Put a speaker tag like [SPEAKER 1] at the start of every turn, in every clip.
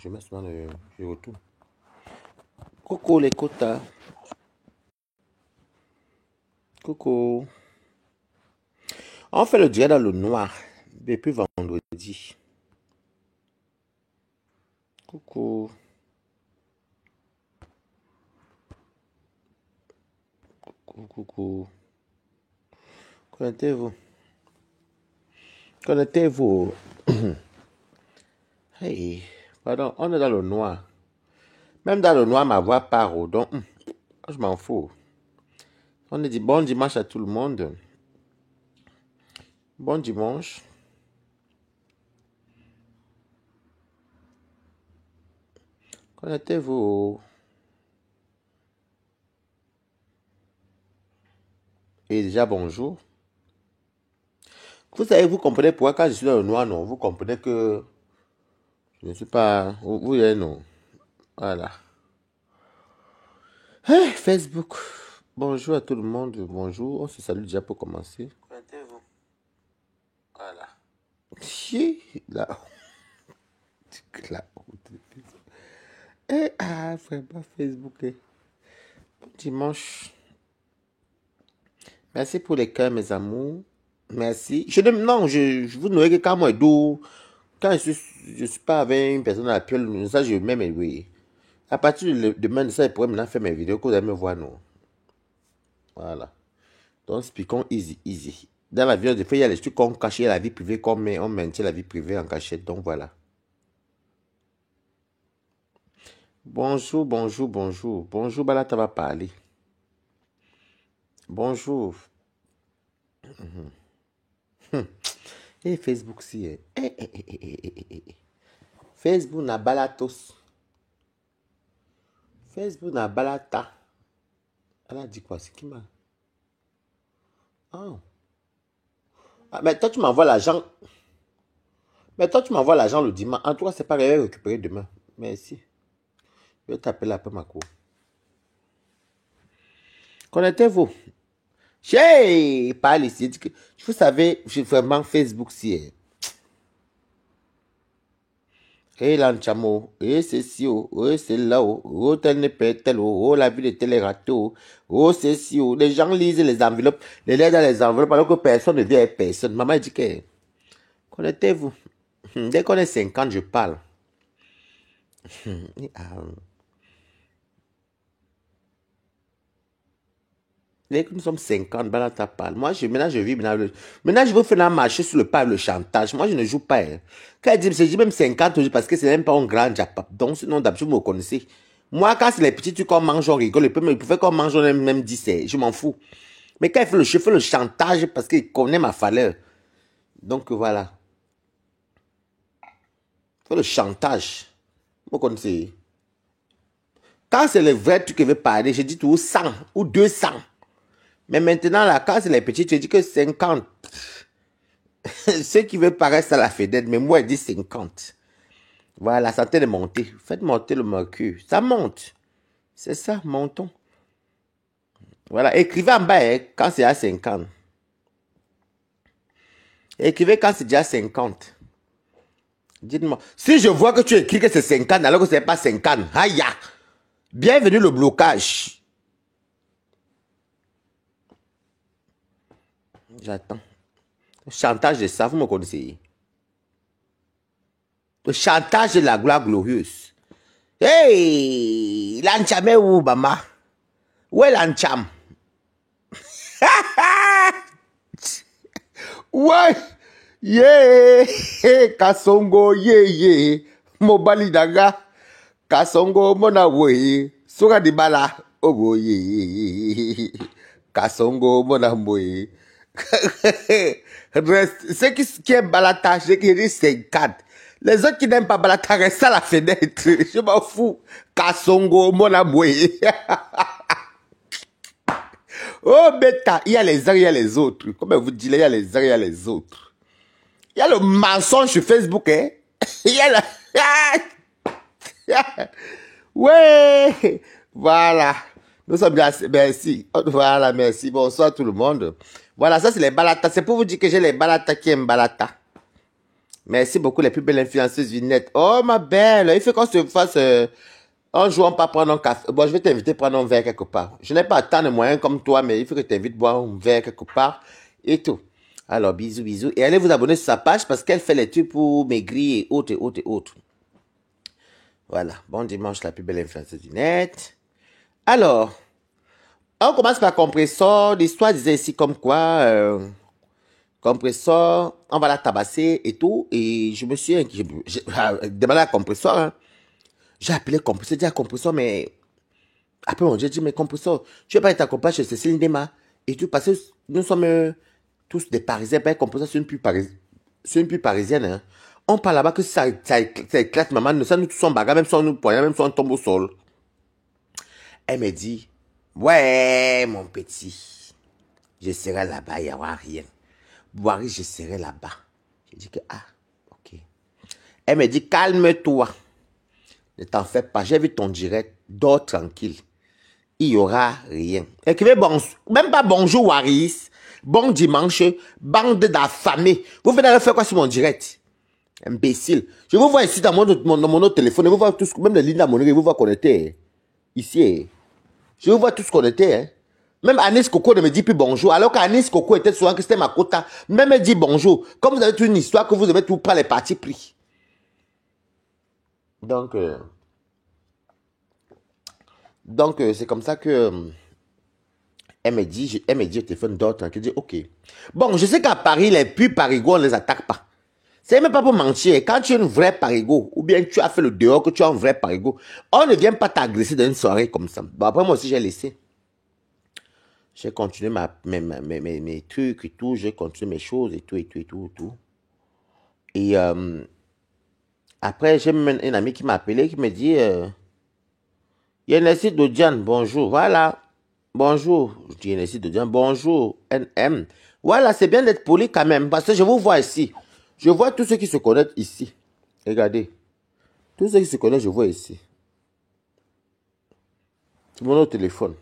[SPEAKER 1] Je mets souvent le retour. Coucou les quotas. Coucou. On fait le direct dans le noir depuis vendredi. Coucou. Coucou. Connectez-vous. Connectez-vous. Hey. Pardon, on est dans le noir. Même dans le noir, ma voix part. Donc, je m'en fous. On est dit bon dimanche à tout le monde. Bon dimanche. Connectez-vous. Et déjà, bonjour. Vous savez, vous comprenez pourquoi quand je suis dans le noir, non? Vous comprenez que je ne suis pas... Vous voyez, non? Voilà. Hey, Facebook. Bonjour à tout le monde. Bonjour. On se salue déjà pour commencer. Connectez-vous. Voilà. Là. Là. Eh, ah, vraiment, Facebook. Bon dimanche. Merci pour les cœurs, mes amours. Merci. Non, vous n'aurez que quand moi, d'où. Quand je suis pas avec une personne à la piole, ça, je mets mes oui. À partir de demain, ça, je pourrais maintenant faire mes vidéos que vous allez me voir, non. Voilà. Donc, speakons easy, easy. Dans la vidéo, des fois, il y a les trucs qu'on cache la vie privée, on maintient la vie privée en cachette. Donc, voilà. Bonjour, bonjour, bonjour. Bonjour, Balata va parler. Bonjour. Et Facebook, si. Facebook na balatos. Facebook na balata. Elle a dit quoi? C'est qui m'a... Oh. Ah, mais toi, tu m'envoies l'argent. Mais toi, tu m'envoies l'argent le dimanche. En tout cas, c'est pas grave, récupérer demain. Merci. Je vais t'appeler après ma cour. Connectez-vous. Hey, parle ici. Vous savez, vraiment, Facebook, si. Et l'anchamo, et c'est si, et c'est là, oh, tel n'est pas tel, oh, la vie de tel est ratée, oh, c'est si, les gens lisent les enveloppes, les lettres dans les enveloppes, alors que personne ne dit à personne. Maman dit que, connectez-vous. Dès qu'on est 50, je parle. Dès que nous sommes 50, Balata parle. Moi, maintenant, je vis. Maintenant, je veux faire marcher sur le pas le chantage. Moi, je ne joue pas. Hein. Quand elle dit, je dis même 50 parce que c'est même pas un grand japap. Donc, sinon, d'habitude, vous me connaissez. Moi, quand c'est les petits trucs qu'on mange, on rigole. Il pouvait qu'on mange, on même 10, je m'en fous. Mais quand il fait je fais le chantage parce qu'il connaît ma valeur. Donc, voilà. Il fait le chantage. Vous connaissez. Quand c'est le vrai truc qu'il veut parler, je dis tout 100 ou 200. Mais maintenant, là, quand c'est les petits, tu dis que 50. Ceux qui veulent paraître à la fenêtre, mais moi, je dis 50. Voilà, ça tente de monter. Faites monter le mercure. Ça monte. C'est ça, montons. Voilà, écrivez en bas hein, quand c'est à 50. Écrivez quand c'est déjà 50. Dites-moi. Si je vois que tu écris que c'est 50 alors que ce n'est pas 50, aïe, bienvenue le blocage. J'attends. Le chantage de ça, vous me connaissez. Le chantage de la gloire glorieuse. Hey, l'ancham est où, Bama? Où est l'ancham? Ouais, yeah, Kasongo, yeah, Mobali daga, Kasongo, mona woye, Soga di bala, oh, yeah, Kasongo, mona woye. Ceux qui aiment Balata, je dis 50. Les autres qui n'aiment pas Balata, restent à la fenêtre. Je m'en fous. Kasongo, mon amour. Oh, bêta, il y a les uns, il y a les autres. Comme vous dites, il y a les uns, il y a les autres. Il y a le mensonge sur Facebook, hein. Il y a la... Ouais. Voilà. Nous sommes bien. Merci. Voilà, merci. Bonsoir tout le monde. Voilà, ça c'est les Balata. C'est pour vous dire que j'ai les Balata qui aiment Balata. Merci beaucoup, les plus belles influenceuses du net. Oh, ma belle, il faut qu'on se fasse un jour, on va prendre un café. Bon, je vais t'inviter à prendre un verre quelque part. Je n'ai pas tant de moyens comme toi, mais il faut que tu t'invites à boire un verre quelque part et tout. Alors, bisous, bisous. Et allez vous abonner sur sa page parce qu'elle fait les trucs pour maigrir et autres, et autres, et autres. Voilà. Bon dimanche, la plus belle influenceuse du net. Alors, on commence par Compressor. L'histoire disait ici comme quoi... Compressor, on va la tabasser et tout. Et je me suis demandé à Compressor. Hein. J'ai appelé Compressor, j'ai dit à Compressor, mais après j'ai dit, mais Compressor, tu veux pas être accompagné chez Cécile Ndema et tout, parce que nous sommes tous des Parisiens, pas Compressor, c'est une pub parisienne. Hein. On parle là-bas que ça éclate, maman, ça nous tous sommes bagarres, même si on nous poignarde, même si on tombe au sol. Elle me dit, ouais, mon petit, je serai là-bas, il n'y aura rien. Boirie, je serai là-bas. J'ai dit que, ah, ok. Elle me dit, calme-toi. Ne t'en fais pas, j'ai vu ton direct, dors tranquille. Il n'y aura rien. Écrivez bon, même pas bonjour Waris, bon dimanche, bande d'affamés. Vous venez de faire quoi sur mon direct? Imbécile. Je vous vois ici dans mon autre téléphone, je vous vois tous, même les lignes d'harmonie, je vous vois connectés. Ici. Je vous vois tous connectés. Hein. Même Anis Coco ne me dit plus bonjour, alors qu'Anis Coco était souvent que c'était ma quota. Même elle dit bonjour. Comme vous avez toute une histoire que vous avez tout pas les partis pris. Donc, c'est comme ça que elle me dit au téléphone d'autres, qui dit ok. Bon, je sais qu'à Paris, les pubs parigots, on ne les attaque pas. C'est même pas pour mentir. Quand tu es une vraie parigot, ou bien tu as fait le dehors que tu es un vrai parigot, on ne vient pas t'agresser dans une soirée comme ça. Bon, après, moi aussi, j'ai laissé. J'ai continué mes trucs et tout, j'ai continué mes choses et tout, et tout, et tout, et tout. Et après, j'ai même un ami qui m'a appelé, qui me dit, il y a un site de Diane, bonjour, voilà, bonjour, je dis un site de Diane, bonjour, NM. Voilà, c'est bien d'être poli quand même, parce que je vous vois ici. Je vois tous ceux qui se connaissent ici. Regardez, tous ceux qui se connaissent, je vois ici. C'est mon autre téléphone.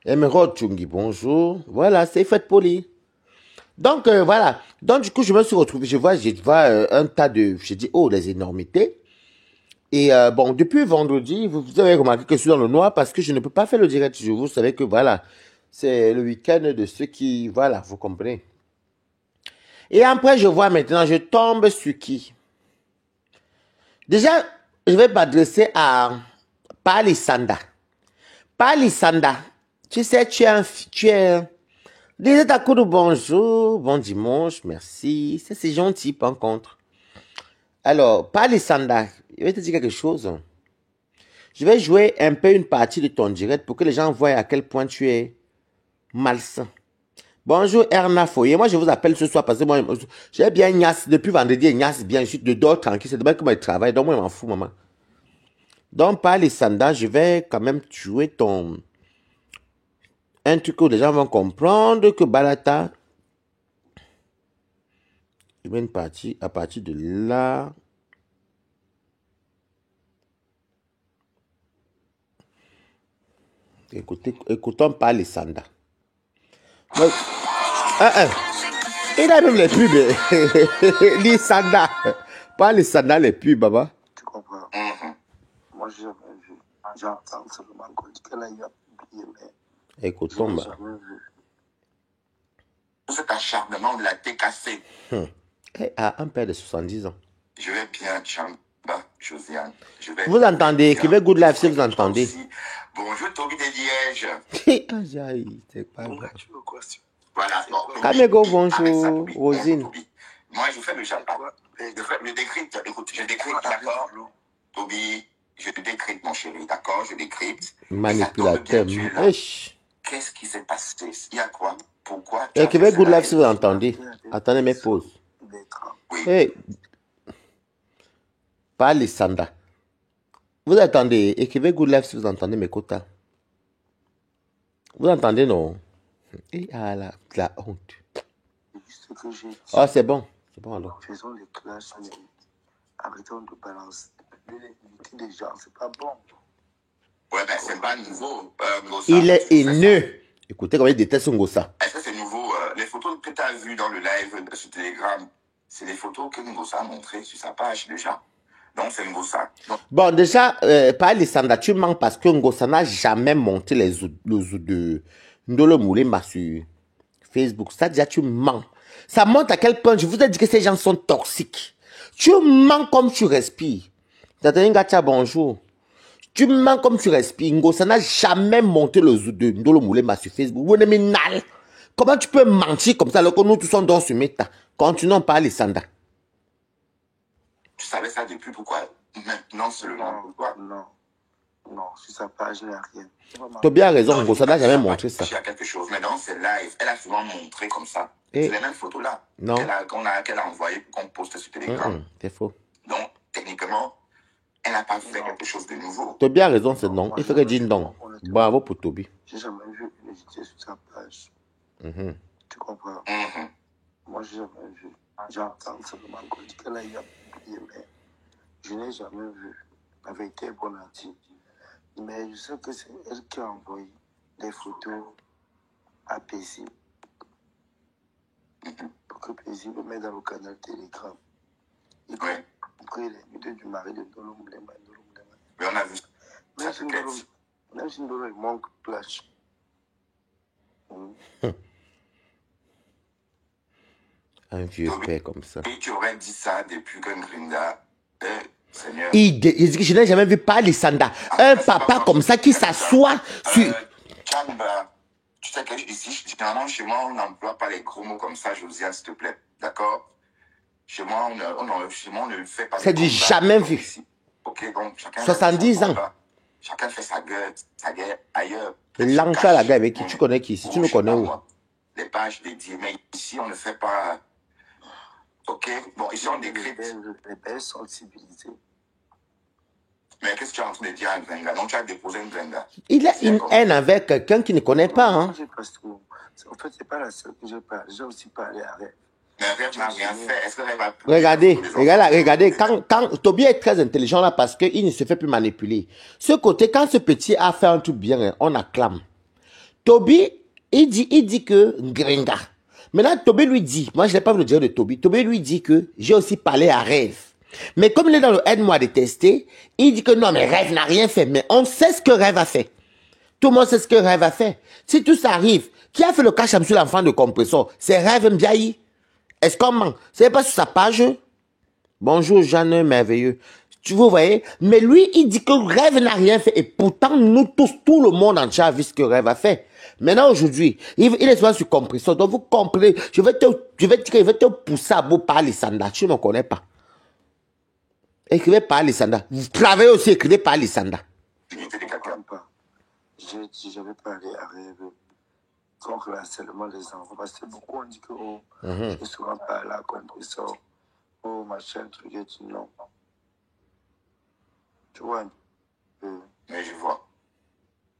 [SPEAKER 1] Emerald Chungi, bonjour. Voilà, c'est fait poli. Donc, voilà. Donc, du coup, je me suis retrouvé, je vois un tas de, je dis, oh, les énormités. Et bon, depuis vendredi, vous avez remarqué que je suis dans le noir parce que je ne peux pas faire le direct. Vous savez que, voilà, c'est le week-end de ceux qui, voilà, vous comprenez. Et après, je vois maintenant, je tombe sur qui? Déjà, je vais m'adresser à Palisanda. Palisanda, tu sais, tu es Disais ta de bonjour, bon dimanche, merci. C'est gentil, par contre. Alors, Palisanda, je vais te dire quelque chose. Je vais jouer un peu une partie de ton direct pour que les gens voient à quel point tu es malsain. Bonjour Erna Foyer, moi je vous appelle ce soir parce que moi j'ai bien Ignace, depuis vendredi Ignace bien, je suis de dehors tranquille, c'est demain que moi je travaille, donc moi je m'en fous maman. Donc Palisanda, je vais quand même jouer un truc où les gens vont comprendre que Balata, je mets une partie à partir de là. Écoutons pas les Sanda. Il a même les pubs. Les Sanda. Pas les Sanda, les pubs, baba.
[SPEAKER 2] Tu comprends? Moi, j'ai jamais vu. J'entends seulement qu'on dit qu'elle a publié, mais
[SPEAKER 1] Écoutons,
[SPEAKER 2] je n'ai
[SPEAKER 1] bah.
[SPEAKER 2] jamais vu.
[SPEAKER 3] Cet acharnement de la TKC.
[SPEAKER 1] Un père de 70 ans.
[SPEAKER 3] Je vais bien, Chamba, Josiane.
[SPEAKER 1] Vous entendez, écrivez Good Life si vous entendez.
[SPEAKER 3] Bonjour, Toby de Liège.
[SPEAKER 1] C'est pas grave.
[SPEAKER 3] Voilà.
[SPEAKER 1] Kamego, bonjour, Rosine.
[SPEAKER 3] Moi, je fais le Chamba. Je décrypte, écoute, je décrypte, d'accord? Toby, je décrypte, mon chéri, d'accord? Je décrypte.
[SPEAKER 1] Manipulateur.
[SPEAKER 3] Qu'est-ce qui s'est passé? Il y a quoi? Pourquoi?
[SPEAKER 1] Écrivez Good Life si vous entendez. Attendez mes pauses. Hey. Pas les Sanda. Vous attendez, écrivez Good Life si vous entendez mes quotas. Vous entendez, non? Et la honte. Oh, c'est bon. C'est bon alors.
[SPEAKER 2] Faisons les classes, arrêtons de balancer des gens, c'est pas bon.
[SPEAKER 3] Ouais, ben c'est pas nouveau.
[SPEAKER 1] Il est haineux. Écoutez comment il déteste son gossa.
[SPEAKER 3] Est-ce que c'est nouveau? Les photos que tu as vues dans le live sur Telegram, c'est des photos que Ngosa a montrées sur sa page déjà. Donc, c'est Ngosa. Donc,
[SPEAKER 1] Bon, déjà, par Alessandra, tu mens parce que Ngosa n'a jamais monté les os de Ndolo Moulemba sur Facebook. Ça, déjà, tu mens. Ça montre à quel point je vous ai dit que ces gens sont toxiques. Tu mens comme tu respires. Gacha, bonjour. Tu mens comme tu respires. Ngosa n'a jamais monté le zoo de Ndolo Moulemba sur Facebook. Vous n'aimez nal. Comment tu peux mentir comme ça alors que nous tous sommes dans ce méta? Continuons par Alessandra.
[SPEAKER 3] tu savais ça depuis, pourquoi maintenant seulement? Pourquoi?
[SPEAKER 2] Non, sur sa page, il n'y a rien.
[SPEAKER 1] Tu as bien raison,
[SPEAKER 3] Non,
[SPEAKER 1] Ngosa n'a jamais montré ça.
[SPEAKER 3] Il y a quelque chose, mais dans ses lives, elle a souvent montré comme ça.
[SPEAKER 1] Et-
[SPEAKER 3] C'est les mêmes photos là
[SPEAKER 1] Non.
[SPEAKER 3] qu'elle a envoyées pour qu'on poste sur Telegram.
[SPEAKER 1] C'est faux.
[SPEAKER 3] Donc, techniquement, elle n'a pas fait quelque chose de nouveau.
[SPEAKER 1] Tu as bien raison, c'est non. Il ferait dire non. Bravo pour Toby.
[SPEAKER 2] J'ai jamais vu une édité sur sa page.
[SPEAKER 1] Mhm.
[SPEAKER 2] Tu comprends?
[SPEAKER 3] Mhm.
[SPEAKER 2] Moi, j'ai jamais vu. J'entends seulement qu'on dit qu'elle a publié, mais je n'ai jamais vu. La vérité est bonne à dire. Mais je sais que c'est elle qui a envoyé des photos à Paisible. Pour que Paisible mette dans le canal Telegram. Il
[SPEAKER 3] Ouais.
[SPEAKER 2] pris les vidéos du mari de Ndolo Moulemba.
[SPEAKER 3] Mais on a vu ça
[SPEAKER 2] Même si
[SPEAKER 3] peut-être.
[SPEAKER 2] Ndolo, il manque plage.
[SPEAKER 1] Un vieux père comme ça.
[SPEAKER 3] Et tu aurais dit ça depuis que Grinda, Seigneur.
[SPEAKER 1] Il dit que je n'ai jamais vu pas Alessandra. Un papa comme ça qui s'assoit sur...
[SPEAKER 3] Chamba, tu sais que ici, généralement, chez moi, on n'emploie pas les gros mots comme ça, Josiane, s'il te plaît. D'accord? Chez moi, on ne fait pas.
[SPEAKER 1] C'est
[SPEAKER 3] de
[SPEAKER 1] du
[SPEAKER 3] combat
[SPEAKER 1] jamais
[SPEAKER 3] comme
[SPEAKER 1] vu.
[SPEAKER 3] ici. Ok, donc chacun
[SPEAKER 1] 70
[SPEAKER 3] fait son
[SPEAKER 1] ans.
[SPEAKER 3] combat. Chacun fait sa guerre ailleurs.
[SPEAKER 1] L'enfer, la gars avec qui tu connais qui? Si tu nous connais où?
[SPEAKER 3] Les pages dédiées. Mais ici, on ne fait pas. Ok, bon, ici, on
[SPEAKER 2] Les
[SPEAKER 3] décrypte.
[SPEAKER 2] belles sont civilisées.
[SPEAKER 3] Mais qu'est-ce que tu es en train de dire à Grinda? Donc, tu as déposé une Grinda.
[SPEAKER 1] Il a une haine avec quelqu'un qui ne connaît pas. Hein.
[SPEAKER 2] J'ai pas ce mot. En fait, c'est pas la seule que j'ai parlé. J'ai aussi parlé à Rêve.
[SPEAKER 3] Mais Rêve n'a rien fait. Est-ce que Rêve a pu.
[SPEAKER 1] Regardez, quand Toby est très intelligent là parce qu'il ne se fait plus manipuler. Ce côté, quand ce petit a fait un truc bien, on acclame. Toby, il dit que Gringa. Maintenant, Toby lui dit, moi je n'ai pas vu le dire de Toby, Toby lui dit que j'ai aussi parlé à Rêve. Mais comme il est dans le aide-moi à détester, il dit que non, mais Rêve n'a rien fait. Mais on sait ce que Rêve a fait. Tout le monde sait ce que Rêve a fait. Si tout ça arrive, qui a fait le cache sur l'enfant de compresseur? C'est Rêve Mbiaï. Est-ce qu'on ment? C'est pas sur sa page? Bonjour, Jeanne merveilleux. Tu vous voyez? Mais lui, il dit que Rêve n'a rien fait. Et pourtant, nous tous, tout le monde entier a vu ce que Rêve a fait. Maintenant, aujourd'hui, il est souvent sur compresseur. Donc, vous comprenez, je vais te pousser à bout par Alessandra. Tu ne me connais pas. Écrivez par Alessandra. Vous travaillez aussi, écrivez par Alessandra.
[SPEAKER 2] Je ne comprends pas. J'avais parlé à Rêve contre l'harcèlement des enfants. Parce que beaucoup ont dit que j'ai souvent parlé à compresseur. Oh, machin, truc, et dit non. Tu vois un peu.
[SPEAKER 3] Mais je vois.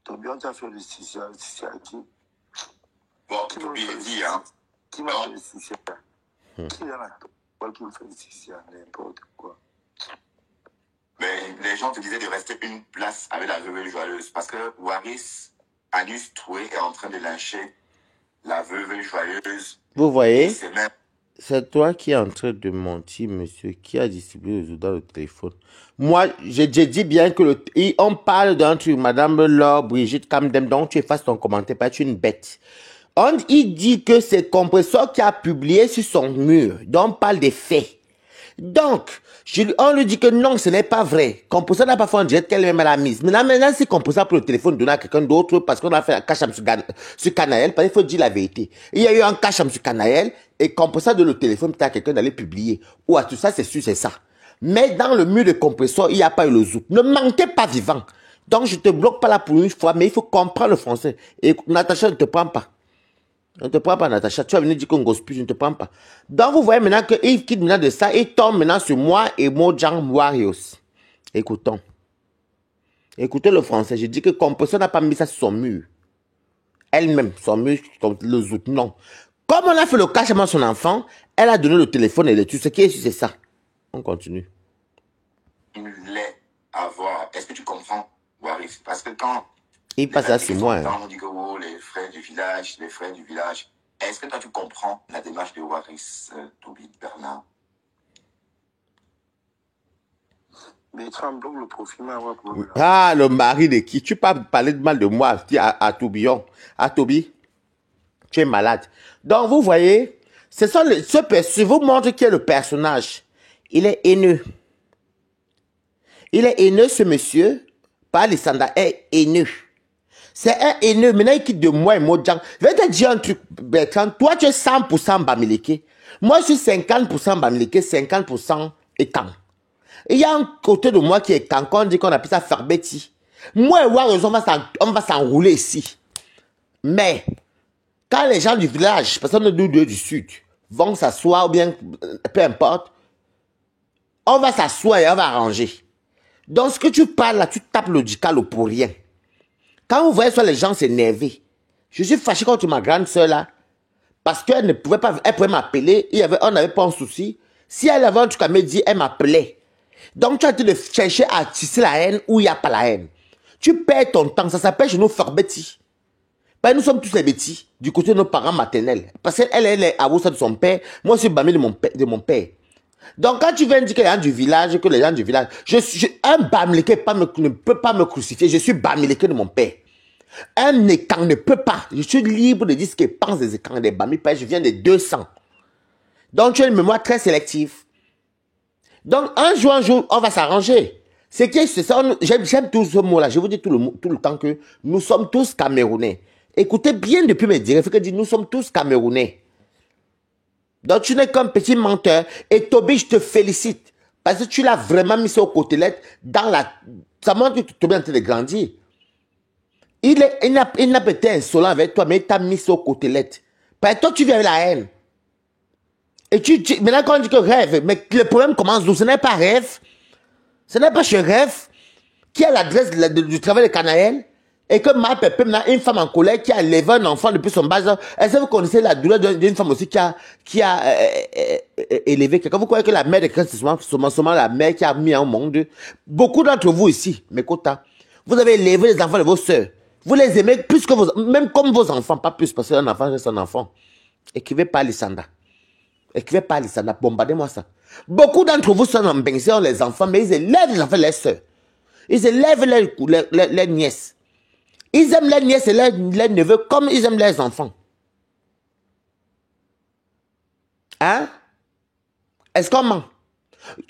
[SPEAKER 2] Toby, on t'a fait le CCA à qui?
[SPEAKER 3] Bon, Toby est dit, hein.
[SPEAKER 2] Qui m'a fait le CCA? Qui est dans la toile qui me fait le CCA? N'importe quoi.
[SPEAKER 3] Mais les gens te disaient de rester une place avec la veuve joyeuse. Parce que Waris, Anus Toué est en train de lyncher la veuve joyeuse.
[SPEAKER 1] Vous voyez?
[SPEAKER 3] C'est même.
[SPEAKER 1] C'est toi qui es en train de mentir, monsieur, qui a distribué les dans le téléphone. Moi, j'ai dit bien que on parle d'un truc, madame Laure, Brigitte Camden, donc tu effaces ton commentaire, pas tu es une bête. Il dit que c'est Compresseur qui a publié sur son mur, donc on parle des faits. Donc, on lui dit que non, ce n'est pas vrai. Compresseur n'a pas fait un direct qu'elle-même a mise. Maintenant, si Compresseur prend le téléphone donné à quelqu'un d'autre parce qu'on a fait un cash sur Canaël, parce qu'il faut dire la vérité. Il y a eu un cash sur Canaël et Compresseur de le téléphone peut à quelqu'un d'aller publier. Ou à tout ça, c'est sûr, c'est ça. Mais dans le mur de Compresseur, il n'y a pas eu le zouk. Ne mentez pas vivant. Donc, je te bloque pas là pour une fois, mais il faut comprendre le français. Et Natacha ne te prend pas. On ne te prend pas, Natacha. Tu vas venir dire qu'on gosse plus, je ne te prends pas. Donc, vous voyez maintenant qu'il quitte maintenant de ça, il tombe maintenant sur moi et Mojang Warriors. Écoutons. Écoutez le français. Je dis que Compresseur n'a pas mis ça sur son mur. Elle-même, son mur, le zout, non. Comme on a fait le cachement à son enfant, elle a donné le téléphone et tout. Ce qui est sûr, c'est ça. On continue.
[SPEAKER 3] Il voulait avoir. Est-ce que tu comprends, Waris? Parce que quand.
[SPEAKER 1] Il passe là sur moi.
[SPEAKER 3] Hein. On dit que oh, les frères du village. Est-ce que toi tu comprends la démarche de Waris, Toby Bernard?
[SPEAKER 2] Bertrand bloque le profil, mais avoir pour là.
[SPEAKER 1] Ah, le mari de qui? Tu peux parler de mal de moi à Tourbillon. À Toby, tu es malade. Donc, vous voyez, ce vous montre qui est le personnage. Il est haineux. Il est haineux, ce monsieur. Pas Lissanda est haineux. C'est un haineux. Maintenant, il quitte de moi et Modjan. Je vais te dire un truc, Bertrand. Toi, tu es 100% Bamileke. Moi, je suis 50% Bamileke, 50% étant. Il y a un côté de moi qui est quand on dit qu'on appelle ça Farbeti. Moi et Warriors, on va s'enrouler ici. Mais, quand les gens du village, personne de nous deux du sud, vont s'asseoir ou bien, peu importe, on va s'asseoir et on va arranger. Donc, ce que tu parles là, tu tapes le dical pour rien. Quand vous voyez soit les gens s'énerver, je suis fâché contre ma grande soeur là, parce qu'elle ne pouvait pas, elle pouvait m'appeler, on n'avait pas un souci. Si elle avait un truc à me dire, elle m'appelait. Donc, tu as été de chercher à tisser la haine où il n'y a pas la haine. Tu perds ton temps, ça s'appelle chez nous faire bêtis. Ben, nous sommes tous les bêtis, du côté de nos parents maternels. Parce qu'elle est à Woussa de son père, moi je suis Bamé de mon père. Donc, quand tu viens dire que les gens du village, un Bamileke ne peut pas me crucifier, je suis Bamileke de mon père. Un écan ne peut pas, je suis libre de dire ce qu'il pense des écans des Bami, je viens des 200. Donc, tu as une mémoire très sélective. Donc, un jour, on va s'arranger. C'est ça, j'aime tout ce mot-là, je vous dis tout le temps que nous sommes tous Camerounais. Écoutez bien depuis mes dires, il faut que je dise, nous sommes tous Camerounais. Donc, tu n'es qu'un petit menteur. Et Toby, je te félicite. Parce que tu l'as vraiment mis au côtelette dans la... Ça montre que Toby est en train de grandir. Il n'a pas été insolent avec toi, mais il t'a mis au côtelette. Parce que toi, tu viens avec la haine. Et maintenant, quand on dit que rêve, mais le problème commence d'où? Ce n'est pas rêve. Ce n'est pas chez rêve qui a l'adresse du travail de Canaël. Et que ma pépé, une femme en colère qui a élevé un enfant depuis son bas âge. Est-ce que vous connaissez la douleur d'une femme aussi qui a élevé quelqu'un? Vous croyez que la mère de Christ, c'est seulement la mère qui a mis au monde? Beaucoup d'entre vous ici, mes quotas, vous avez élevé les enfants de vos sœurs. Vous les aimez plus que même comme vos enfants, pas plus, parce qu'un enfant reste un enfant. Écrivez pas Lissanda. Écrivez pas Lissanda, bombardez-moi ça. Beaucoup d'entre vous sont en benction les enfants, mais ils élèvent les enfants, les sœurs. Ils élèvent les nièces. Ils aiment les nièces et les neveux comme ils aiment les enfants. Hein? Est-ce qu'on ment?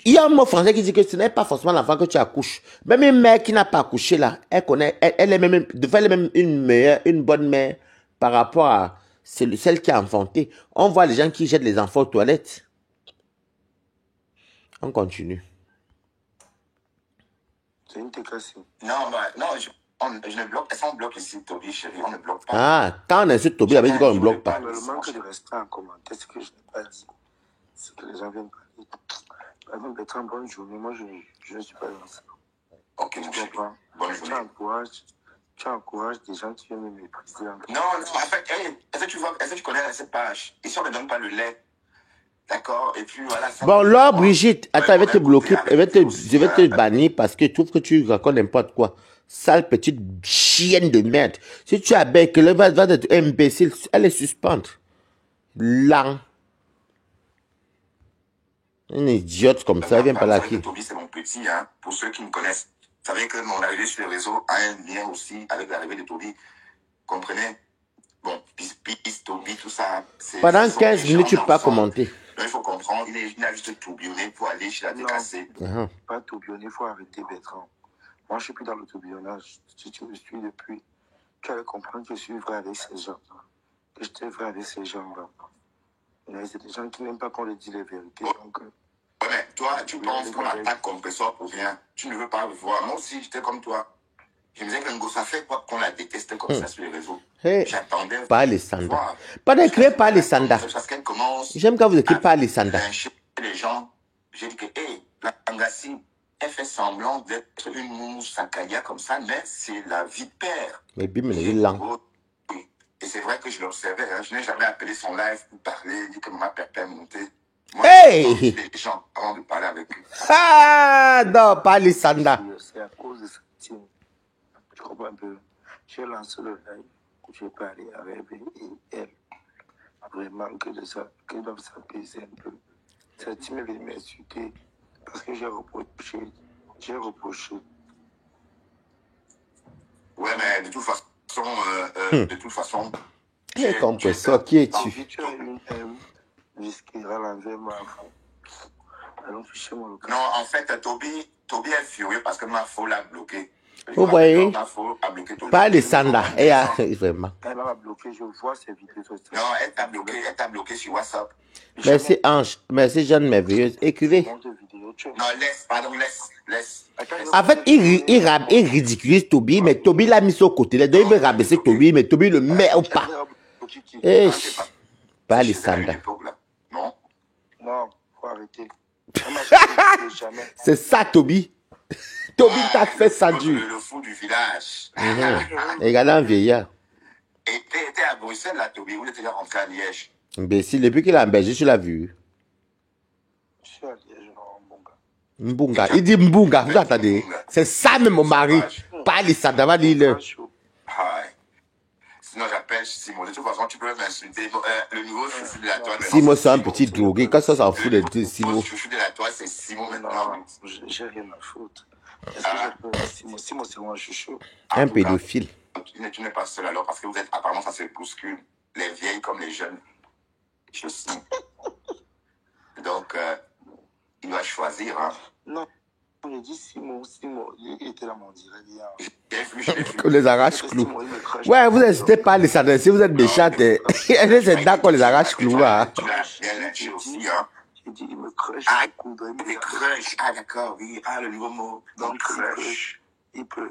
[SPEAKER 1] Il y a un mot français qui dit que ce n'est pas forcément l'enfant que tu accouches. Même une mère qui n'a pas accouché là, elle connaît, elle est même, elle est même une bonne mère par rapport à celle qui a enfanté. On voit les gens qui jettent les enfants aux toilettes. On continue.
[SPEAKER 2] C'est une TKC.
[SPEAKER 3] Non, non, je ne bloque. Est-ce qu'on bloque ici, Toby, chérie? On ne bloque pas.
[SPEAKER 1] Ah, quand on insulte Toby, on dit qu'on ne bloque pas.
[SPEAKER 2] Le manque de respect en commentaire, ce que je n'ai pas dit, c'est que les gens viennent parler. Par exemple, Bertrand, bonne journée. Moi, je ne suis pas dans ça.
[SPEAKER 3] Ok, mon chéri. Bonne journée.
[SPEAKER 2] Tu encourages des gens qui viennent me mépriser.
[SPEAKER 3] Non, en fait, hey, est-ce que tu connais cette page? Ici, on ne donne pas le lait. D'accord, et puis voilà.
[SPEAKER 1] Bon, là, Brigitte, attends, je vais te bloquer, je vais te bannir parce que je trouve que tu racontes n'importe quoi. Sale petite chienne de merde. Si tu as bec, elle va être imbécile, elle est suspendue. Lent. Une idiote comme ça, elle vient par là qui.
[SPEAKER 3] Toby, c'est mon petit, hein, pour ceux qui me connaissent. Vous savez que mon arrivée sur les réseaux a un lien aussi avec l'arrivée de Toby. Comprenez? Bon, Pis, Toby, tout ça.
[SPEAKER 1] Pendant 15 minutes, tu peux pas commenter.
[SPEAKER 3] Donc, il faut comprendre, il a juste tourbillonné pour aller chez la TKC.
[SPEAKER 2] Pas tourbillonner, il faut arrêter, Bertrand. Moi, je suis plus dans le tourbillonnage. Si tu me suis depuis, tu allais comprendre que je suis vrai avec ces gens. Que j'étais vrai avec ces gens-là. Mais c'est des gens qui n'aiment pas qu'on leur dise les vérités. Donc,
[SPEAKER 3] ouais, mais toi, tu penses qu'on attaque compresseur pour rien. Tu ne veux pas le voir. Moi aussi, j'étais comme toi. Je me disais que Ngo, ça fait quoi qu'on la détestait comme ça sur les réseaux.
[SPEAKER 1] Hey,
[SPEAKER 3] j'attendais.
[SPEAKER 1] pas Alessandra. Pas d'écrire pas Alessandra. J'aime quand vous écrivez pas Alessandra.
[SPEAKER 3] Les gens, j'ai dit que, hey, la Tangassi, elle fait semblant d'être une mousse sakaya comme ça, mais c'est la vipère.
[SPEAKER 1] Mais bim, il est lent.
[SPEAKER 3] Et c'est vrai que je l'observais. Hein. Je n'ai jamais appelé son live pour parler, dit que ma pépère est montée. Moi,
[SPEAKER 1] hey!
[SPEAKER 3] Les gens avant de parler avec eux.
[SPEAKER 1] Ah, non, pas Alessandra.
[SPEAKER 2] C'est à cause de ça. Je comprends un peu. J'ai lancé le live où j'ai parlé avec elle. Vraiment que de ça, qu'ils doivent s'apaiser un peu. Cette team est venue m'insulter parce que j'ai reproché J'ai reproché.
[SPEAKER 3] Ouais, mais de toute façon,
[SPEAKER 1] Quel compresseur, qui es-tu?
[SPEAKER 2] Si tu as une M, jusqu'à l'envers ma femme. Allons ficher mon local.
[SPEAKER 3] Non, en fait, Toby est furieux parce que Mafo l'a bloqué.
[SPEAKER 1] Vous voyez,
[SPEAKER 3] Mafo a bloqué Toby.
[SPEAKER 1] pas les Sanda. Vraiment.
[SPEAKER 2] Elle m'a bloqué, je vois ses vidéos.
[SPEAKER 3] Non, elle t'a bloqué sur WhatsApp.
[SPEAKER 1] Merci Ange, merci Jeanne merveilleuse. Écrivez.
[SPEAKER 3] Non, laisse.
[SPEAKER 1] En fait, il ridiculise Toby, mais Toby l'a mis sur le côté. Il veut rabaisser Toby, mais Toby le met ou pas. Eh, pas les Sanda.
[SPEAKER 3] Non.
[SPEAKER 2] Non, faut arrêter.
[SPEAKER 1] C'est ça, Toby. Toby t'a fait ça dur.
[SPEAKER 3] Le fou du village.
[SPEAKER 1] Regardez un vieillard.
[SPEAKER 3] Et t'es à Bruxelles, là, Toby, ou t'es déjà rentré à Liège?
[SPEAKER 1] Imbécile, depuis qu'il est en Belgique, tu l'as vu.
[SPEAKER 2] Je suis à Liège, non,
[SPEAKER 1] Mbunga. Il dit Mbunga, vous entendez? C'est ça même mon mari. Pas les Sanda, va dire.
[SPEAKER 3] Sinon, j'appelle Simon. De toute façon, tu peux m'insulter. Le nouveau chouchou de la toile.
[SPEAKER 1] Simon, c'est un petit drogué. Quand ça s'en fout de Simon.
[SPEAKER 3] Le chouchou de la toile, c'est Simon maintenant.
[SPEAKER 2] Non, j'ai rien à foutre. Est-ce que Simon, c'est mon chouchou.
[SPEAKER 1] Un pédophile.
[SPEAKER 3] Tu n'es pas seul alors, parce que vous êtes apparemment, ça se bouscule. Les vieilles comme les jeunes. Je sais. Donc, il va choisir. Hein.
[SPEAKER 2] Non, j'ai dit Simon, il était là, mon direct hier.
[SPEAKER 1] Que les arrache-clous. Ouais, vous n'hésitez pas à les s'adresser, vous êtes méchants. C'est d'accord, les arrache-clous.
[SPEAKER 3] Tu l'as bien lâché aussi, hein.
[SPEAKER 2] J'ai dit, il me crush.
[SPEAKER 3] Ah, les crush. Ah, d'accord, oui. Ah, le nouveau mot. Donc, crush.
[SPEAKER 2] Il peut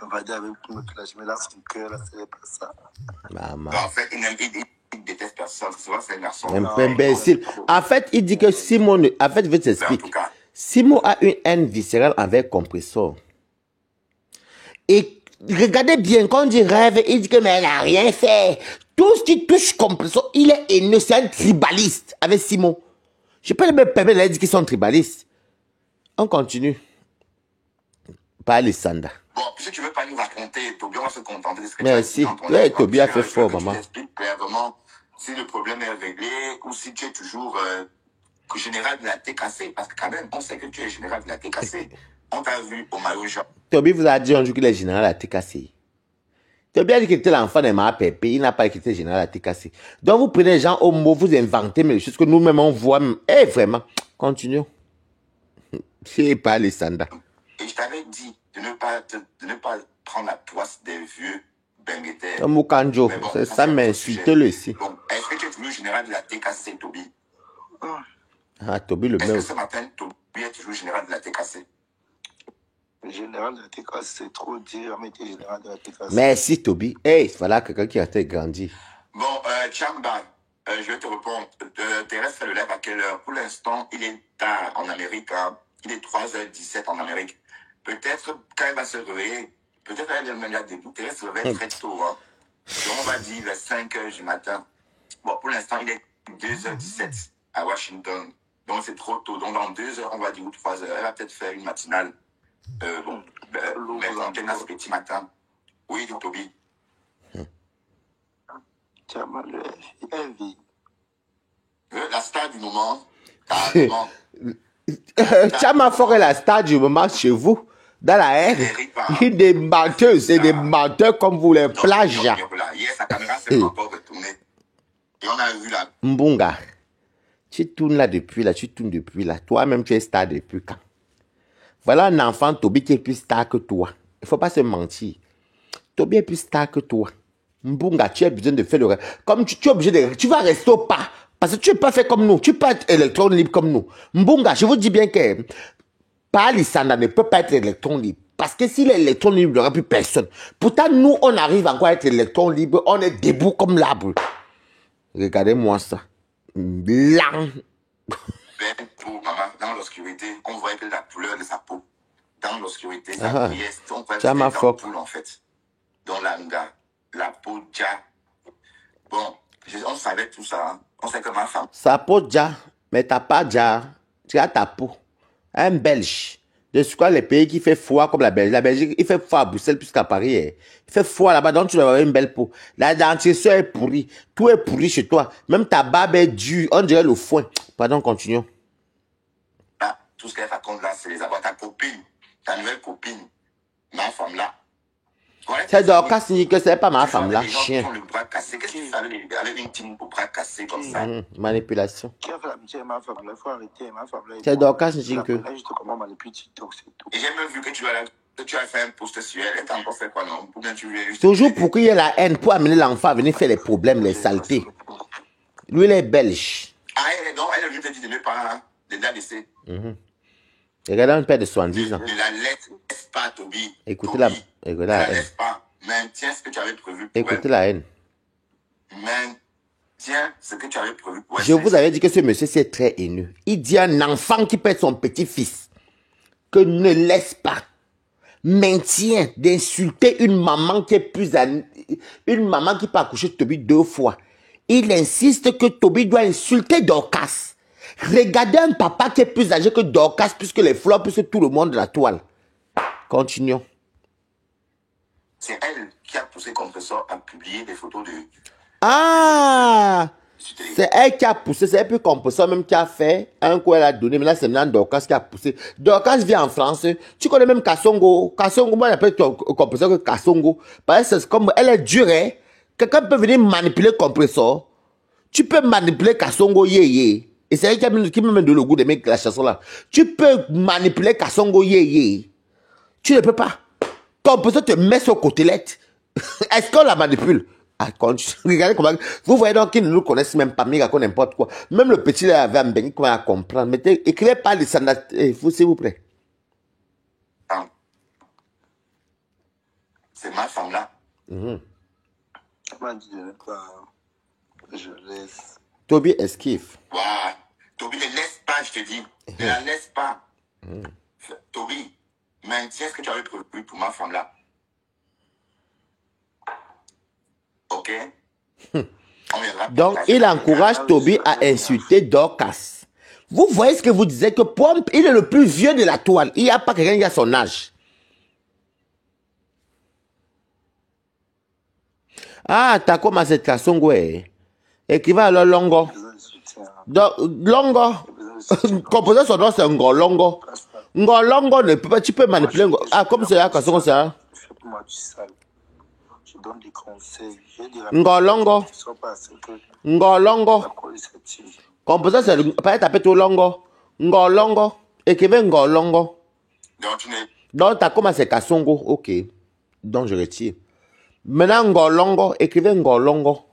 [SPEAKER 2] bavader avec tout le clash, mais là, son cœur, là, c'est pas ça.
[SPEAKER 1] Maman.
[SPEAKER 3] En fait, il déteste personne. C'est vrai, c'est un garçon.
[SPEAKER 1] Un peu imbécile. En fait, il dit que Simon, en fait, je vais t'expliquer. Simon a une haine viscérale envers Compressor. Et regardez bien, quand on dit rêve, il dit que mais elle n'a rien fait. Tout ce qui touche Compressor, il est haineux, c'est un tribaliste avec Simon. Je peux me permettre de dire qu'ils sont tribalistes. On continue. Pas les Sanda.
[SPEAKER 3] Bon, si tu veux pas nous raconter, Toby, on va se contenter de ce que
[SPEAKER 1] merci.
[SPEAKER 3] tu as dit.
[SPEAKER 1] Ouais, Toby a fait fort, maman.
[SPEAKER 3] Tu expliques clairement si le problème est réglé ou si tu es toujours général de la TKC. Parce que quand même, on sait que tu es général de la TKC. On t'a vu au maillot jaune.
[SPEAKER 1] Toby vous a dit un jour qu'il est général à la TKC. Toby a dit qu'il était l'enfant de ma pépé. Il n'a pas dit qu'il était général à la TKC. Donc vous prenez les gens au mot, vous inventez mais les choses que nous-mêmes on voit. Eh, vraiment. Continuons. C'est pas les Sanda.
[SPEAKER 3] Et je t'avais dit de ne pas prendre la poisse des vieux benguetaires.
[SPEAKER 1] Mukanjo, bon, ça m'insulte-le ici.
[SPEAKER 3] Bon, est-ce que tu es toujours général de la TKC, Toby?
[SPEAKER 1] Ah, Toby le
[SPEAKER 3] même.
[SPEAKER 1] même.
[SPEAKER 3] Est-ce que ce matin, Toby est toujours général de la TKC?
[SPEAKER 2] Le général de la TKC, c'est trop dire, mais tu es général de la TKC.
[SPEAKER 1] Merci, Toby. Hey, voilà quelqu'un qui a été grandi.
[SPEAKER 3] Bon, Chamba, je vais te répondre. Thérèse fait le live à quelle heure? Pour l'instant, il est tard en Amérique. Hein. Il est 3h17 en Amérique. Peut-être quand elle va se réveiller, peut-être elle est même là debout. Thérèse se réveille très tôt. Hein. Donc on va dire vers 5h du matin. Bon, pour l'instant, il est 2h17 à Washington. Donc c'est trop tôt. Donc dans 2 heures, on va dire, ou 3 heures, elle va peut-être faire une matinale. Mais quand elle a ce petit matin. Oui, Toby.
[SPEAKER 2] Tiens, il a une vie.
[SPEAKER 3] La star du moment, carrément.
[SPEAKER 1] Chama Fort est la star du moment chez vous. Dans la haine, il y a des menteuses et des menteurs comme vous, les plages.
[SPEAKER 3] Hier, sa caméra s'est encore retournée. Et on a vu la...
[SPEAKER 1] Mbunga, tu tournes là depuis là, tu tournes depuis là. Toi-même, tu es star depuis quand? Voilà un enfant, Toby, qui est plus star que toi. Il ne faut pas se mentir. Toby est plus star que toi. Mbunga, tu as besoin de faire le rêve. Comme tu es obligé de... Tu vas rester au pas. Parce que tu n'es pas fait comme nous. Tu ne peux pas être électron libre comme nous. Mbunga, je vous dis bien que... Palisanda ne peut pas être électron libre. Parce que s'il est électron libre, il n'y aura plus personne. Pourtant, nous, on arrive encore à être électron libre. On est debout comme l'arbre. Regardez-moi ça. Blanc.
[SPEAKER 3] Maman, dans l'obscurité, on voyait que la couleur de sa peau. Dans l'obscurité, sa pièce, on voyait que c'était dans poule, en fait. Dans la peau déjà. Bon, on savait tout ça. Hein. On sait que ma femme.
[SPEAKER 1] Sa peau déjà, mais t'as pas déjà. Tu as ta peau. Un Belge. De ce quoi les pays qui fait froid comme la Belgique. La Belgique, il fait froid à Bruxelles plus qu'à Paris. Il fait froid là-bas, donc tu dois avoir une belle peau. La dentition est pourrie. Tout est pourri chez toi. Même ta barbe est dure. On dirait le foin. Pardon, continuons.
[SPEAKER 3] Ah, tout ce qu'elle raconte là, c'est les avoir. Ta copine, ta nouvelle copine, ma femme là. Voilà,
[SPEAKER 1] C'est Dorcas qui dit que c'est pas ma
[SPEAKER 3] tu
[SPEAKER 1] femme
[SPEAKER 3] vois,
[SPEAKER 1] là,
[SPEAKER 3] les gens qui
[SPEAKER 1] chien.
[SPEAKER 3] ont le bras cassé. Qu'est-ce que tu fais avec une team au bras cassé comme ça?
[SPEAKER 1] Manipulation.
[SPEAKER 2] Qui a fait l'amitié avec ma femme? Il faut arrêter. Ma femme là.
[SPEAKER 1] C'est Dorcas qui dit que.
[SPEAKER 2] Là, juste comment manipuler TikTok, c'est tout.
[SPEAKER 3] Et j'ai même vu que tu as fait un post sur elle. Elle t'a encore fait quoi, non? Ou bien tu lui as juste...
[SPEAKER 1] Toujours pour qu'il y ait la haine, pour amener l'enfant à venir faire les problèmes, les saletés. Lui, il est belge.
[SPEAKER 3] Ah, non, elle lui a dit de ne pas, de la laisser.
[SPEAKER 1] Regarde un père de 70 ans.
[SPEAKER 3] Ne la laisse pas, Toby.
[SPEAKER 1] Écoutez
[SPEAKER 3] Toby,
[SPEAKER 1] la
[SPEAKER 3] ne la
[SPEAKER 1] haine.
[SPEAKER 3] laisse pas. Maintiens ce que tu avais prévu pour
[SPEAKER 1] Écoutez
[SPEAKER 3] elle.
[SPEAKER 1] la haine.
[SPEAKER 3] Maintiens ce que tu avais prévu pour elle.
[SPEAKER 1] Je vous avais dit que ce monsieur, c'est très haineux. Il dit à un enfant qui perd son petit-fils que ne laisse pas, maintient d'insulter une maman qui est plus âgée, une maman qui peut accoucher Toby 2 fois. Il insiste que Toby doit insulter Dorcas. Regardez un papa qui est plus âgé que Dorcas, puisque les fleurs, puisque tout le monde de la toile. Continuons.
[SPEAKER 3] C'est elle qui a poussé Compressor à publier des photos de...
[SPEAKER 1] Ah! C'est elle qui a poussé, c'est elle plus Compressor même qui a fait. Un coup elle a donné, mais là c'est maintenant Dorcas qui a poussé. Dorcas vit en France. Tu connais même Kassongo. Kassongo, moi j'appelle Compressor que Kassongo. Parce que c'est comme elle est dure, hein. Quelqu'un peut venir manipuler Compressor. Tu peux manipuler Kassongo yé. Et c'est elle qui me met de le goût de mettre la chanson là. Tu peux manipuler Kassongo yé. Tu ne peux pas. Compressor te met sur côtelette. Est-ce qu'on la manipule? Ah, regardez comment. Vous voyez donc qu'ils ne nous connaissent même pas, mais ils racontent n'importe quoi. Même le petit là avait un béni, comment à comprendre. Mettez, écrivez pas les sandales, s'il vous plaît.
[SPEAKER 3] C'est ma femme là.
[SPEAKER 2] Elle m'a dit de ne pas. Je laisse.
[SPEAKER 1] Toby esquive.
[SPEAKER 3] Waouh. Toby, ne laisse pas, je te dis. Ne la laisse pas. Toby, maintiens ce que tu avais prévu pour ma femme là. Ok?
[SPEAKER 1] Donc, il encourage Toby à insulter Dorcas. Vous voyez ce que vous disiez, que Pomp, il est le plus vieux de la toile. Il n'y a pas quelqu'un qui a son âge. Ah, t'as commencé à Songo. Écrivain alors Longo. Donc, Longo. Composé son nom, c'est Ngolongo. Ngolongo ne peut pas, tu peux manipuler. Ah, comme c'est là, Kassongo, c'est là.
[SPEAKER 2] Fais-moi du sale. Je donne des conseils.
[SPEAKER 1] Ngolongo. Ngolongo. Composé, c'est peut-être taper tout Longo. Ngolongo. Écrivain Ngolongo. Donc, t'as commencé à Kassongo. Ok. Donc, je retire. Maintenant, Ngolongo. Écrivain Ngolongo.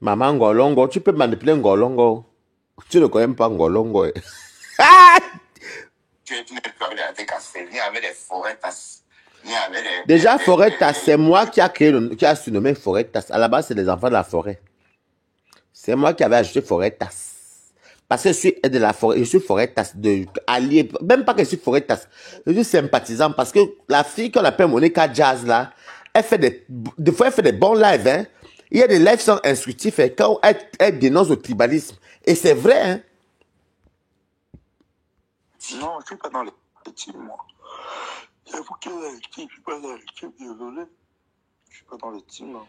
[SPEAKER 1] Maman Ngolongo. Tu peux manipuler Ngolongo. Tu ne connais pas Ngolongo.
[SPEAKER 3] Tu ne peux pas avec Cassé, ni avec les forêts tasses.
[SPEAKER 1] Déjà, forêt tasse, c'est moi qui a surnommé forêt tasse. À la base, c'est les enfants de la forêt. C'est moi qui avais ajouté forêt tasse. Parce que je suis de la forêt, je suis forêt tasse de allié. Même pas que je suis forêt tasse. Je suis sympathisant parce que la fille qu'on appelle Monica Jazz là, elle fait des fois elle fait des bons lives, hein. Il y a des lives qui sont instructifs et quand elle dénonce le tribalisme. Et c'est vrai, hein.
[SPEAKER 2] Non, je ne suis pas dans les petits, moi. J'avoue que je ne suis pas dans l'équipe, désolé. Je ne suis pas dans le team, non.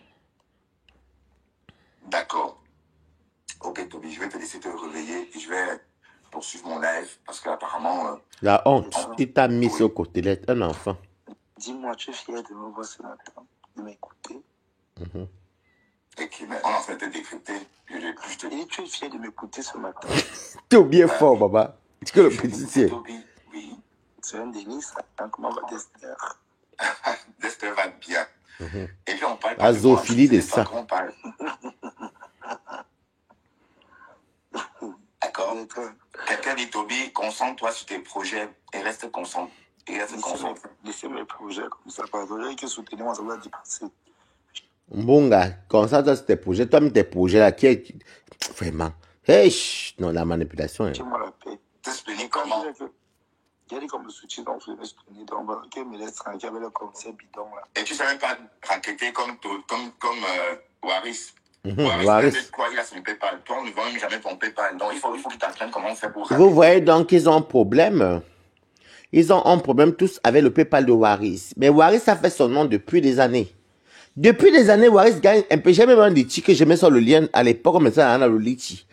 [SPEAKER 3] D'accord. Ok, Toby, je vais te laisser te réveiller et je vais poursuivre mon live parce qu'apparemment...
[SPEAKER 1] La honte, il t'a mis sur côté, un enfant.
[SPEAKER 2] Dis-moi, tu es fier de me voir ce matin, de m'écouter.
[SPEAKER 3] Ok, mais on est en train de te décrypter.
[SPEAKER 2] Et tu es fier de m'écouter ce matin.
[SPEAKER 1] Tu es bien fort, papa. Tu que le petit ciel.
[SPEAKER 3] Toby, oui.
[SPEAKER 2] C'est un délice, hein? Comment va Dester?
[SPEAKER 3] Dester va bien. Et puis on parle...
[SPEAKER 1] Azophilie de ça.
[SPEAKER 3] D'accord. Quelqu'un dit, Toby, concentre-toi sur tes projets et reste concentré.
[SPEAKER 2] Laissez mes projets comme ça. Pardon, que soutenir moi, ça va dépasser.
[SPEAKER 1] Bon gars, concentre-toi sur tes projets. Toi, tes projets là, qui est... Vraiment. Hey, non, la manipulation. Hein.
[SPEAKER 2] Dis-moi la paix.
[SPEAKER 3] T'expliques comment?
[SPEAKER 2] Il y a des comme le soutien, donc je vais me soutenir. Donc, ok, mais laisse tranquille avec le concept bidon là.
[SPEAKER 3] Et tu ne sais même pas raqueter comme Waris.
[SPEAKER 1] Waris.
[SPEAKER 3] Quoi, il a son PayPal. Toi, on ne vend même jamais ton PayPal. Donc, il faut qu'il t'apprenne comment on fait pour
[SPEAKER 1] Vous voyez donc qu'ils ont un problème. Ils ont un problème tous avec le PayPal de Waris. Mais Waris a fait son nom depuis des années. Depuis des années, Waris gagne un peu. J'ai même un litchi que je mets sur le lien à l'époque, mais ça, on a le litchi.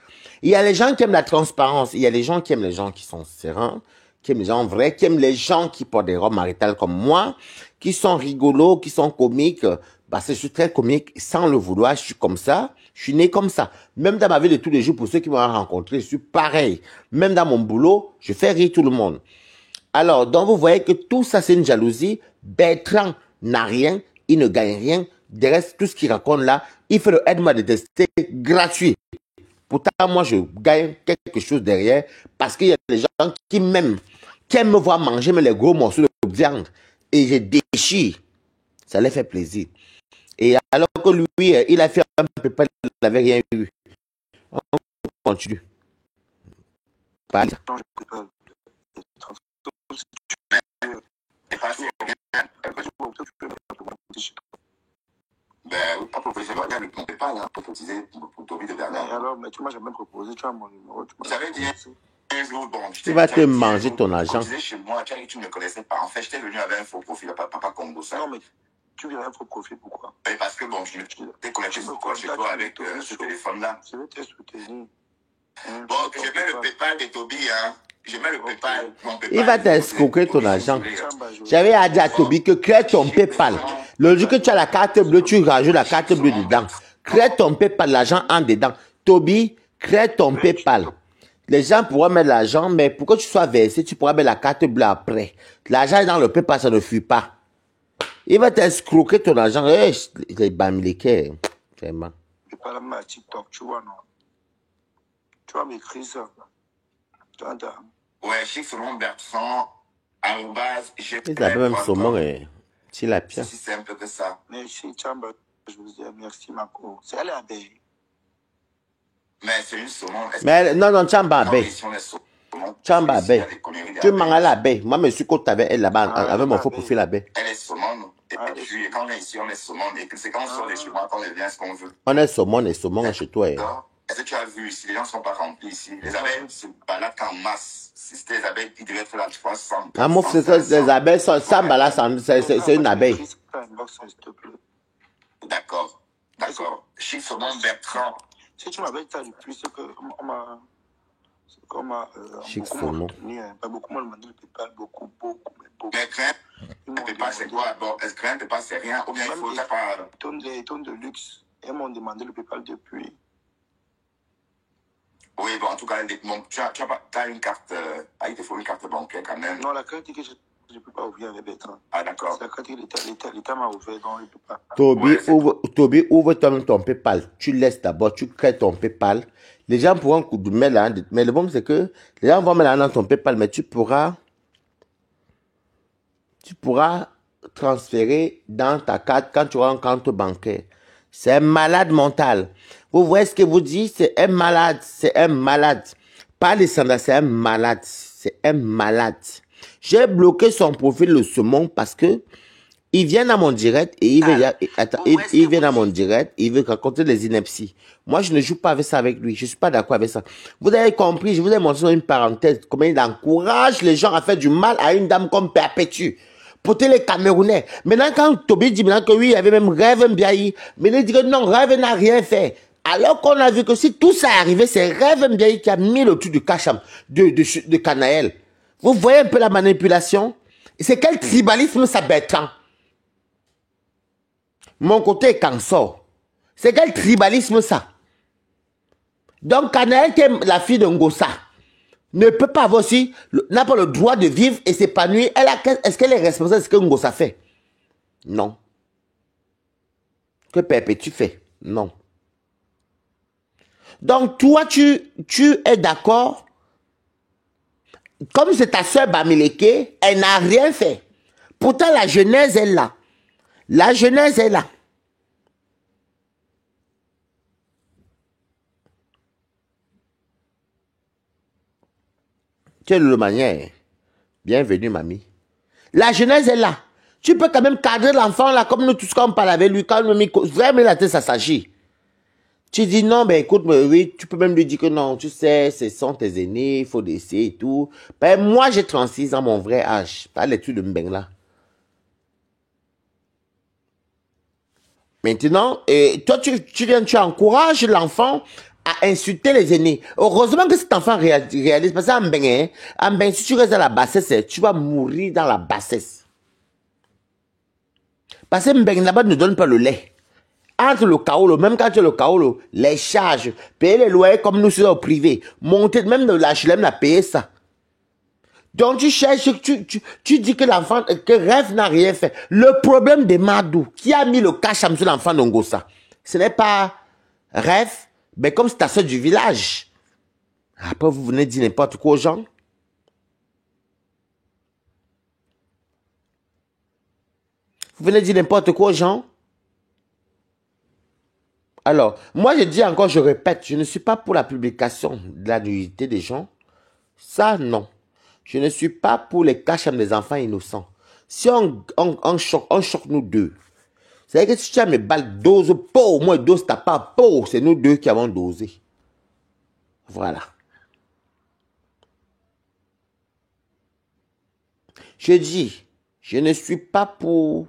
[SPEAKER 1] Il y a les gens qui aiment la transparence. Il y a les gens qui aiment les gens qui sont sereins, qui aiment les gens vrais, qui aiment les gens qui portent des robes maritales comme moi, qui sont rigolos, qui sont comiques. Parce que je suis très comique, sans le vouloir, je suis comme ça. Je suis né comme ça. Même dans ma vie de tous les jours, pour ceux qui m'ont rencontré, je suis pareil. Même dans mon boulot, je fais rire tout le monde. Alors, donc vous voyez que tout ça, c'est une jalousie. Bertrand n'a rien, il ne gagne rien. De reste, tout ce qu'il raconte là, il fait le aide-moi de tester gratuit. Pourtant, moi, je gagne quelque chose derrière parce qu'il y a des gens qui m'aiment, qui aiment me voir manger mais les gros morceaux de viande. Et je déchire. Ça les fait plaisir. Et alors que lui, il a fait un peu pas, il n'avait rien eu. On continue. Parle.
[SPEAKER 2] Non, je peux pas.
[SPEAKER 3] Et pas sûr.
[SPEAKER 2] Tu peux me chez toi.
[SPEAKER 3] Ben, pas proposer, c'est vrai, on ne peut pas là, pour cotiser pour Toby de
[SPEAKER 2] Mais
[SPEAKER 3] Bernard.
[SPEAKER 2] alors, mais tu m'as jamais proposé, tu as mon numéro. Tu
[SPEAKER 3] Vous avez dit un jour, bon,
[SPEAKER 1] Tu vas te manger ton argent.
[SPEAKER 3] Tu disais chez moi, tu as dit que tu ne me connaissais pas. En fait, j'étais venu avec un faux profil, Papa Congo, ça.
[SPEAKER 2] Non, mais tu viens un faux profil, pourquoi?
[SPEAKER 3] Et parce que, bon, je t'ai connecté chez toi avec ce téléphone-là.
[SPEAKER 2] Je vais te soutenir.
[SPEAKER 3] Bon, je mets le PayPal de Toby, hein. Je mets le PayPal, mon PayPal.
[SPEAKER 1] Il va t'escroquer ton argent. J'avais dit à Toby que crée ton PayPal. Le jour que tu as la carte bleue, tu rajoutes la carte bleue dedans. Crée ton PayPal, l'argent en dedans. Toby, crée ton PayPal. Les gens pourront mettre l'argent, mais pour que tu sois versé, tu pourras mettre la carte bleue après. L'argent est dans le PayPal, ça ne fuit pas. Il va t'escroquer ton argent. Les bamilekés, vraiment.
[SPEAKER 2] Je parle même à TikTok, tu vois, non? Tu vas m'écrire ça. Tu entends?
[SPEAKER 3] Ouais, Chic Saumon Bertrand, arrobase,
[SPEAKER 1] Ils avaient même saumon et tilapia.
[SPEAKER 3] Si c'est un peu que ça.
[SPEAKER 2] Merci, Chamba. Je vous dis merci, Marco. C'est elle l'abeille.
[SPEAKER 3] Mais c'est une saumon.
[SPEAKER 1] Mais non, Chamba abeille. Chamba abeille. Tu manges à l'abeille. Moi, je suis côté avec elle là-bas, avec mon faux profil l'abeille.
[SPEAKER 3] Elle est saumon. Et puis, quand on est ici, on est saumon. Et c'est quand on sort de chez moi qu'on devient ce qu'on veut.
[SPEAKER 1] On est saumon et saumon chez toi.
[SPEAKER 3] Est-ce que tu as vu ici, les gens ne sont pas remplis ici. Les abeilles se baladent en masse. Si c'était les abeilles, ils devraient être là 300.
[SPEAKER 1] Ah, mon frère, les abeilles sont sans balade, c'est une abeille.
[SPEAKER 3] D'accord. Chic Saumon Bertrand.
[SPEAKER 2] Si tu m'avais dit depuis, c'est qu'on m'a.
[SPEAKER 1] Chic Saumon.
[SPEAKER 2] Pas beaucoup, moi, le PayPal, beaucoup.
[SPEAKER 3] Mais crainte, le PayPal, c'est quoi? Bon, est-ce que crainte, PayPal, c'est rien? Ou bien il faut ça par.
[SPEAKER 2] Les tonnes de luxe. Elles m'ont demandé le PayPal depuis.
[SPEAKER 3] Oui, bon, en tout cas, tu as une carte. Il te faut une carte bancaire quand même.
[SPEAKER 2] Non, la carte que je ne peux pas ouvrir avec Bertrand.
[SPEAKER 3] Ah, d'accord.
[SPEAKER 2] C'est la carte que l'État m'a ouvert, donc je ne peux pas.
[SPEAKER 1] Toby, ouvre toi-même ton PayPal. Tu laisses d'abord, tu crées ton PayPal. Les gens pourront mettre là. Mais le bon, c'est que les gens vont mettre là dans ton PayPal, mais tu pourras transférer dans ta carte quand tu auras un compte bancaire. C'est un malade mental. Vous voyez ce que vous dites? C'est un malade. C'est un malade. Pas les standards, c'est un malade. C'est un malade. J'ai bloqué son profil, le saumon, parce que il vient dans mon direct et il vient dans mon direct, il veut raconter les inepties. Moi, je ne joue pas avec ça avec lui. Je suis pas d'accord avec ça. Vous avez compris, je vous ai montré une parenthèse, comment il encourage les gens à faire du mal à une dame comme Perpétue. Pour les Camerounais. Maintenant, quand Toby dit maintenant que oui, il y avait même Rêve Mbiaye, mais il dit que non, Rêve n'a rien fait. Alors qu'on a vu que si tout ça est arrivé, c'est Rêve Mbiaye qui a mis le truc de Kacham, de Canaël. Vous voyez un peu la manipulation? C'est quel tribalisme ça, Bertrand? Mon côté est cancer. C'est quel tribalisme ça? Donc, Canaël, qui est la fille de Ngossa, ne peut pas avoir aussi, n'a pas le droit de vivre et s'épanouir. Est-ce qu'elle est responsable de ce que Ngossa fait? Non. Que Perpétue fait? Non. Donc, toi, tu es d'accord? Comme c'est ta soeur Bamileke, elle n'a rien fait. Pourtant, la genèse est là. La genèse est là. Tu es le manière. Bienvenue, mamie. La genèse est là. Tu peux quand même cadrer l'enfant là, comme nous tous, quand on parle avec lui, quand on vraiment la tête, ça s'agit. Tu dis non, ben écoute, oui, tu peux même lui dire que non, tu sais, ce sont tes aînés, il faut laisser et tout. Ben moi, j'ai 36 ans, mon vrai âge. Pas l'étude de Mbeng là. Maintenant, toi, tu encourages l'enfant à insulter les aînés. Heureusement que cet enfant réalise, parce qu'en ben, si tu restes dans la bassesse, tu vas mourir dans la bassesse. Parce que Mbeng là-bas ne donne pas le lait. Entre le Kaolo, même quand tu es le Kaolo, les charges, payer les loyers comme nous sommes au privé, monter, même de l'HLM, la payer ça. Donc tu cherches, tu dis que l'enfant, que Rêve n'a rien fait. Le problème de Madou, qui a mis le cash sur l'enfant d'Ongossa, ce n'est pas Rêve, mais comme c'est ta soeur du village. Après, vous venez dire n'importe quoi aux gens. Vous venez dire n'importe quoi aux gens. Alors, moi je dis encore, je répète, je ne suis pas pour la publication de la nudité des gens. Ça, non. Je ne suis pas pour les cachams des enfants innocents. Si on choque nous deux. C'est-à-dire que si tu as mes balles dose, pour moi, dose ta part, pour, c'est nous deux qui avons dosé. Voilà. Je dis, je ne suis pas pour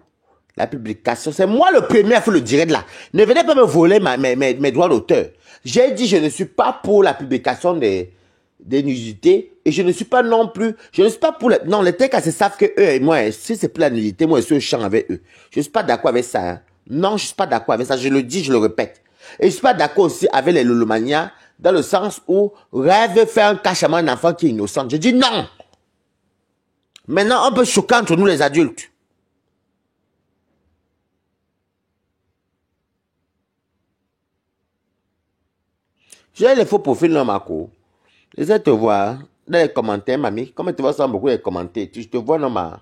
[SPEAKER 1] la publication. C'est moi le premier à faire le direct là. Ne venez pas me voler mes droits d'auteur. J'ai dit, je ne suis pas pour la publication des nudités. Et je ne suis pas non plus, je ne suis pas pour non, les TK savent que eux et moi, si c'est pour la nudité, moi je suis au champ avec eux. Je ne suis pas d'accord avec ça. Hein. Non, je ne suis pas d'accord avec ça. Je le dis, je le répète. Et je ne suis pas d'accord aussi avec les lolomanias, dans le sens où rêve faire un cachement d'un enfant qui est innocent. Je dis non. Maintenant, on peut choquer entre nous les adultes. J'ai les faux profils dans ma cour. J'essaie de te voir dans les commentaires, mamie. Comme tu vois ça beaucoup les commentaires, je te vois dans ma...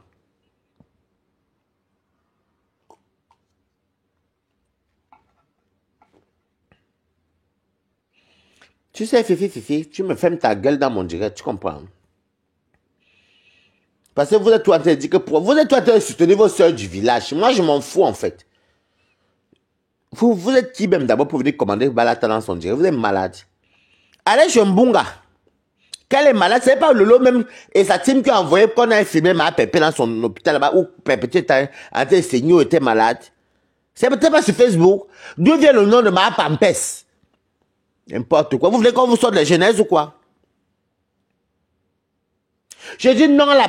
[SPEAKER 1] Tu sais, Fifi, tu me fermes ta gueule dans mon direct, tu comprends? Parce que vous êtes tout en train de dire que vous êtes tout en train de soutenir vos soeurs du village. Moi, je m'en fous, en fait. Vous êtes qui même d'abord pour venir commander Balata dans son direct? Vous êtes malade. Allez chez Mbunga. Qu'elle est malade, c'est pas Lolo même et sa team qui a envoyé qu'on a filmé ma Pépé dans son hôpital là-bas où Pépé était en train de saigner ou était malade. C'est peut-être pas sur Facebook. D'où vient le nom de ma Pampès? N'importe quoi. Vous voulez qu'on vous sorte les genèses ou quoi? Je dis non à la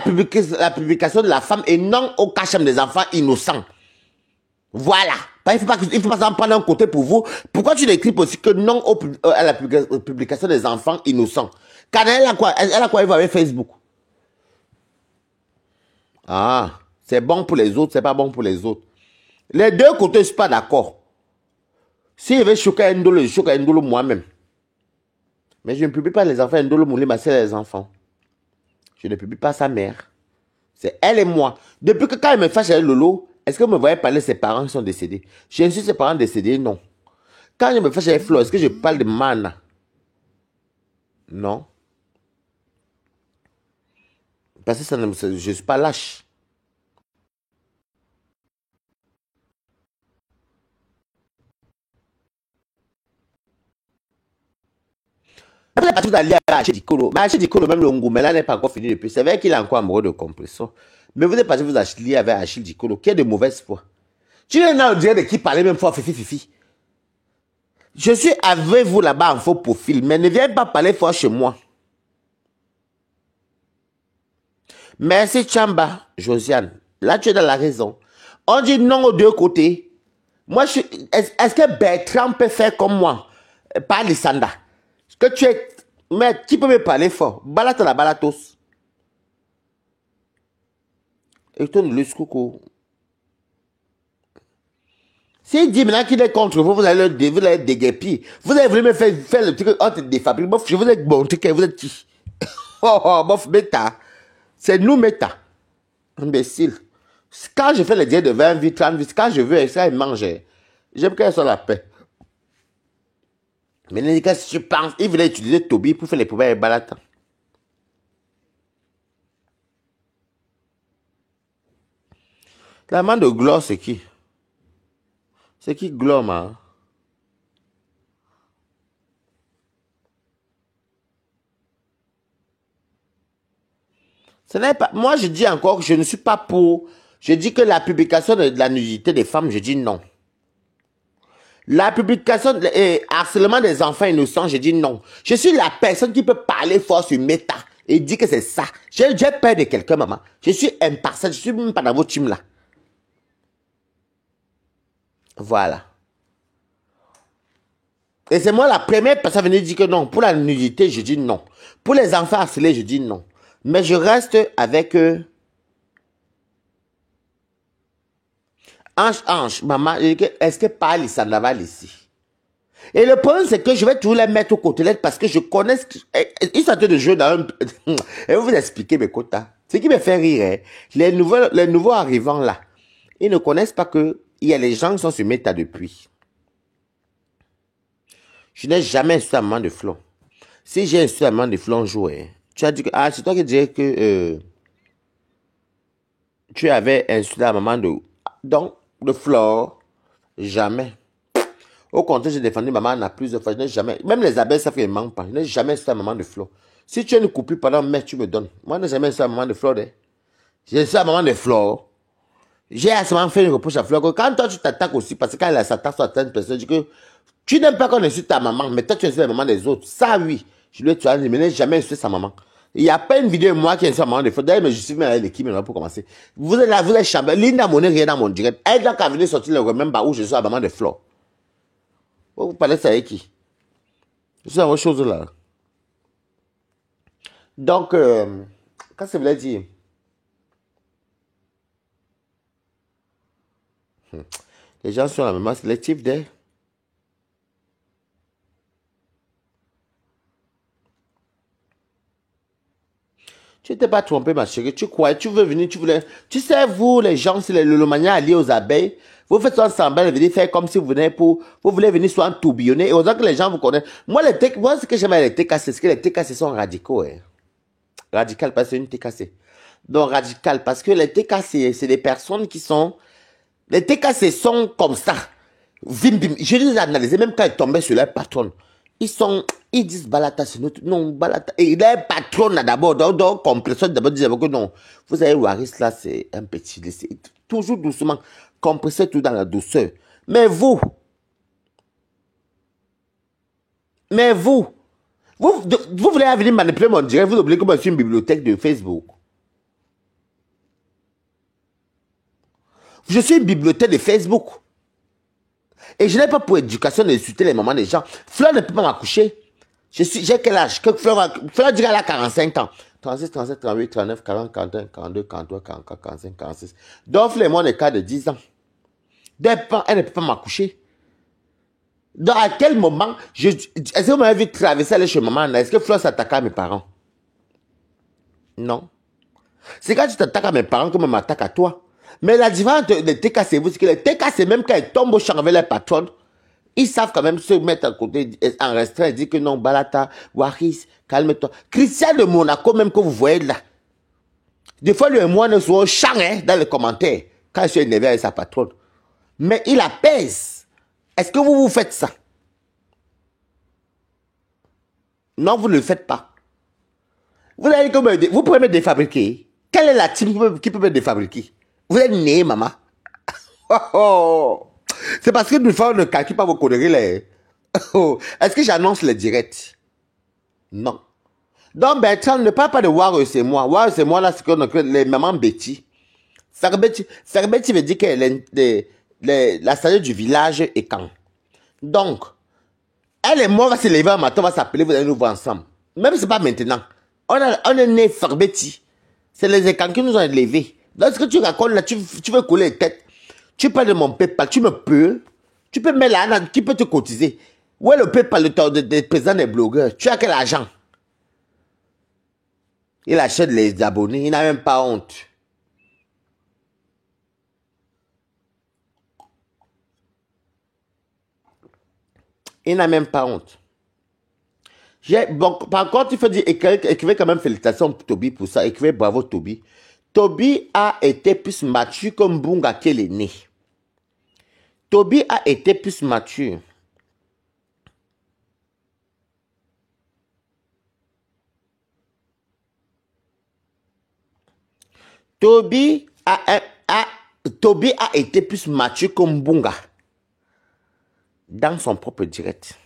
[SPEAKER 1] publication de la femme et non au cachem des enfants innocents. Voilà. Il ne faut pas s'en prendre un côté pour vous. Pourquoi tu n'écris aussi que non à la publication des enfants innocents? Car elle a quoi? Elle a quoi avec Facebook? Ah, c'est bon pour les autres, c'est pas bon pour les autres. Les deux côtés, je ne suis pas d'accord. Si je vais choquer Ndolo, je choque Ndolo moi-même. Mais je ne publie pas les enfants Ndolo Moulima, c'est les enfants. Je ne publie pas sa mère. C'est elle et moi. Depuis que quand elle me fâche avec Lolo, est-ce que vous me voyez parler de ses parents qui sont décédés? Je suis ses parents décédés, non. Quand je me fâche avec Flo, est-ce que je parle de Mana? Non. Parce que je ne suis pas lâche. Après, la partie d'aller à Haché Dikolo. Mais Haché Dikolo, même le Ngoumela n'est pas encore fini depuis. C'est vrai qu'il est encore amoureux de compression. Mais vous êtes parti vous acheter avec Achille Dikolo, qui est de mauvaise foi. Tu viens dans le direct de qui parlait même fort, Fifi. Je suis avec vous là-bas en faux profil, mais ne viens pas parler fort chez moi. Merci Chamba, Josiane. Là, tu es dans la raison. On dit non aux deux côtés. Moi, est-ce que Bertrand peut faire comme moi? Pas Lissanda. Que tu es... Mais qui peut me parler fort? Balate la balatos. Et toi, le coucou. S'il dit maintenant qu'il est contre vous, vous allez le déguerpir. Vous allez voulu me faire le truc entre des fabriques. Je vous ai montré que vous êtes qui? Oh, bof, méta. C'est nous, méta. Imbécile. Quand je fais les diètes de 20 vies, 30 vies, quand je veux, ça, ils mangent. J'aime qu'elles soient la paix. Mais les gars, si tu penses, ils voulaient utiliser Toby pour faire les poubelles et balatan. La main de Glore, c'est qui? C'est qui Glore, man? Ce n'est pas... Moi, je dis encore que je ne suis pas pour... Je dis que la publication de la nudité des femmes, je dis non. La publication et harcèlement des enfants innocents, j'ai dit non. Je suis la personne qui peut parler fort sur Meta et dire que c'est ça. J'ai peur de quelqu'un, maman. Je suis impartial, je suis même pas dans votre team là. Voilà. Et c'est moi la première personne à venir dire que non. Pour la nudité, je dis non. Pour les enfants harcelés, je dis non. Mais je reste avec Ange, maman, est-ce que parle ça Naval ici? Et le problème, c'est que je vais toujours les mettre aux côtelettes parce que je connais ils sont en train de jouer dans un... Et vous expliquer mes quotas. Ce qui me fait rire, hein, les nouveaux arrivants là, ils ne connaissent pas que il y a les gens qui sont sur Meta depuis. Je n'ai jamais insulté la maman de Flo. Si j'ai insulté la maman de Flo un jour, hein, tu as dit que, ah, c'est toi qui disais que tu avais insulté la maman de... Donc, de Flo, jamais. Au contraire, j'ai défendu maman à plusieurs fois. Je n'ai jamais... Même les abeilles savent qu'elles ne manquent pas. Je n'ai jamais insulté la maman de Flo. Si tu as une coupure pendant un mai, tu me donnes. Moi, je n'ai jamais insulté la maman de Flo. Hein. J'ai insulté la maman de Flo. J'ai assez fait une reproche à Flo. Quand toi, tu t'attaques aussi, parce que quand elle s'attaque sur certaines personnes, je dis que tu n'aimes pas qu'on insulte ta maman, mais toi, tu insultes la maman des autres. Ça, oui. Je lui ai dit, mais je n'ai jamais insulté sa maman. Il n'y a pas une vidéo de moi qui insulte la maman de Flo. D'ailleurs, je suis même avec l'équipe pour commencer. Vous êtes là, vous êtes chambé. Linda Monet, rien dans mon direct. Elle doit qu'à venir sortir le remember où je suis la maman de Flo. Vous parlez ça avec qui? C'est la chose là. Donc, qu'est-ce que ça voulait dire? Les gens sont la mémoire sélective d'elle. Tu n'étais pas trompé, ma chérie. Tu croyais, tu veux venir, tu voulais. Tu sais, vous, les gens, c'est le lomania allié aux abeilles. Vous faites ça ensemble, venir faire comme si vous venez pour. Vous voulez venir soit en tourbillonner. Et autant que les gens vous connaissent. Moi, ce que j'aime avec les TKC, c'est que les TKC sont radicaux. Hein. Radical, parce que c'est une TKC. Donc, radical, parce que les TKC, c'est des personnes qui sont. Les TKC sont comme ça. Vim, bim. Je les ai analysés, même quand ils tombaient sur leur patronne. Ils disent Balata, c'est notre. Non, Balata. Et leur patronne d'abord, donc, compression d'abord, disait que non. Vous savez, Waris, là, c'est un petit. Toujours doucement. Compressez tout dans la douceur. Mais vous, vous voulez venir manipuler mon direct, vous oubliez que moi, je suis une bibliothèque de Facebook. Je suis une bibliothèque de Facebook. Et je n'ai pas pour éducation d'insulter les mamans des gens. Fleur ne peut pas m'accoucher. J'ai quel âge? Fleur dirait elle a 45 ans. 36, 37, 38, 39, 40, 41, 42, 43, 44, 45, 46. Donc Fleur et moi, on est cas de 10 ans. Elle ne peut pas m'accoucher. Donc à quel moment, est-ce que vous m'avez vu traverser aller chez maman? Est-ce que Fleur s'attaque à mes parents? Non. C'est quand tu t'attaques à mes parents que je m'attaque à toi. Mais la différence des TKC, c'est que les TKC, même quand ils tombent au champ avec les patronnes, ils savent quand même se mettre à côté, en restreint, et dire que non, Balata, Waris, calme-toi. Christian de Monaco, même que vous voyez là. Des fois, lui et moi, nous sommes au champ, hein, dans les commentaires, quand je suis énervé avec sa patronne. Mais il apaise. Est-ce que vous faites ça? Non, vous ne le faites pas. Vous allez vous pouvez me défabriquer. Quelle est la team qui peut me défabriquer? Vous êtes né, maman. Oh, oh. C'est parce que une fois, on ne calcule pas vos conneries. Les... Oh. Est-ce que j'annonce les directs? Non. Donc, Bertrand, ne parle pas de Warre, c'est moi. Warre, c'est moi, là, c'est qu'on appelle les mamans Betty. Betty veut dire que la station du village est quand. Donc, elle et moi, on va se lever un matin, on va s'appeler, vous allez nous voir ensemble. Même si ce n'est pas maintenant. On est né Betty. C'est les écans qui nous ont élevés. Lorsque tu racontes là, tu veux couler les têtes. Tu parles de mon PayPal, tu me peux. Tu peux mettre là, qui peut te cotiser. Où est le PayPal des présidents des blogueurs? Tu as quel argent? Il achète les abonnés, il n'a même pas honte. Il n'a même pas honte. Bon, par contre, il faut dire, écrivez quand même félicitations pour Toby pour ça. Écrivez bravo Toby. Toby a été plus mature comme Bunga qu'elle est née. Toby a été plus mature. Toby a été plus mature comme Bunga. dans son propre direct.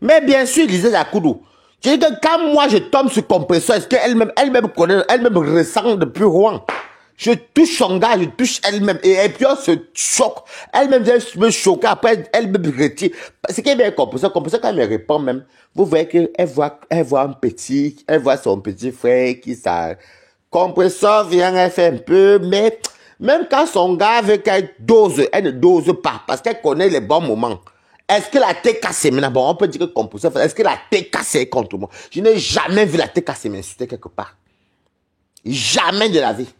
[SPEAKER 1] Mais bien sûr, disait Yakoudou, je dis que quand moi je tombe sur compresseur, est-ce qu'elle-même connaît, elle-même ressent depuis Rouen. Je touche son gars, je touche elle-même. Et puis on se choque. Elle-même vient me choquer. Après, elle me retire. Ce qui est bien compresseur, quand elle me répond même, vous voyez qu'elle voit un petit, elle voit son petit frère qui ça. Compresseur vient, elle fait un peu, mais même quand son gars veut qu'elle dose, elle ne dose pas parce qu'elle connaît les bons moments. Est-ce que la tête cassée maintenant? Bon, on peut dire que compresseur, est-ce que la tête cassée contre moi? Je n'ai jamais vu la tête cassée m'insulter quelque part. Jamais de la vie.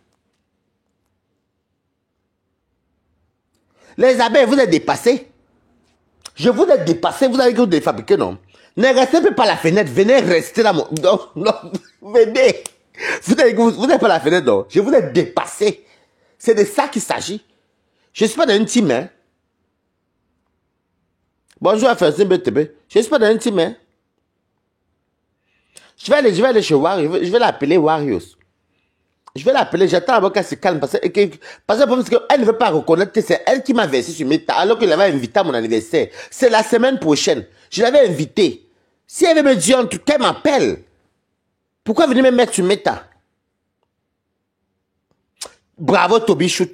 [SPEAKER 1] Les abeilles, vous êtes dépassés. Je vous ai dépassé, vous avez que vous défabriquer, non? Ne restez pas par la fenêtre, venez rester là. Non, non, venez. Vous n'êtes pas à la fenêtre, non? Je vous ai dépassé. C'est de ça qu'il s'agit. Je ne suis pas dans une team, hein. Bonjour à Fersen BTB. Je ne suis pas dans une team, hein. Je vais aller chez Wario. Je vais l'appeler Warriors. Je vais l'appeler, j'attends avant qu'elle se calme parce qu'elle ne veut pas reconnaître que c'est elle qui m'a versé sur Meta alors qu'elle avait invité à mon anniversaire. C'est la semaine prochaine. Je l'avais invité. Si elle veut me dire en tout cas, elle m'appelle. Pourquoi venir me mettre sur Meta? Bravo Tobichou,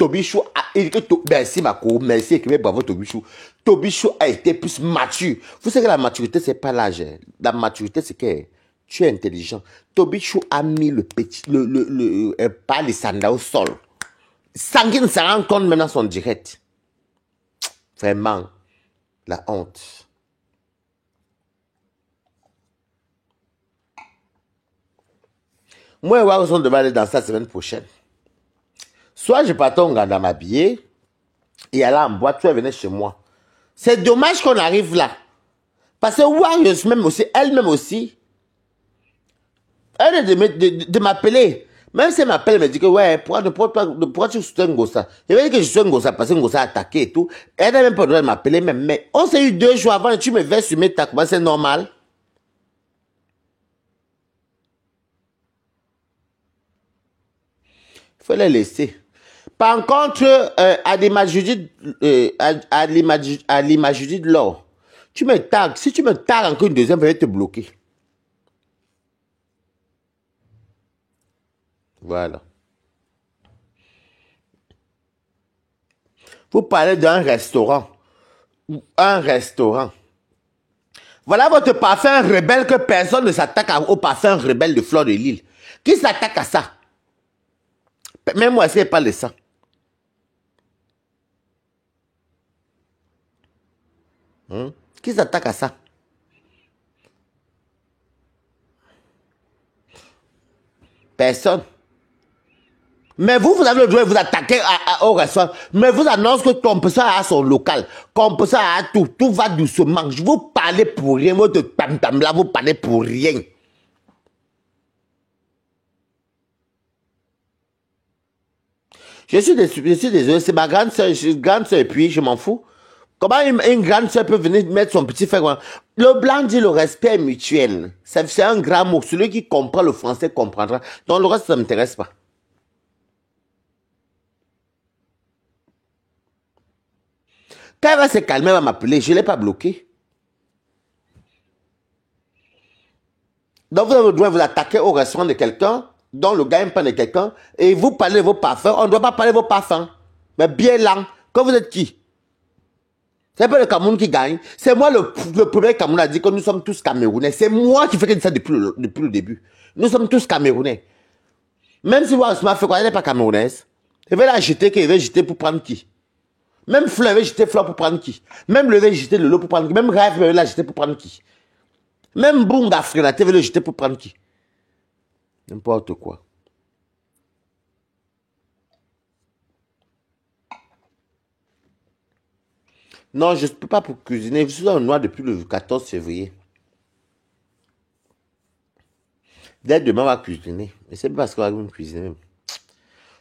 [SPEAKER 1] merci Mako, merci, bravo Tobichou. Tobichou a été plus mature. Vous savez que la maturité, c'est pas l'âge. La maturité, c'est que tu es intelligent. Tobichou a mis le petit, pas les sandales au sol. Sans qu'il ne se rende compte maintenant son direct. Vraiment, la honte. Moi et Wao, on devait aller dans la semaine prochaine. Soit je partais au Nganda m'habiller et aller en boîte, soit elle venait chez moi. C'est dommage qu'on arrive là. Parce que Warriors même aussi, elle-même aussi, elle est de m'appeler. Même si elle m'appelle, elle me dit que ouais, pourquoi tu soutiens Ngossa? Je vais dire que je suis Ngossa parce que Ngossa a attaqué et tout. Elle n'a même pas le droit de m'appeler même. Mais on s'est eu 2 jours avant et tu me verses sur mes tacs. C'est normal. Il faut les laisser. Par contre, à l'image Judith, Judith Laure, tu me tags. Si tu me tags encore une deuxième, je vais te bloquer. Voilà. Vous parlez d'un restaurant. Un restaurant. Voilà votre parfum rebelle que personne ne s'attaque au parfum rebelle de Fleur de Lille. Qui s'attaque à ça? Même moi, est-ce parle de ça? Qui s'attaque à ça? Personne. Mais vous avez le droit de vous attaquer au restaurant. Mais vous annoncez que Compresseur a son local. Compresseur a tout. Tout va doucement. Je vous parlez pour rien. Votre tam-tam là, vous parlez pour rien. Je suis désolé. C'est ma grande soeur. Et puis je m'en fous. Comment une grande soeur peut venir mettre son petit frère? Le blanc dit le respect mutuel. C'est un grand mot. Celui qui comprend le français comprendra. Donc le reste, ça ne m'intéresse pas. Quand elle va se calmer, elle va m'appeler. Je ne l'ai pas bloqué. Donc vous avez le droit de vous attaquer au restaurant de quelqu'un, dont le gars aime pas de quelqu'un, et vous parlez de vos parfums. On ne doit pas parler de vos parfums. Mais bien lent. Quand vous êtes qui? C'est pas le Cameroun qui gagne. C'est moi le premier Cameroun a dit que nous sommes tous Camerounais. C'est moi qui fais ça depuis le début. Nous sommes tous Camerounais. Même si Wasma fait quoi, elle n'est pas camerounaise. Elle va la jeter, qu'elle va jeter pour prendre qui? Même Fleur va jeter Fleur pour prendre qui? Même le va jeter le lot pour prendre qui? Même Rêve va la jeter pour prendre qui? Même Bunga Frénaté va le jeter pour prendre qui? N'importe quoi. Non, je ne peux pas pour cuisiner. Je suis dans le noir depuis le 14 février. Dès demain, on va cuisiner. Mais c'est pas parce qu'on va même cuisiner même.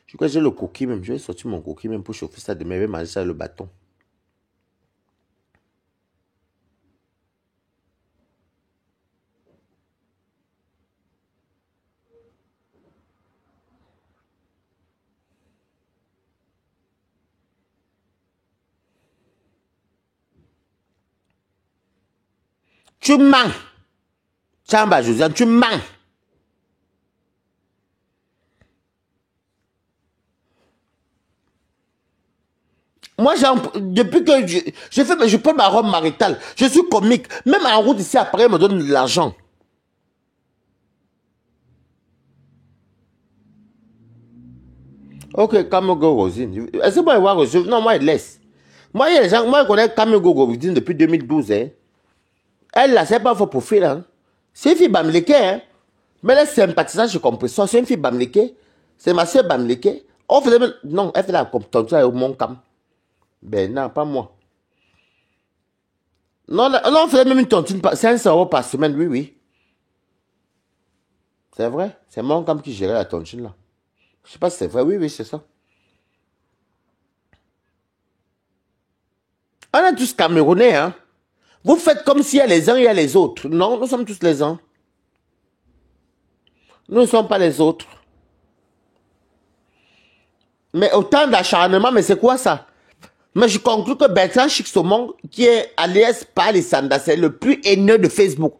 [SPEAKER 1] Je crois que j'ai le coquille même. Je vais sortir mon coquille même pour chauffer ça demain. Je vais manger ça avec le bâton. Tu mens. Chamba Josiane, tu mens. Moi, depuis que je prends ma robe maritale, je suis comique. Même en route ici, après, il me donne de l'argent. Ok, Kamogo Rosine. Est-ce que moi, je vois Rosine? Non, moi, il laisse. Moi, il y a des gens, moi, je connais Kamogo Rosine depuis 2012. Hein. Elle, là, c'est pas faux profil. Hein. C'est une fille bamléké. Hein. Mais elle est sympathisante, je comprends ça. C'est une fille bamléké. C'est ma soeur bamléké. On faisait même... Non, elle fait la compétition au mon cam. Ben non, pas moi. Non, non, on faisait même une tontine, 500 € par semaine, oui, oui. C'est vrai, c'est mon cam qui gérait la tontine là. Je sais pas si c'est vrai, oui, oui, c'est ça. On est tous Camerounais, hein. Vous faites comme s'il y a les uns, il y a les autres. Non, nous sommes tous les uns. Nous ne sommes pas les autres. Mais autant d'acharnement, mais c'est quoi ça? Mais je conclus que Bertrand Chixomon, qui est alias Palisanda, c'est le plus haineux de Facebook.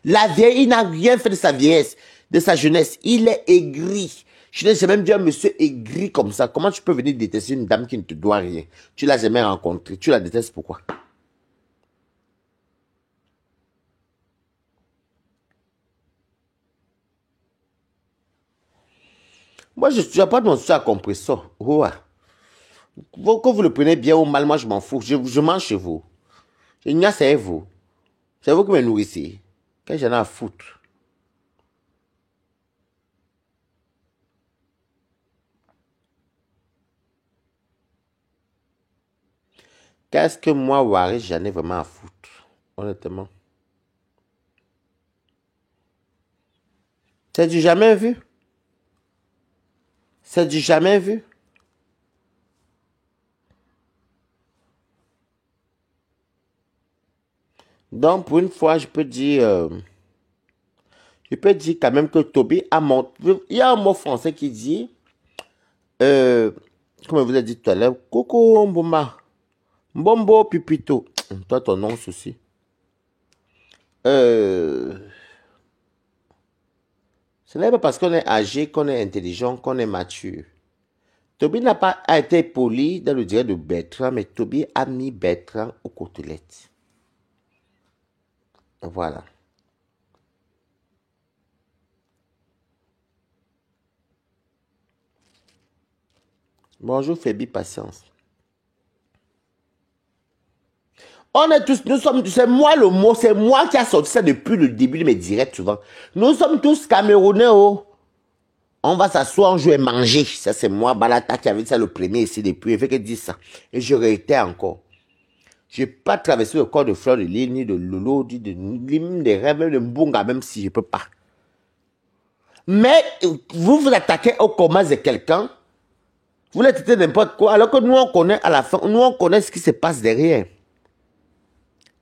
[SPEAKER 1] La vieille, il n'a rien fait de sa vieillesse, de sa jeunesse. Il est aigri. Je n'ai jamais dit un monsieur aigri comme ça. Comment tu peux venir détester une dame qui ne te doit rien? Tu l'as jamais rencontrée. Tu la détestes pourquoi? Moi, je n'ai pas de mon souci à compressor. Ouais. Que vous le prenez bien ou mal, moi, je m'en fous. Je mange chez vous. Je n'y a c'est vous. C'est vous qui me nourrissez. Qu'est-ce que j'en ai à foutre? Qu'est-ce que moi, Waré, j'en ai vraiment à foutre? Honnêtement. C'est du jamais vu. C'est du jamais vu. Donc, pour une fois, je peux dire quand même que Toby a montré. Il y a un mot français qui dit, comme je vous ai dit tout à l'heure, Coucou Mboma, Mbombo Pipito. Toi, ton nom aussi. Ce n'est pas parce qu'on est âgé, qu'on est intelligent, qu'on est mature. Toby n'a pas été poli dans le direct de Bertrand, mais Toby a mis Bertrand aux côtelettes. Voilà. Bonjour Fébi Patience. On est tous, nous sommes, c'est moi le mot, c'est moi qui a sorti ça depuis le début de mes directs souvent. Nous sommes tous Camerounais, oh. On va s'asseoir, on joue et manger. Ça, c'est moi, Balata, qui avait dit ça le premier ici depuis. Il fait que dire ça. Et je réitère encore. Je n'ai pas traversé le corps de Fleur de Lille, ni de Lolo, ni de rêves, même de Mbunga, même si je ne peux pas. Mais vous vous attaquez au commerce de quelqu'un, vous le traitez n'importe quoi, alors que nous, on connaît à la fin, nous, on connaît ce qui se passe derrière.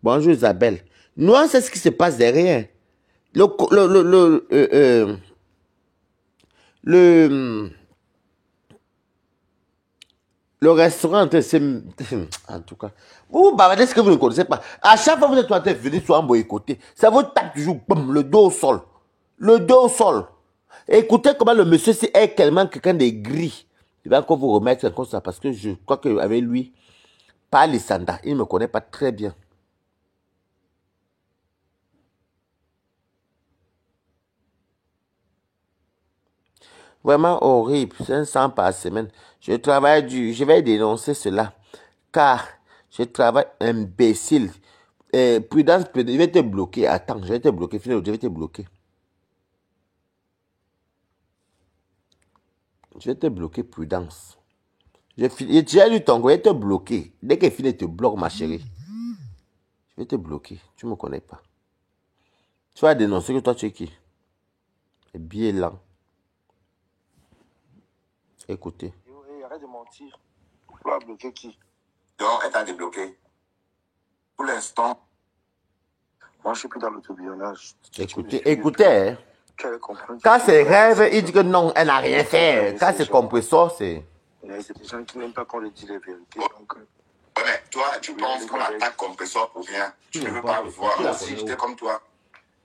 [SPEAKER 1] Bonjour Isabelle. Nous, on sait ce qui se passe derrière. Le restaurant, c'est... En tout cas, vous bavardez ce que vous ne connaissez pas. À chaque fois que vous êtes en train de venir sur un boycotté, ça vous tape toujours, boum, le dos au sol. Le dos au sol. Écoutez comment le monsieur est tellement quelqu'un de gris. Il va encore vous remettre comme ça parce que je crois qu'avec lui, pas Alessandra, il ne me connaît pas très bien. Vraiment horrible, 500 par semaine. Je travaille dur, je vais dénoncer cela. Car je travaille imbécile. Prudence, je vais te bloquer. Attends, je vais te bloquer. Je vais te bloquer. Je vais te bloquer, Prudence. J'ai lu ton goût, je vais te bloquer. Dès que finit, te bloque, ma chérie. Je vais te bloquer. Tu ne me connais pas. Tu vas dénoncer que toi, tu es qui? Bien lent. Écoutez.
[SPEAKER 2] Arrête de mentir. Tu vas bloquer qui?
[SPEAKER 3] Donc, elle t'a débloqué. Pour l'instant.
[SPEAKER 2] Moi, je suis plus dans l'autobillonnage.
[SPEAKER 1] Écoutez, hein. Quand c'est rêve, il dit que non, elle n'a rien fait. Quand c'est compresseur, c'est...
[SPEAKER 2] C'est des gens qui n'aiment pas qu'on leur dise les vérités. Donc,
[SPEAKER 3] Ouais, mais toi, tu penses qu'on attaque compresseur pour rien. Tu ne veux pas le voir. Moi aussi, j'étais comme toi.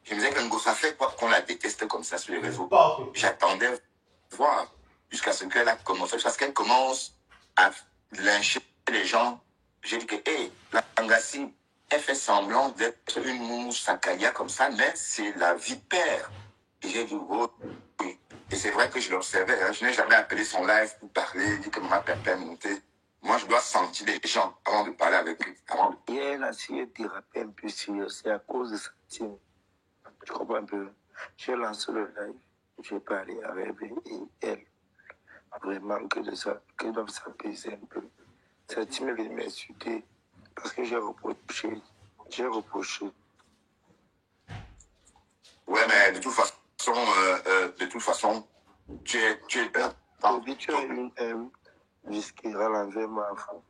[SPEAKER 3] Je me disais que Ngossa fait quoi qu'on la déteste comme ça sur les réseaux. J'attendais voir jusqu'à ce qu'elle a commencé. Parce qu'elle commence à lyncher les gens. J'ai dit que, hé, la Tangassi, elle fait semblant d'être une mousse Sakaya comme ça, mais c'est la vipère. Et j'ai dit, oh, oui. Et c'est vrai que je l'observais. Hein. Je n'ai jamais appelé son live pour parler, dit que ma pépé est montée. Moi, je dois sentir les gens avant de parler avec eux.
[SPEAKER 2] Hier, la Syrie dérapait un peu sur, c'est à cause de ça. Tu comprends un peu? J'ai lancé le live, j'ai parlé avec elle et elle. Vraiment que de ça, qu'elles doivent s'apaiser un peu. Cette team est venue m'insulter parce que j'ai reproché.
[SPEAKER 3] Ouais, mais de toute façon, tu es
[SPEAKER 2] Toby, tu as une M jusqu'à l'envers ma femme.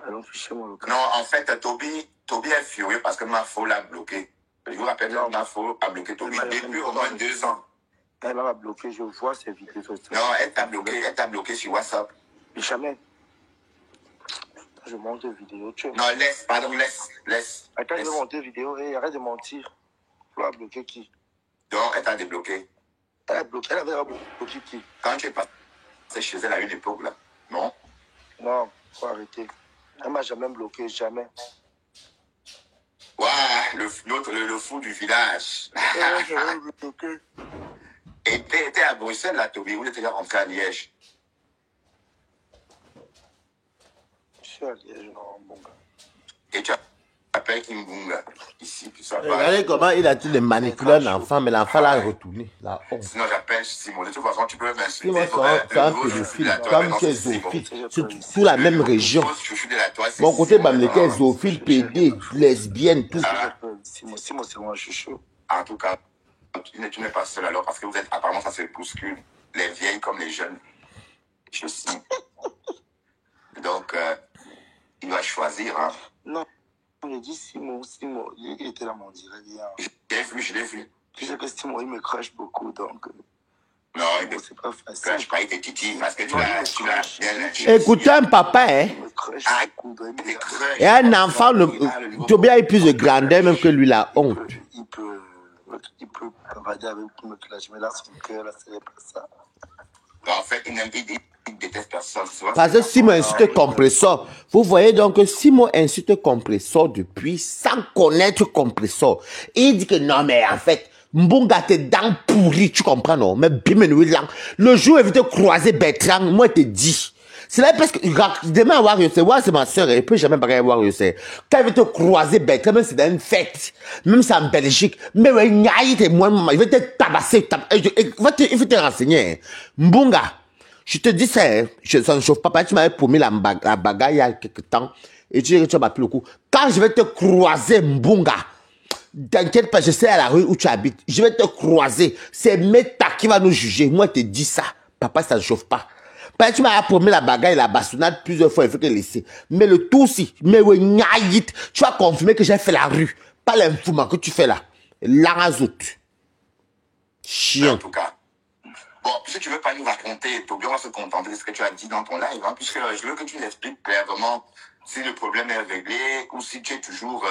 [SPEAKER 2] Allons ficher mon local.
[SPEAKER 3] Non, en fait, Toby est furieux parce que Mafo l'a bloqué. Je vous rappelle que Mafo a bloqué Toby depuis au moins 2 ans.
[SPEAKER 2] Elle m'a bloqué, je vois ses vidéos.
[SPEAKER 3] Non, elle t'a bloqué sur WhatsApp.
[SPEAKER 2] Jamais. Je monte des vidéos.
[SPEAKER 3] Non, laisse.
[SPEAKER 2] Attends, je vais monter des vidéos et arrête de mentir. Tu vas bloquer qui?
[SPEAKER 3] Donc, elle t'a débloqué.
[SPEAKER 2] Elle a bloqué, elle avait bloqué qui?
[SPEAKER 3] Quand tu es passé chez elle à une époque, là, non?
[SPEAKER 2] Non, faut arrêter. Elle m'a jamais bloqué, jamais.
[SPEAKER 3] Waouh, le fou du village.
[SPEAKER 2] Je vais bloquer.
[SPEAKER 3] Et t'es à Bruxelles, là, Toby, ou t'es déjà rentré à Liège?
[SPEAKER 2] Je suis à Liège, non, bon gars.
[SPEAKER 3] Et tu appelles Kimbunga, ici, puis ça va.
[SPEAKER 1] Regardez comment il a tout manipulé l'enfant, mais l'enfant l'a retourné. La honte.
[SPEAKER 3] Sinon, j'appelle Simon. De toute façon, tu peux m'insulter.
[SPEAKER 1] Moi, c'est un pédophile, comme tu es zoophile. C'est toute la même région. Mon côté Bamileke est zoophile, pédé, lesbienne, tout.
[SPEAKER 2] Simon, c'est moi, chouchou.
[SPEAKER 3] En tout cas, tu n'es pas seul alors, parce que vous êtes apparemment, ça se bouscule. Les vieilles comme les jeunes. Je sais. Donc, il doit choisir. Hein.
[SPEAKER 2] Non, j'ai dit Simon, il était là, mon direct hier.
[SPEAKER 3] Je l'ai vu.
[SPEAKER 2] Tu sais que Simon, il me crache beaucoup, donc...
[SPEAKER 3] Non, il ne
[SPEAKER 2] c'est pas facile.
[SPEAKER 3] crache pas, il te titille, parce que tu l'as...
[SPEAKER 1] Écoutez un papa, hein.
[SPEAKER 2] Il me crache beaucoup, donc il me crache.
[SPEAKER 1] Et un enfant, Toby a eu plus de grandeur même que lui, la honte.
[SPEAKER 2] Il peut bavader avec me crache, mais là, son cœur, là, c'est pas ça.
[SPEAKER 3] En fait, il déteste personne.
[SPEAKER 1] Parce que Simon insulte Compressor. Vous voyez donc que Simon insulte Compressor depuis sans connaître Compressor. Et il dit que non, mais en fait, Mbunga t'es dents pourries, tu comprends, non? Mais Bimenoui lang. Le jour où il veut croiser Bertrand, moi, je te dis. C'est là parce que, demain, c'est ma soeur, elle peut jamais parler voir, quand il veut te croiser Bertrand, même c'est dans une fête, même c'est en Belgique, mais ouais, il veut te tabasser, il faut te renseigner. Mbunga. Je te dis ça, ça ne chauffe pas. Tu m'avais promis la bagarre il y a quelque temps. Et tu dis que tu m'as pris le coup. Quand je vais te croiser, Mbunga, t'inquiète pas, je sais à la rue où tu habites. Je vais te croiser. C'est Meta qui va nous juger. Moi, je te dis ça. Papa, ça ne chauffe pas. Parce que tu m'as promis la bagarre et la bastonnade plusieurs fois. Il faut que laisser. Mais le tout aussi, mais oui, tu vas confirmer que j'ai fait la rue. Pas l'infouement que tu fais là. L'arazout. Chien.
[SPEAKER 3] En tout cas. Bon, puisque tu ne veux pas nous raconter, Toby, on va se contenter de ce que tu as dit dans ton live, hein, puisque je veux que tu nous expliques clairement si le problème est réglé ou si tu es toujours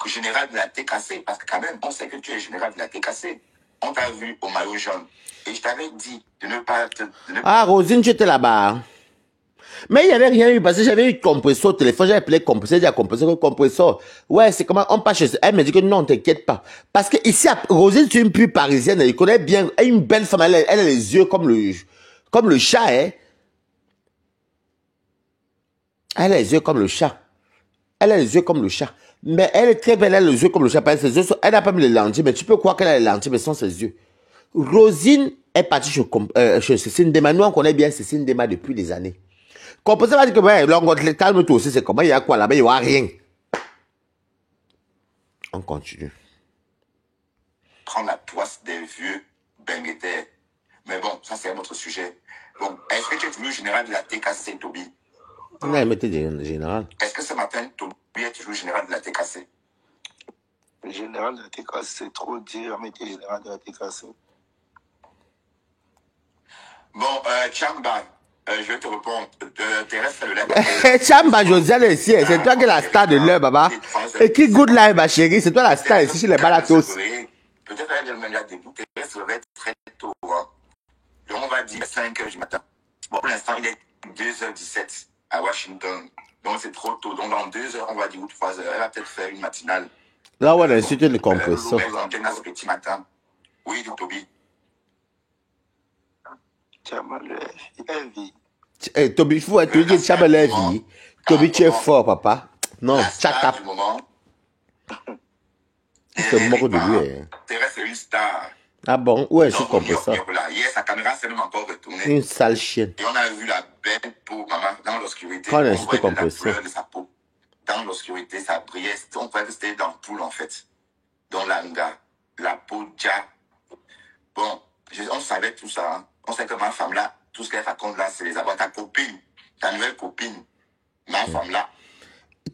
[SPEAKER 3] général de la TKC. Parce que quand même, on sait que tu es général de la TKC. On t'a vu au maillot jaune. Et je t'avais dit de ne pas...
[SPEAKER 1] Ah, Rosine, tu étais là-bas. Mais il n'y avait rien eu parce que j'avais eu compresseur au téléphone, j'ai appelé compresseur, j'ai dit à compresseur, ouais, c'est comment on passe chez elle. Elle me dit que non, t'inquiète pas. Parce que ici, Rosine, c'est une pure parisienne, elle connaît bien, elle est une belle femme, elle a les yeux comme le chat, hein. Elle a les yeux comme le chat. Elle a les yeux comme le chat. Mais elle est très belle, elle a les yeux comme le chat. Parce que ses yeux elle n'a pas mis les lentilles, mais tu peux croire qu'elle a les lentilles, mais ce sont ses yeux. Rosine est partie chez Cécile Dema. Nous, on connaît bien Cécile Dema depuis des années. Compresseur va dire que, ouais, calme-toi aussi, c'est comment, il y a quoi là-bas, il n'y aura rien. On continue.
[SPEAKER 3] Prendre la poisse des vieux benguetés. Mais bon, ça c'est un autre sujet. Bon, est-ce que tu es toujours général de la TKC, Toby?
[SPEAKER 1] Non, il mettait général.
[SPEAKER 3] Est-ce que ce matin, Toby est toujours général de la TKC?
[SPEAKER 2] Le général de la TKC, c'est trop dire, mais t'es général de la TKC.
[SPEAKER 3] Bon, Chamba, je vais te répondre. Thérèse fait le live.
[SPEAKER 1] Chamba Josiane ici, c'est toi qui es la star de l'heure, baba. Et qui good live, ma chérie, c'est toi la star ici chez les balatos.
[SPEAKER 3] Peut-être elle est déjà debout. Thérèse se réveille très tôt. Hein. Donc on va dire 5h du matin. Bon, pour l'instant, il est 2h17 à Washington. Donc c'est trop tôt. Donc dans 2 heures, on va dire, ou 3 heures, elle va peut-être faire une matinale.
[SPEAKER 1] Là, on a insulté le compresseur.
[SPEAKER 3] Ce petit matin. Oui, du Toby.
[SPEAKER 2] Tiens, elle vit.
[SPEAKER 1] Toby, il faut être dit que tu as la vie. Toby, tu es fort, papa. Non, chat up. Il se moque de lui.
[SPEAKER 3] Thérèse est une star.
[SPEAKER 1] Ah bon? Où est-ce qu'on peut ça?
[SPEAKER 3] Hier, sa caméra s'est même encore retournée.
[SPEAKER 1] Une sale chienne.
[SPEAKER 3] Et on a vu la belle peau, maman, dans l'obscurité.
[SPEAKER 1] Quand on
[SPEAKER 3] voyait
[SPEAKER 1] insulte qu'on peut
[SPEAKER 3] la
[SPEAKER 1] ça.
[SPEAKER 3] couleur de sa peau. Dans l'obscurité, ça brillait. On croyait que c'était dans le poule, en fait. Dans l'anga. La peau déjà. Bon, on savait tout ça. Hein. On sait que ma femme là, tout ce qu'elle raconte là, c'est les avoir ta copine, ta nouvelle copine. Ma femme là.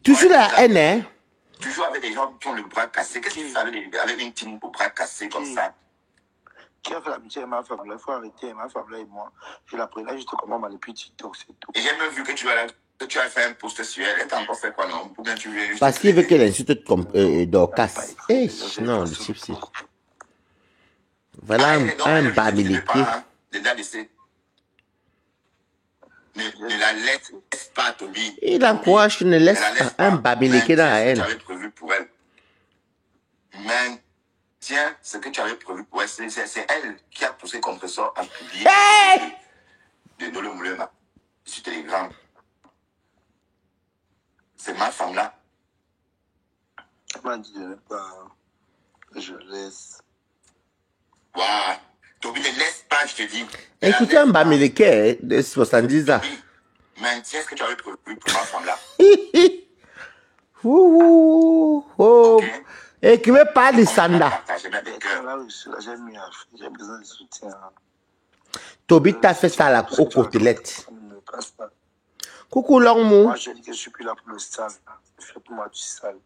[SPEAKER 1] Toujours la haine, hein?
[SPEAKER 3] Toujours avec des gens qui ont le bras cassé. Qu'est-ce qu'il fait avec une team au bras cassé comme ça?
[SPEAKER 2] Qui a fait l'amitié avec ma femme là? Il faut arrêter, ma femme là et moi. Je la prenais juste comment on depuis TikTok, c'est tout.
[SPEAKER 3] Et j'ai même vu que tu as fait un post sur elle. Elle t'a encore fait quoi, non? Pour bien tu veux juste.
[SPEAKER 1] Parce qu'il veut qu'elle insulte Dorcas. Eh, non, le chipsi. Voilà un bamiliqué.
[SPEAKER 3] Ne la laisse pas, Toby.
[SPEAKER 1] Il encourage qu'il ne laisse pas un bamiliqué dans la haine.
[SPEAKER 3] Ce que tu avais prévu pour elle. Tiens, ce que tu avais prévu pour elle, c'est elle qui a poussé Compresseur à publier de Dolo Moulema sur Telegram. C'est ma femme là.
[SPEAKER 2] Elle m'a dit de ne pas. Je laisse.
[SPEAKER 3] Waouh. Toby, ne laisse pas, je te dis.
[SPEAKER 1] Écoutez un bamiliqué de 70 ans.
[SPEAKER 3] Mais tiens, ce que tu avais prévu pour ma femme là.
[SPEAKER 1] Okay. Et qui veut pas de Sanda.
[SPEAKER 2] J'ai besoin de soutien.
[SPEAKER 1] Toby t'a fait ça à la côtelette. Coucou Longmou.
[SPEAKER 2] Moi, je dis que je suis plus là pour le sale. Faites-moi du sale.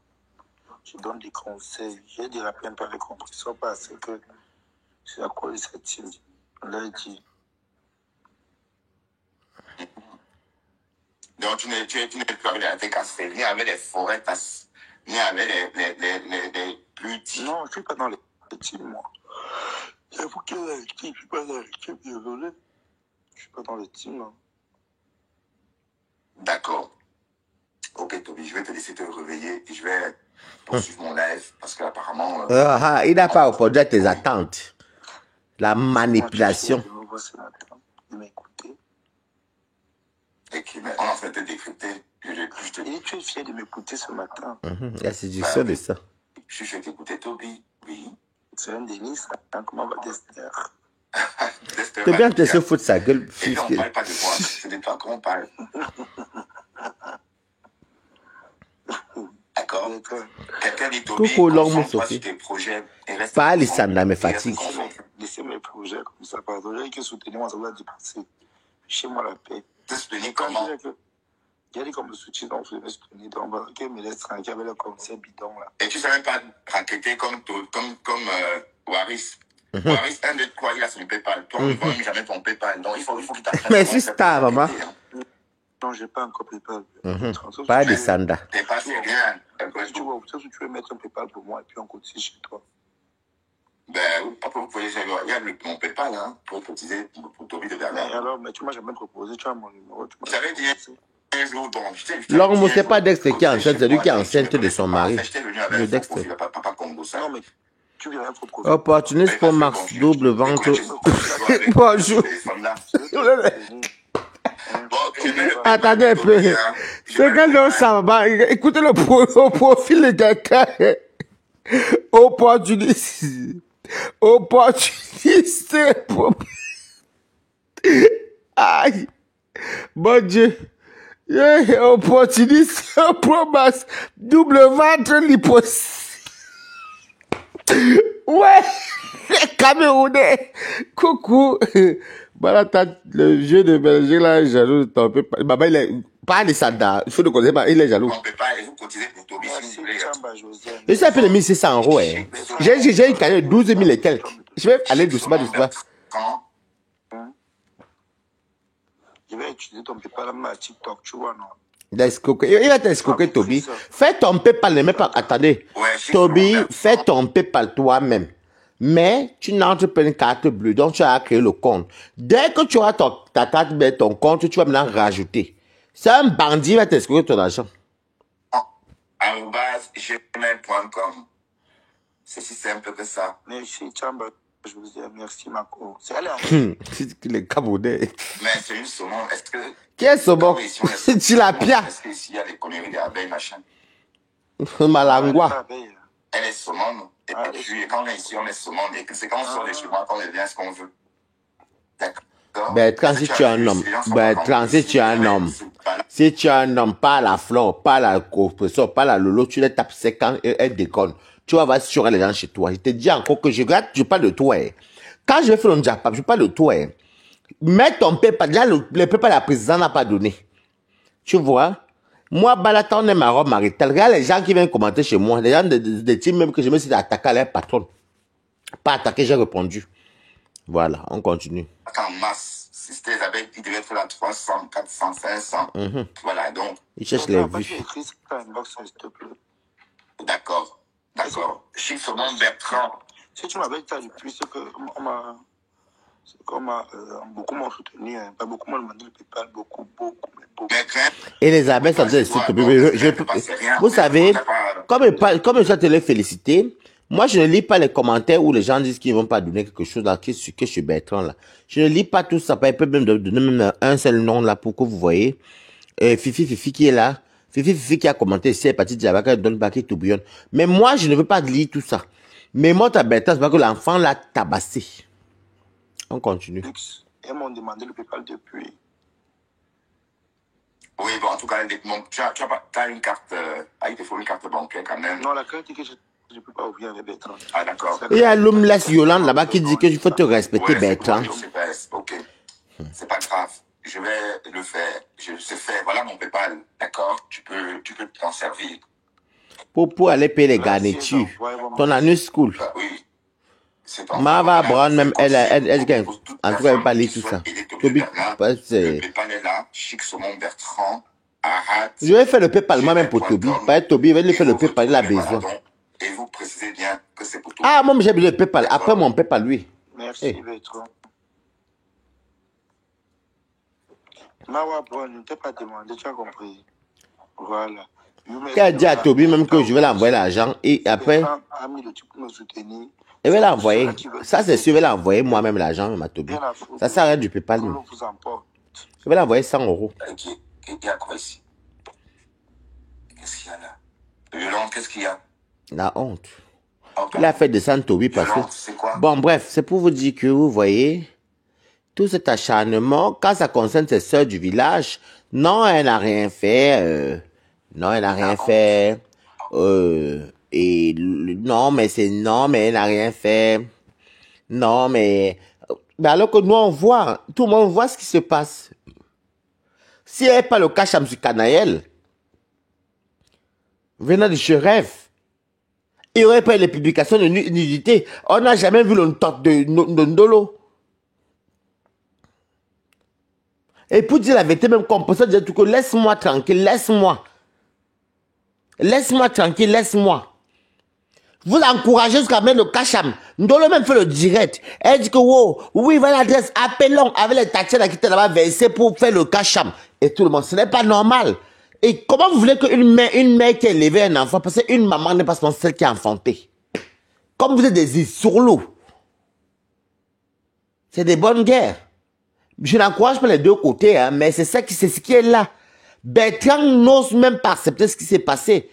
[SPEAKER 2] Je donne des conseils. J'ai des rappels par les compresseurs parce que c'est à cause de cette team. On l'a dit.
[SPEAKER 3] Donc, tu n'es plus avec cassé, ni avec les forêts, ni avec les plus petits.
[SPEAKER 2] Non, je ne suis pas dans les petits, moi. J'avoue que je ne suis pas dans l'équipe, désolé. Je ne suis pas dans le team, là.
[SPEAKER 3] D'accord. Ok, Toby, je vais te laisser te réveiller et je vais poursuivre mon live parce qu'apparemment.
[SPEAKER 1] Il n'a pas répondu à tes attentes. La manipulation.
[SPEAKER 2] De m'écouter.
[SPEAKER 3] Et on est en train de te décrypter.
[SPEAKER 2] Et tu es fier de m'écouter ce matin.
[SPEAKER 1] La séduction de ça.
[SPEAKER 3] Je suis fier d'écouter Toby. Oui.
[SPEAKER 2] C'est un délice. Hein? Comment va Dester?
[SPEAKER 1] T'es bien de se foutre sa gueule.
[SPEAKER 3] Et là, on ne parle pas de moi. C'est de toi qu'on parle. D'accord. Quelqu'un dit Toby, concentre-toi sur tes projets.
[SPEAKER 1] Pas Alissandra me fatigue.
[SPEAKER 2] Laissez mes projets comme ça. Pardon, j'ai que soutenir moi, ça va dépasser. Chez moi la paix.
[SPEAKER 3] Te soutenir comment?
[SPEAKER 2] Il y a des comme me soutien, donc je vais me soutenir. Donc, il me laisse tranquille avec le conseil bidon là.
[SPEAKER 3] Et tu ne sais même pas raqueter comme Waris. Waris, 1, 2, 3, il a son PayPal. Toi, on ne voit même jamais ton PayPal. Donc, il faut qu'il t'apprenne.
[SPEAKER 1] Mais c'est star, maman.
[SPEAKER 2] Non, je n'ai pas encore PayPal.
[SPEAKER 1] Pas de Sanda.
[SPEAKER 3] PayPal, c'est rien.
[SPEAKER 2] Tu vois, tu veux mettre un PayPal pour moi et puis on continue chez toi.
[SPEAKER 3] Ben, vous pouvez, il y a mon PayPal, hein, pour cotiser pour Toby de Bernard.
[SPEAKER 2] Mais alors, mais tu m'as jamais proposé, tu as mon numéro.
[SPEAKER 3] Vous savez dire un jour, bon,
[SPEAKER 1] L'homme, c'est pas Dexter qui est enceinte, c'est lui qui est enceinte de son mari.
[SPEAKER 3] Le Dexter. Papa Congo, ça.
[SPEAKER 2] Non, mais tu viens proposer.
[SPEAKER 1] Opportuniste pour Max, double ventre. Bonjour. Attendez un peu. C'est quel nom ça va? Écoutez le profil de quelqu'un. Opportuniste. Opportuniste. Aïe. Bon Dieu. Opportuniste. Promax. Double ventre lipos. Ouais. Camerounais. Coucou. Voilà, le jeu de Belgique là, jaloux de ton PayPal. Baba, il est pas les Sanda. Il faut le connaître, il est jaloux.
[SPEAKER 3] On peut pas, il faut cotiser pour Toby si vous voulez.
[SPEAKER 1] Je sais appelé 1600 €. Hein. J'ai une carrière de 12 000 et quelques. Je vais aller doucement.
[SPEAKER 2] Je vais utiliser ton PayPal même à TikTok, tu vois, non?
[SPEAKER 1] Il va t'escroquer, Toby. Fais ton PayPal, ne mets pas. Attendez.
[SPEAKER 3] Ouais, chic
[SPEAKER 1] Toby,
[SPEAKER 3] Simon
[SPEAKER 1] fais
[SPEAKER 3] Bertrand.
[SPEAKER 1] ton PayPal toi-même. Mais tu n'entres pas une carte bleue, donc tu as créé le compte. Dès que tu auras ta carte bleue, ton compte, tu vas maintenant rajouter. C'est un bandit qui va t'escroquer ton argent.
[SPEAKER 3] @gmail.com. C'est si simple que ça.
[SPEAKER 2] Merci, Chamba. Je vous dis merci, Marco. C'est allé.
[SPEAKER 1] Les Camerounais.
[SPEAKER 3] Mais c'est une saumon. Est-ce que.
[SPEAKER 1] Qui est ce bon?
[SPEAKER 3] Comme ici, on est
[SPEAKER 1] Tu l'as bien.
[SPEAKER 3] Est-ce qu'ici, il y a des conneries d'abeilles, machin?
[SPEAKER 1] Malangua.
[SPEAKER 3] Elle est saumon. Et puis, quand on est ici, on est saumon. Et c'est quand on sort de chez moi qu'on devient ce qu'on veut. D'accord.
[SPEAKER 1] Bertrand, si tu es un homme. Bertrand, si tu es un homme. Si tu es un homme, pas la flore, pas la compression, pas la lolo, tu les tapes sec quand elle déconne. Tu vas voir si tu auras les gens chez toi. Je te dis encore que je regarde, je parle de toi. Hein. Quand je vais faire le jackpot, je parle de toi. Hein. Mets ton PayPal. Déjà, le PayPal, la présidente n'a pas donné. Tu vois? Moi, Balata, on est ma robe maritale. Regarde les gens qui viennent commenter chez moi. Les gens des teams même que je me suis attaqué à leur patron. Pas attaqué, j'ai répondu. Voilà, on continue.
[SPEAKER 3] En masse. Si c'était les abeilles, ils devaient faire la 300, 400, 500. Voilà, donc.
[SPEAKER 1] Ils cherchent les vues.
[SPEAKER 3] D'accord. D'accord. Chic Saumon Bertrand.
[SPEAKER 2] Si tu m'avais dit ça depuis, c'est qu'on m'a beaucoup m'ont soutenu, hein. Pas beaucoup m'ont demandé le PayPal, beaucoup.
[SPEAKER 1] Et les abeilles sont des sites. Vous savez, comme je suis te les féliciter, moi je ne lis pas les commentaires où les gens disent qu'ils ne vont pas donner quelque chose là, que je suis Bertrand là. Je ne lis pas tout ça, pas même donner même un seul nom là pour que vous voyez. Fifi qui est là. Fifi qui a commenté, c'est parti de Java, donne pas qui tourbillonne. Mais moi, je ne veux pas lire tout ça. Mais moi, ta Bertrand, c'est pas que l'enfant l'a tabassé. On continue.
[SPEAKER 2] Ils m'ont demandé le PayPal depuis.
[SPEAKER 3] Oui, bon, en tout cas, tu as une carte, il te faut une carte bancaire quand même.
[SPEAKER 2] Non, la carte que je ne peux pas ouvrir avec Bertrand.
[SPEAKER 3] Ah, d'accord.
[SPEAKER 1] Il y a l'homeless Yolande là-bas qui dit qu'il faut te respecter, Bertrand.
[SPEAKER 3] Ok, c'est pas grave. Je vais le faire. Je sais faire. Voilà mon PayPal. D'accord? Tu peux t'en servir.
[SPEAKER 1] Pour aller payer les garnitures. Ton anus school.
[SPEAKER 3] Oui.
[SPEAKER 1] Mava Brown, même, elle, en tout cas, elle ne peut pas lire tout ça.
[SPEAKER 3] Le PayPal est là. Chic Saumon Bertrand.
[SPEAKER 1] Je vais faire le PayPal moi-même pour Toby. Pas Toby, il va lui faire le PayPal, il a besoin.
[SPEAKER 3] Et vous précisez bien que c'est pour tout.
[SPEAKER 1] Ah, moi, j'ai besoin de PayPal. Après mon PayPal, lui.
[SPEAKER 2] Merci, Bertrand. Mawa Brown, je ne t'ai pas demandé, tu as compris. Voilà.
[SPEAKER 1] Qu'elle dit à Toby même que je vais l'envoyer l'argent et après. Je vais l'envoyer. Ça, c'est sûr, je vais l'envoyer moi-même l'argent à Toby. Ça sert à rien du PayPal. Je vais l'envoyer 100 €.
[SPEAKER 3] Il y a quoi ici? Qu'est-ce qu'il y a là? Yolande, qu'est-ce qu'il y a?
[SPEAKER 1] La honte. Il a fait descendre Toby parce que. Bon, bref, c'est pour vous dire que vous voyez. Tout cet acharnement, quand ça concerne ses sœurs du village, non, elle n'a rien fait. Non, elle n'a rien fait. Et non, mais elle n'a rien fait. Non, mais alors que nous, on voit, tout le monde voit ce qui se passe. Si elle n'est pas le cas Chamsu Kanaël, venant de chez Rêve, il n'y aurait pas les publications de nudité. On n'a jamais vu le top de Ndolo. Et pour dire la vérité, même composant, dire tout que laisse-moi tranquille, laisse-moi. Laisse-moi tranquille, laisse-moi. Vous encouragez jusqu'à mettre le cacham. Ndolo même fait le direct. Elle dit que, wow, oui, voilà l'adresse, appelons avec les taxis qui étaient là-bas versés pour faire le cacham. Et tout le monde, ce n'est pas normal. Et comment vous voulez qu'une mère qui a élevé un enfant, parce qu'une maman n'est pas celle qui a enfanté. Comme vous êtes des issourlous. C'est des bonnes guerres. Je n'encourage pas les deux côtés, hein, mais c'est ce qui est là. Bertrand n'ose même pas accepter ce qui s'est passé.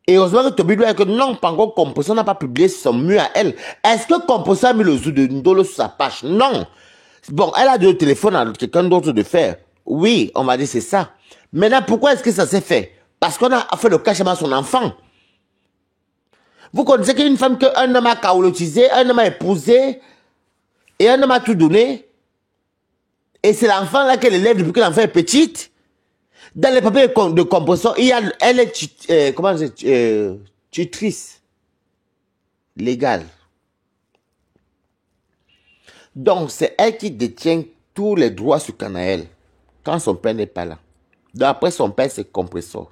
[SPEAKER 1] Et heureusement que Toby lui a dit que non, pas encore Composa n'a pas publié son mur à elle. Est-ce que Composa a mis le zoo de Ndolo sur sa page? Non. Bon, elle a donné le téléphone à quelqu'un d'autre de faire. Oui, on va dire c'est ça. Maintenant, pourquoi est-ce que ça s'est fait? Parce qu'on a fait le cachement à son enfant. Vous connaissez qu'une femme qu'un homme a caolotisé, un homme a épousé, et un homme a tout donné. Et c'est l'enfant là qu'elle élève depuis que l'enfant est petite. Dans les papiers de composition, elle est tutrice légale. Donc c'est elle qui détient tous les droits sur Canaël quand son père n'est pas là. Donc après son père, c'est compresseur.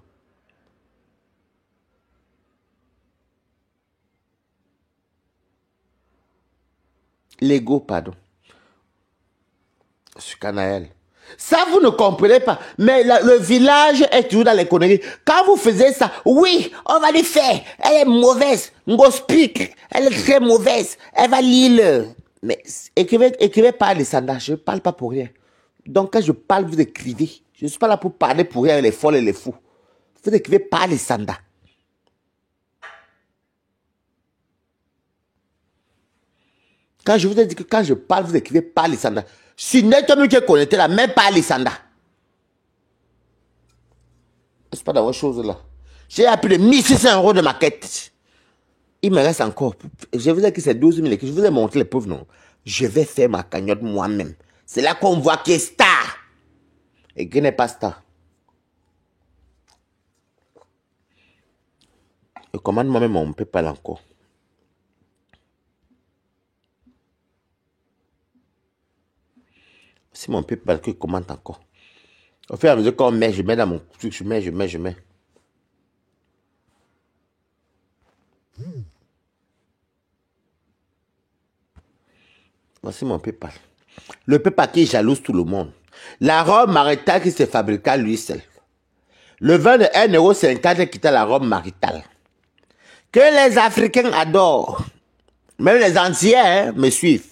[SPEAKER 1] L'ego, pardon. Sur Canaël. Ça, vous ne comprenez pas. Mais le village est toujours dans les conneries. Quand vous faisiez ça, oui, on va le faire. Elle est mauvaise. Ngospik, elle est très mauvaise. Elle va lire. Mais écrivez pas, Alessandra. Je ne parle pas pour rien. Donc, quand je parle, vous écrivez. Je ne suis pas là pour parler pour rien, les folles et les fous. Vous écrivez pas, Alessandra. Quand je vous ai dit que quand je parle, vous écrivez pas, Alessandra. Si nettement qui est connecté là, même pas Alessandra. C'est pas d'avoir chose là. J'ai appris de 1600 € de maquette. Il me reste encore. Je vous ai dit que c'est 12 000 et que je vous ai montré les pauvres non. Je vais faire ma cagnotte moi-même. C'est là qu'on voit qui est star. Et qui n'est pas star. Je commande moi-même mon PayPal encore. C'est mon PayPal que je commande encore. Au fur et à mesure qu'on met, je mets dans mon truc, je mets. Voici mon PayPal. Le PayPal qui jalouse tout le monde. La robe maritale qui se fabriqua lui seul. Le vin de 1,50 € quitta la robe maritale. Que les Africains adorent. Même les Antillais me suivent.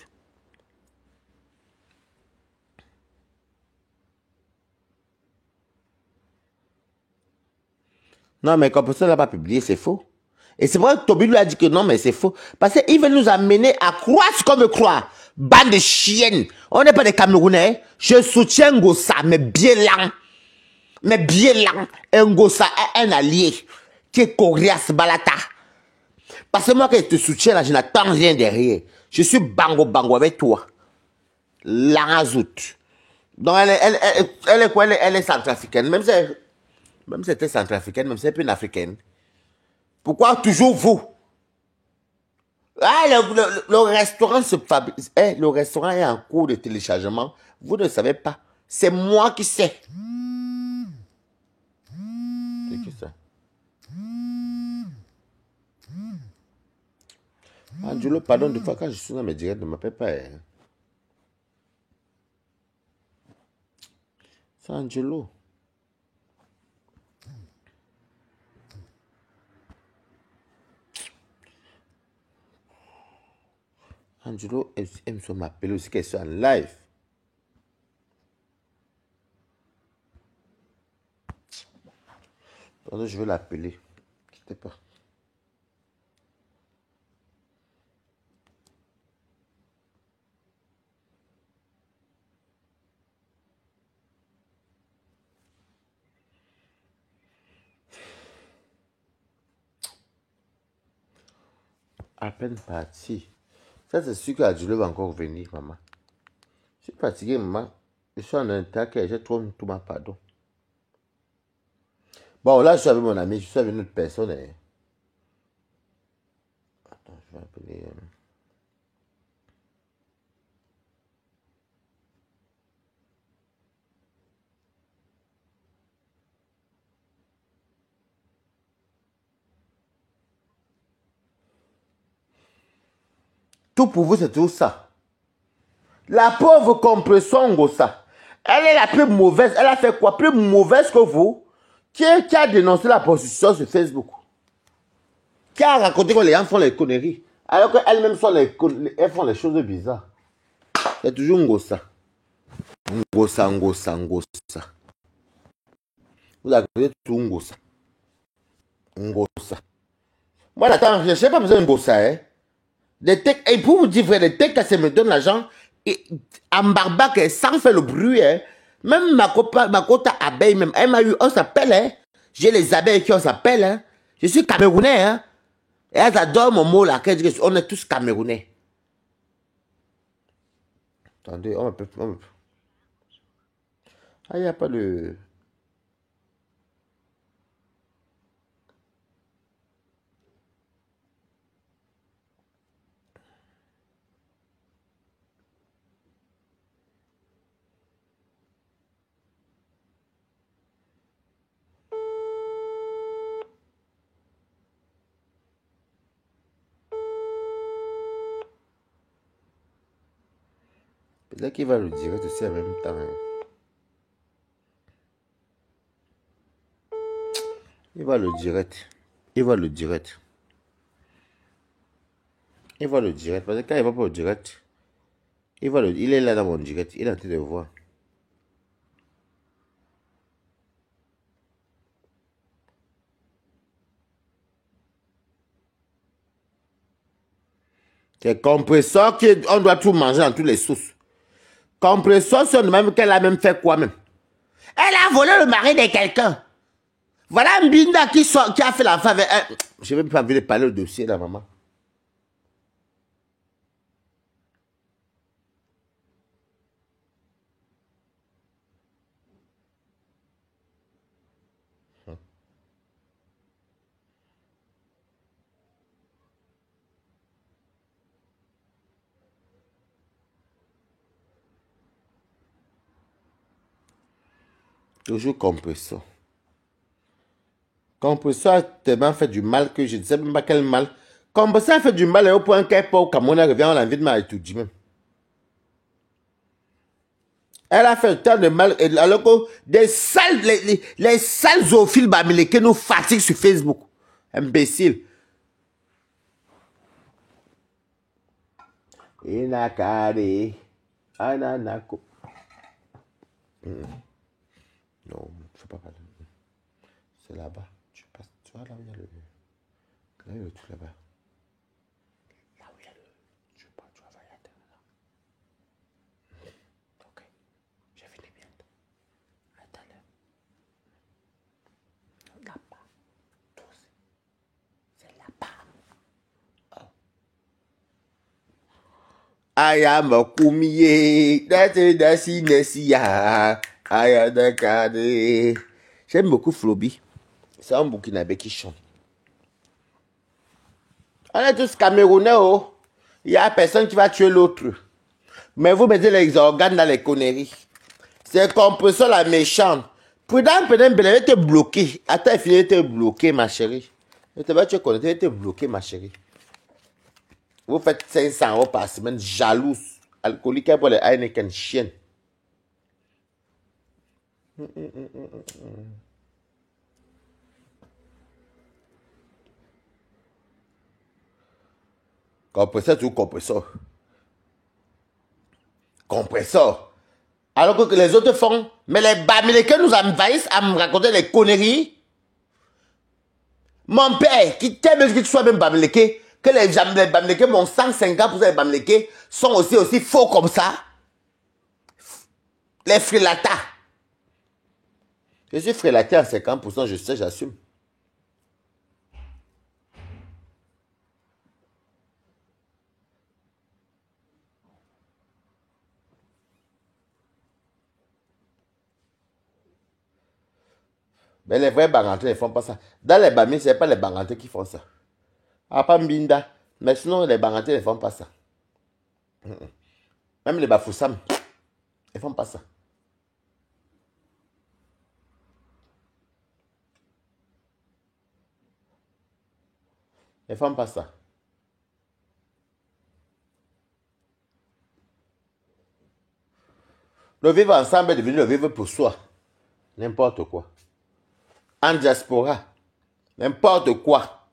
[SPEAKER 1] Non, mais comme ça, n'a pas publié, c'est faux. Et c'est vrai que Toby lui a dit que non, mais c'est faux. Parce qu'il veut nous amener à croire ce qu'on veut croire. Bande de chiennes. On n'est pas des Camerounais. Je soutiens Ngossa, mais bien lent. Mais bien lent. Un Ngossa est un allié qui est Corias Balata. Parce que moi, quand je te soutiens, là, je n'attends rien derrière. Je suis bango avec toi. L'Arazout. Donc, elle est quoi? Elle est centrafricaine. Même si elle était centrafricaine, même si elle est une africaine. Pourquoi toujours vous? Ah, le restaurant se fabrique. Le restaurant est en cours de téléchargement. Vous ne savez pas. C'est moi qui sais. C'est qui ça? Angelo, pardon, de fois quand je suis dans mes directs, ne m'appelle pas. Hein. C'est Angelo. Angelo aime se m'appeler aussi qu'elle soit en live. Attendez, je vais l'appeler. Quittez pas. À peine parti. Ça, c'est sûr qu'Angelo va encore venir, maman. Je suis fatigué, maman. Je suis en intact et j'ai trop tout ma pardon. Bon, là, je suis avec mon ami, je suis avec une autre personne. Hein. Attends, je vais appeler. Tout pour vous, c'est tout ça. La pauvre compression Ngossa, elle est la plus mauvaise. Elle a fait quoi? Plus mauvaise que vous? Qui a dénoncé la prostitution sur Facebook? Qui a raconté que les gens font les conneries? Alors qu'elles-mêmes elles font les choses bizarres. C'est toujours Ngossa. Ngossa. Vous avez tout Ngossa. Ngossa. Moi, attends, je n'ai pas besoin de Ngossa. Hein. Et pour vous dire vrai, les textes, ça me donne l'argent. En barbac, sans faire le bruit. Hein. Même ma cota abeille, même, elle m'a eu, on s'appelle. Hein. J'ai les abeilles qui on s'appelle. Hein. Je suis camerounais. Hein. Et elles adorent mon mot là. On est tous camerounais. Attendez, on peut. Ah, il n'y a pas de. Peut-être qu'il va le direct aussi en même temps. Hein. Il va le direct. Il va le direct. Il va le direct. Parce que quand il va pas au direct, il est là dans mon direct. Il est en train de voir. C'est compresseur qu'on doit tout manger dans toutes les sauces. Compresseur, c'est même qu'elle a même fait quoi même? Elle a volé le mari de quelqu'un. Voilà Mbinda qui a fait la femme avec elle. Je n'ai même pas vu parler au dossier là, maman. Toujours compresseur. Compresseur a tellement fait du mal que je ne sais même pas quel mal. Compresseur a fait du mal au point qu'elle part au Cameroun, elle revient, on a envie de m'étudier même. Elle a fait tant de mal, alors que les sales zoophiles bamileke nous fatiguent sur Facebook. Imbécile. Inakare. Ananako. Non, il ne faut pas parler. C'est là-bas. Tu passes, tu vois là où il y a le. Là où il y a le truc là-bas. Là où il y a le. Tu vas voir la terre là. Ok. J'ai fini bientôt. Attends là. Là-bas. Tous. C'est là-bas. Aya makumiye. Dasi nesiya. Aya dakade. J'aime beaucoup Floby. C'est un Burkinabé qui chante. On est tous Camerounais, oh. Il n'y a personne qui va tuer l'autre. Mais vous mettez les organes dans les conneries. C'est compresseur la méchante. Prudent, elle va te bloquer. Attends, il finit de te bloquer, ma chérie. Tu vas te bloquer, ma chérie. Vous faites 500 € par semaine, jalouse. Alcoolique pour les Heineken, chienne. Compresseur, tout compresseur. Compresseur. Alors que les autres font. Mais les Bamileke nous envahissent à me raconter les conneries. Mon père, qui t'aime que tu sois même Bamileke, que les Bamileke, mon 150% des Bamileke sont aussi faux comme ça. Les frilata. Je suis frilaté à 50%, je sais, j'assume. Mais les vrais Barantais ne font pas ça. Dans les Bamis, ce n'est pas les Barantais qui font ça. À pas Mbinda. Mais sinon, les Barantais ne font pas ça. Même les Bafoussam, ils ne font pas ça. Ils ne font pas ça. Le vivre ensemble est devenu le vivre pour soi. N'importe quoi. En diaspora. N'importe quoi.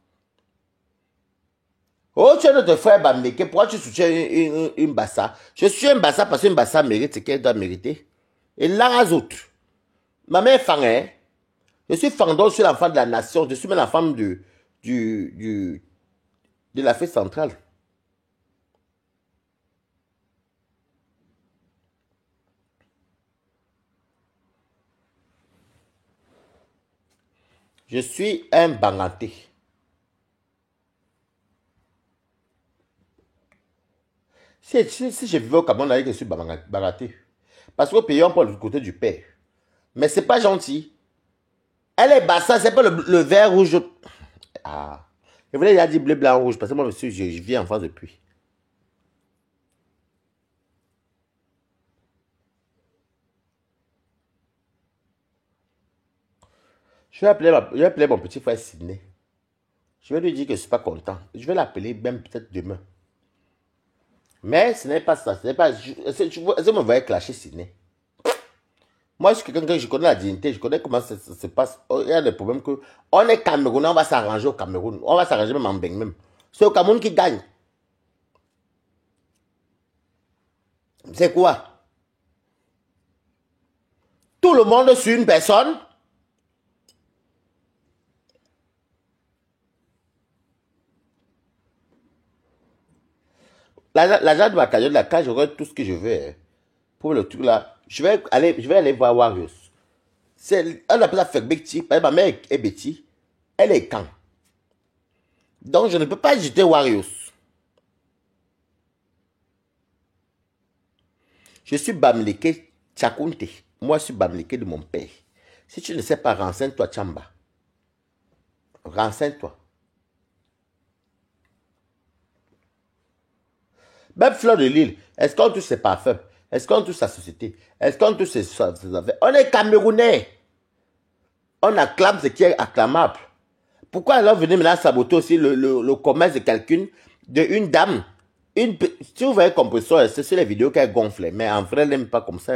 [SPEAKER 1] Oh, tu es notre frère Bamileke. Pourquoi tu soutiens une Bassa? Je suis un Bassa parce qu'une Bassa mérite ce qu'elle doit mériter. Et là, les autres. Ma mère est fan, hein? Je suis fan, donc je suis l'enfant de la nation. Je suis même l'enfant de l'Afrique centrale. Je suis un Banganté. Si je vivais au Cameroun, je suis Banganté. Parce qu'au pays, on prend le côté du père. Mais c'est pas gentil. Elle est Bassa, c'est pas le vert rouge. Ah. Je voulais déjà dire bleu, blanc, rouge. Parce que moi, monsieur, je vis en France depuis. Je vais appeler mon petit frère Sidney. Je vais lui dire que je ne suis pas content. Je vais l'appeler même peut-être demain. Mais ce n'est pas ça. Ce n'est pas... Je me voyais clasher Sydney. Moi, je suis quelqu'un que je connais la dignité, je connais comment ça se passe. Oh, il y a des problèmes que... On est Camerounais, on va s'arranger au Cameroun. On va s'arranger même en Beng même. C'est au Cameroun qui gagne. C'est quoi? Tout le monde sur une personne. L'agent de ma cagnotte, là, quand j'aurai tout ce que je veux, hein, pour le truc là, je vais aller voir Warriors. On appelle ça faire Betty. Par exemple, ma mère est Betty. Elle est quand? Donc, je ne peux pas jeter Warriors. Je suis Bamileke Tchakounte. Moi, je suis Bamileke de mon père. Si tu ne sais pas, renseigne-toi, Tchamba. Renseigne-toi. Même Fleur de Lille, est-ce qu'on touche ses parfums? Est-ce qu'on touche sa société? Est-ce qu'on touche ses affaires? On est Camerounais. On acclame ce qui est acclamable. Pourquoi alors venir maintenant saboter aussi le commerce de quelqu'un, d'une dame? Si vous voyez compresseur, c'est sur les vidéos qu'elle gonfle, mais en vrai, elle n'aime pas comme ça.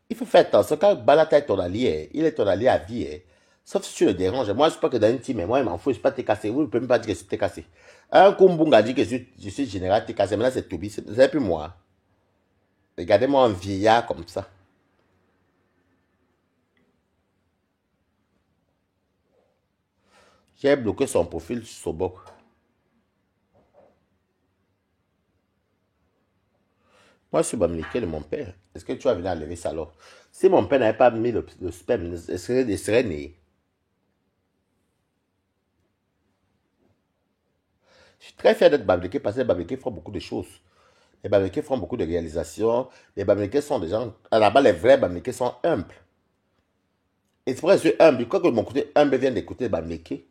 [SPEAKER 1] Il faut faire attention. Quand Balata est ton allié, il est ton allié à vie. Sauf si tu le déranges. Moi, je ne suis pas que dans une team, mais moi, il m'en fout. Je ne suis pas t'es cassé. Vous ne pouvez même pas dire que c'est cassé. Un Kumbunga dit que je suis général t'es cassé. Maintenant, c'est Toby. C'est plus moi. Regardez-moi un vieillard comme ça. J'ai bloqué son profil sur Sobok. Moi, je suis Bamileke de mon père. Est-ce que tu vas venir enlever ça alors? Si mon père n'avait pas mis le sperme, il serait né. Je suis très fier d'être Bamileke parce que les Bamileke font beaucoup de choses. Les Bamileke font beaucoup de réalisations. Les Bamileke sont des gens... Là-bas, les vrais Bamileke sont humbles. Et c'est pour ça que je suis humble. Je crois que mon côté humble vient d'écouter les Bamileke.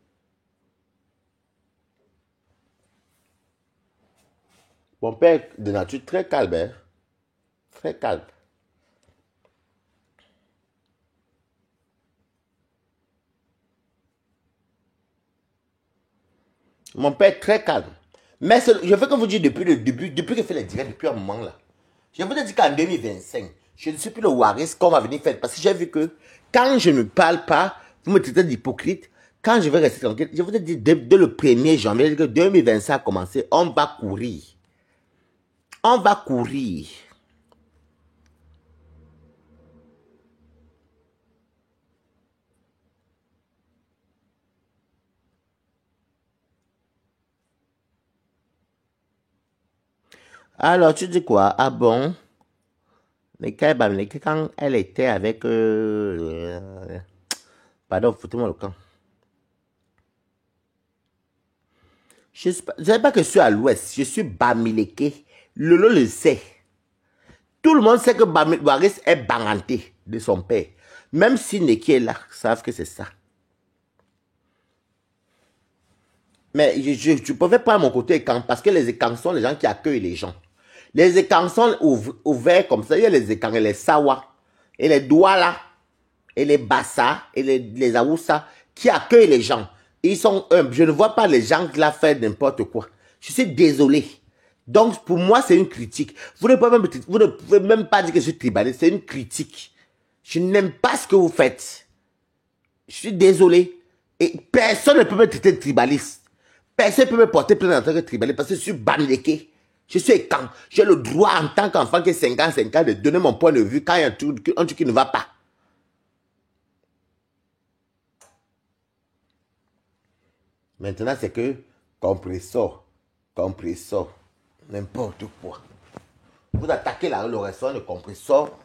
[SPEAKER 1] Mon père, de nature très calme, hein? Très calme. Mon père très calme. Mais je veux que vous dites depuis le début, depuis que je fais les directs, depuis un moment là. Je vous ai dit qu'en 2025, je ne suis plus le Waris qu'on va venir faire. Parce que j'ai vu que quand je ne parle pas, vous me traitez d'hypocrite. Quand je vais rester tranquille, je vous ai dit dès le 1er janvier que 2025 a commencé, on va courir. On va courir. Alors, tu dis quoi? Ah bon? Mais quand elle était avec... pardon, foutez-moi le camp. Je ne sais pas que je suis à l'ouest. Je suis Bamileke. Lolo le sait. Tout le monde sait que Waris est baranté de son père. Même si Neki est là, savent que c'est ça. Mais je ne pouvais pas à mon côté écran parce que les écrans sont les gens qui accueillent les gens. Les écrans sont ouverts comme ça. Il y a les écrans et les sawa et les douala et les bassa et les aoussa qui accueillent les gens. Ils sont humbles. Je ne vois pas les gens qui la faire n'importe quoi. Je suis désolé. Donc, pour moi, c'est une critique. Vous ne pouvez même pas dire que je suis tribaliste. C'est une critique. Je n'aime pas ce que vous faites. Je suis désolé. Et personne ne peut me traiter de tribaliste. Personne ne peut me porter plainte en tant que tribaliste parce que je suis Bamileke. Je suis quand j'ai le droit en tant qu'enfant qui est 5 ans de donner mon point de vue quand il y a un truc qui ne va pas. Maintenant, c'est que compressor, n'importe quoi. Vous attaquez le restaurant de compressor.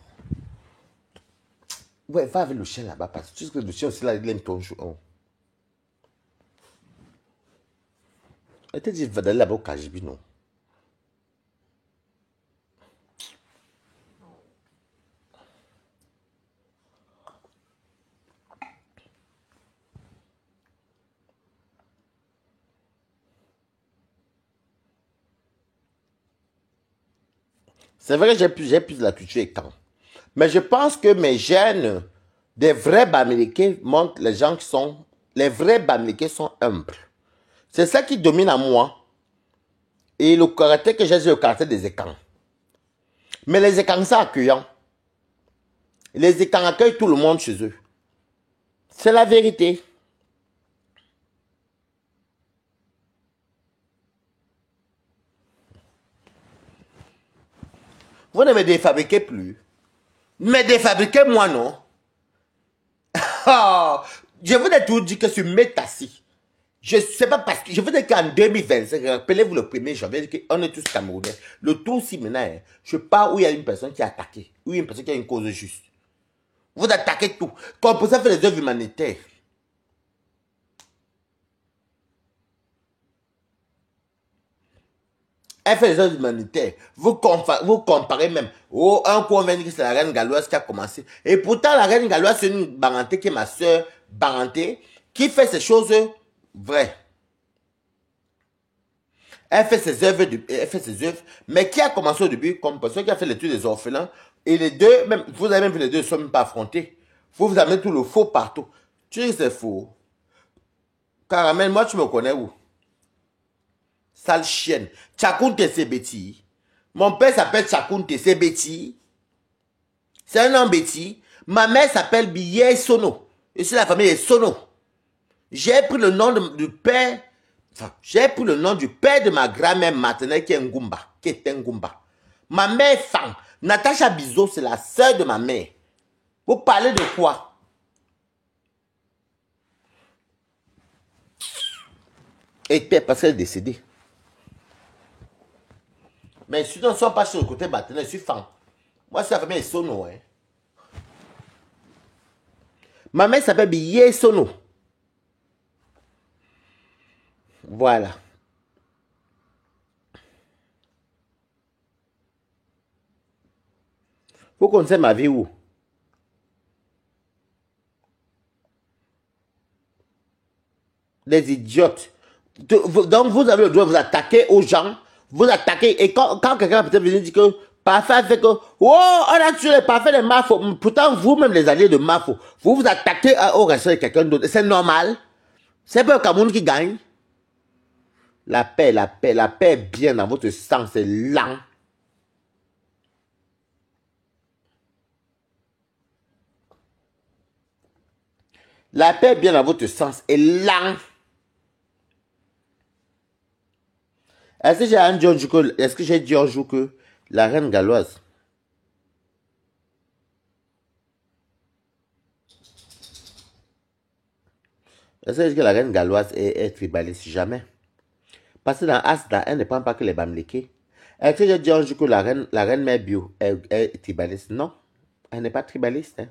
[SPEAKER 1] Ouais, va avec le chien là-bas parce que tu sais que le chien aussi là, il aime ton jeu. Oh. Elle te dit, va d'aller là-bas au Kajibi, non? C'est vrai que j'ai plus la culture écran. Mais je pense que mes gènes Des vrais Bamileke montrent les gens qui sont... Les vrais Bamileke sont humbles. C'est ça qui domine à moi. Et le caractère que j'ai, c'est le caractère des écans. Mais les écans sont accueillants. Les écans accueillent tout le monde chez eux. C'est la vérité. Vous ne me défabriquez plus. Mais défabriquez-moi, non. Oh, je vous ai tout dit que sur Métassi. Je ne sais pas parce que je vous dis qu'en 2025, rappelez-vous le 1er janvier, on est tous Camerounais. Le tout si maintenant, hein, je pars où il y a une personne qui a attaqué, où il y a une personne qui a une cause juste. Vous attaquez tout. Comme pour ça, faire les œuvres humanitaires. Elle fait les œuvres humanitaires. Vous comparez même. Oh, un coup, on vient dire que c'est la reine galloise qui a commencé. Et pourtant, la reine galloise, c'est une Baranté qui est ma soeur Baranté, qui fait ces choses vraies. Elle fait ses œuvres, mais qui a commencé au début comme personne qui a fait l'étude des orphelins. Et les deux, même, vous avez même vu les deux ne sont même pas affrontés. Vous amenez tout le faux partout. Tu dis que c'est faux. Caramel, moi, tu me connais où? Sale chienne. Tchakoun Tessé. Mon père s'appelle Tchakoun Tessé. C'est un nom Betty. Ma mère s'appelle Biye Sono. Et c'est la famille est Sono. J'ai pris le nom du père. Enfin, j'ai pris le nom du père de ma grand-mère maternelle qui est Ngumba. Qui est Ngumba. Ma mère femme. Natacha Bizot, c'est la sœur de ma mère. Vous parlez de quoi? Et père, parce qu'elle est décédée. Mais si on ne sont pas sur le côté maternel, je suis femme. Moi, c'est la famille Sono. Hein. Ma mère s'appelle Biye Sono. Voilà. Vous connaissez ma vie où? Les idiotes. Donc, vous avez le droit de vous attaquer aux gens. Vous attaquez. Et quand quelqu'un peut-être venir dire que parfait fait que, oh, on a tué les parfaits des Mafo. Pourtant, vous-même, les alliés de Mafo, vous vous attaquez au reste de quelqu'un d'autre. C'est normal. C'est pas le Cameroun qui gagne. La paix est bien dans votre sang. C'est lent. La paix est bien dans votre sens. Et lent. Est-ce que j'ai dit un jour que la reine galloise, est-ce que j'ai dit que la reine galloise est tribaliste? Jamais. Parce que dans Asda, elle ne prend pas que les Bamileke. Est-ce que j'ai dit un jour que la reine mère bio est tribaliste? Non. Elle n'est pas tribaliste. Hein.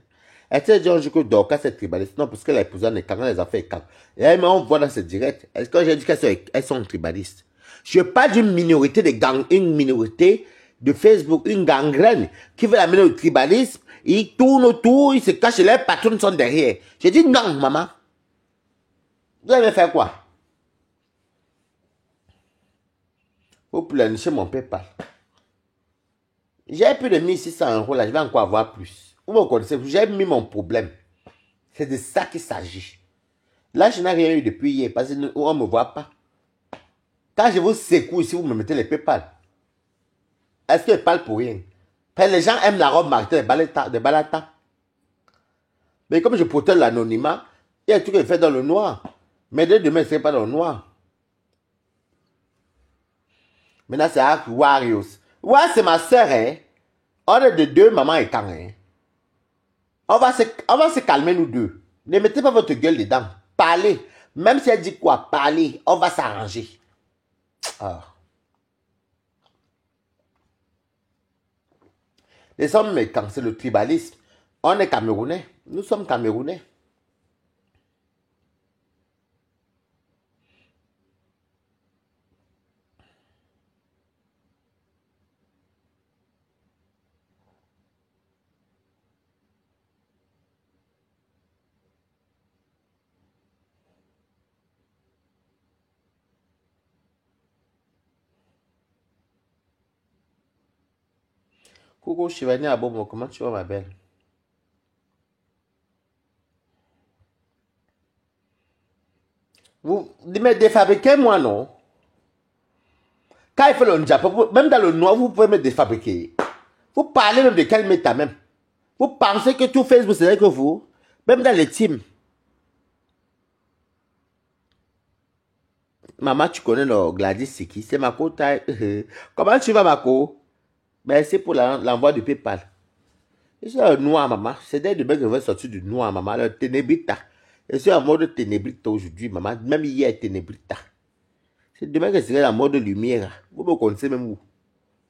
[SPEAKER 1] Est-ce que j'ai dit un jour que Dorcas est tribaliste? Non, parce qu'elle a épousé un écart, les affaires écart. Et elle, on voit dans ses directs. Est-ce que j'ai dit qu'elles sont tribalistes? Je parle d'une minorité de gang, une minorité de Facebook, une gangrène qui veut amener au tribalisme. Ils tournent autour, ils se cachent, les patrons sont derrière. J'ai dit non, maman. Vous allez faire quoi? Vous planifiez mon PayPal. J'ai plus de 1 600 € là, je vais encore avoir plus. Vous me connaissez, j'ai mis mon problème. C'est de ça qu'il s'agit. Là, je n'ai rien eu depuis hier parce qu'on ne me voit pas. Quand je vous secoue ici, vous me mettez les PayPal. Est-ce que je parle pour rien? Parce que les gens aiment la robe marquée de Balata. Mais comme je protège l'anonymat, il y a un truc qui est fait dans le noir. Mais dès demain, ce n'est pas dans le noir. Maintenant, c'est Arc Warriors. Ouais, c'est ma soeur, hein. On est de deux, maman et quand, hein. On va se calmer, nous deux. Ne mettez pas votre gueule dedans. Parlez. Même si elle dit quoi, parlez. On va s'arranger. Ah. Les hommes mécans, c'est le tribalisme. On est Camerounais. Nous sommes Camerounais. Coucou, Chivani Abomo, comment tu vas, ma belle? Vous me défabriquez, moi, non? Quand il fait le Njapa, même dans le noir, vous pouvez me défabriquer. Vous parlez même de quel méta même. Vous pensez que tout Facebook, c'est que vous? Même dans les teams. Maman, tu connais le Gladys, c'est qui? C'est Mako. Comment tu vas, Mako? Merci pour l'envoi du PayPal. C'est un noir, maman. C'est des mecs qui veulent sortir du noir, maman. Le ténébrita. Je suis en mode ténébrita aujourd'hui, maman. Même hier, ténébrita. C'est demain que serait en mode lumière. Vous me connaissez même où?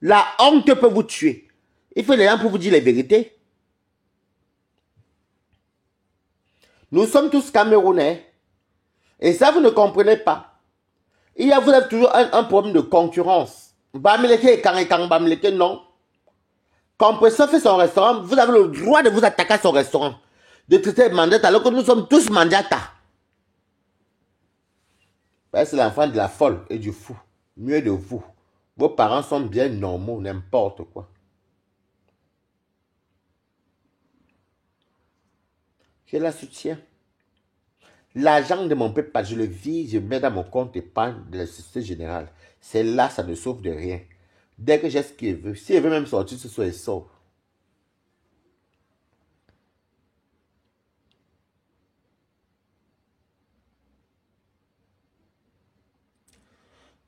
[SPEAKER 1] La honte peut vous tuer. Il faut les gens pour vous dire les vérités. Nous sommes tous Camerounais. Et ça, vous ne comprenez pas. Vous avez toujours un problème de concurrence. Bamileke et Kang Bamileke, non. Compresseur fait son restaurant, vous avez le droit de vous attaquer à son restaurant. De traiter mandata alors que nous sommes tous mandata. C'est l'enfant de la folle et du fou. Mieux de vous. Vos parents sont bien normaux, n'importe quoi. Je la soutiens. L'argent de mon peuple, je le vis, je mets dans mon compte épargne de la Société Générale. C'est là, ça ne sauve de rien. Dès que j'ai ce qu'il veut, si il veut même sortir, ce soit il sort.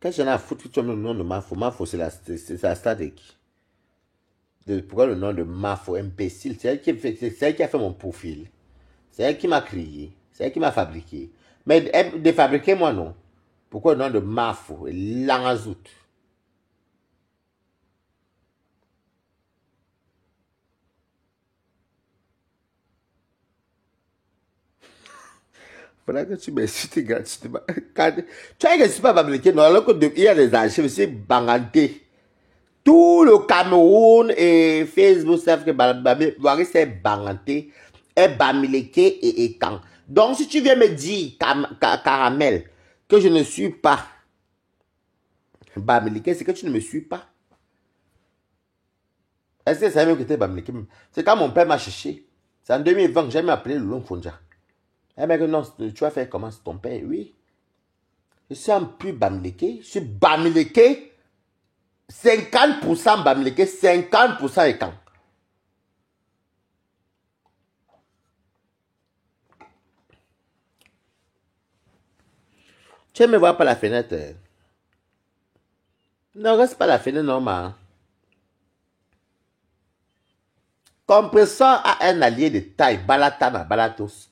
[SPEAKER 1] Quand j'en ai à foutre, tu as le nom de Mafo. Mafo, c'est la star de qui? Pourquoi le nom de Mafo, imbécile? C'est elle qui a fait mon profil. C'est elle qui m'a crié. C'est elle qui m'a fabriqué. Mais défabriquer moi, non. Pourquoi le nom de Mafo? Langazout. Faudra que tu m'insultes gratuitement. Tu as que je ne suis pas fabriqué, non, alors qu'il y a des archives, c'est banganté. Tout le Cameroun et Facebook savent que Bamileke c'est banganté, et Bamileke et Ekan. Donc si tu viens me dire, Caramel, que je ne suis pas Bamileke, c'est que tu ne me suis pas. Est-ce que c'est même que tu es Bamileke? C'est quand mon père m'a cherché. C'est en 2020 que j'ai appelé le Long Fonja. Eh bien, non, tu vas faire comment ton père? Oui. Je suis un peu Bamileke. Je suis Bamileke. 50% Bamileke, 50% Ekan. Tu me vois par la fenêtre. Non, reste pas la fenêtre normale. Compresseur a un allié de taille, Balatana, Balatos.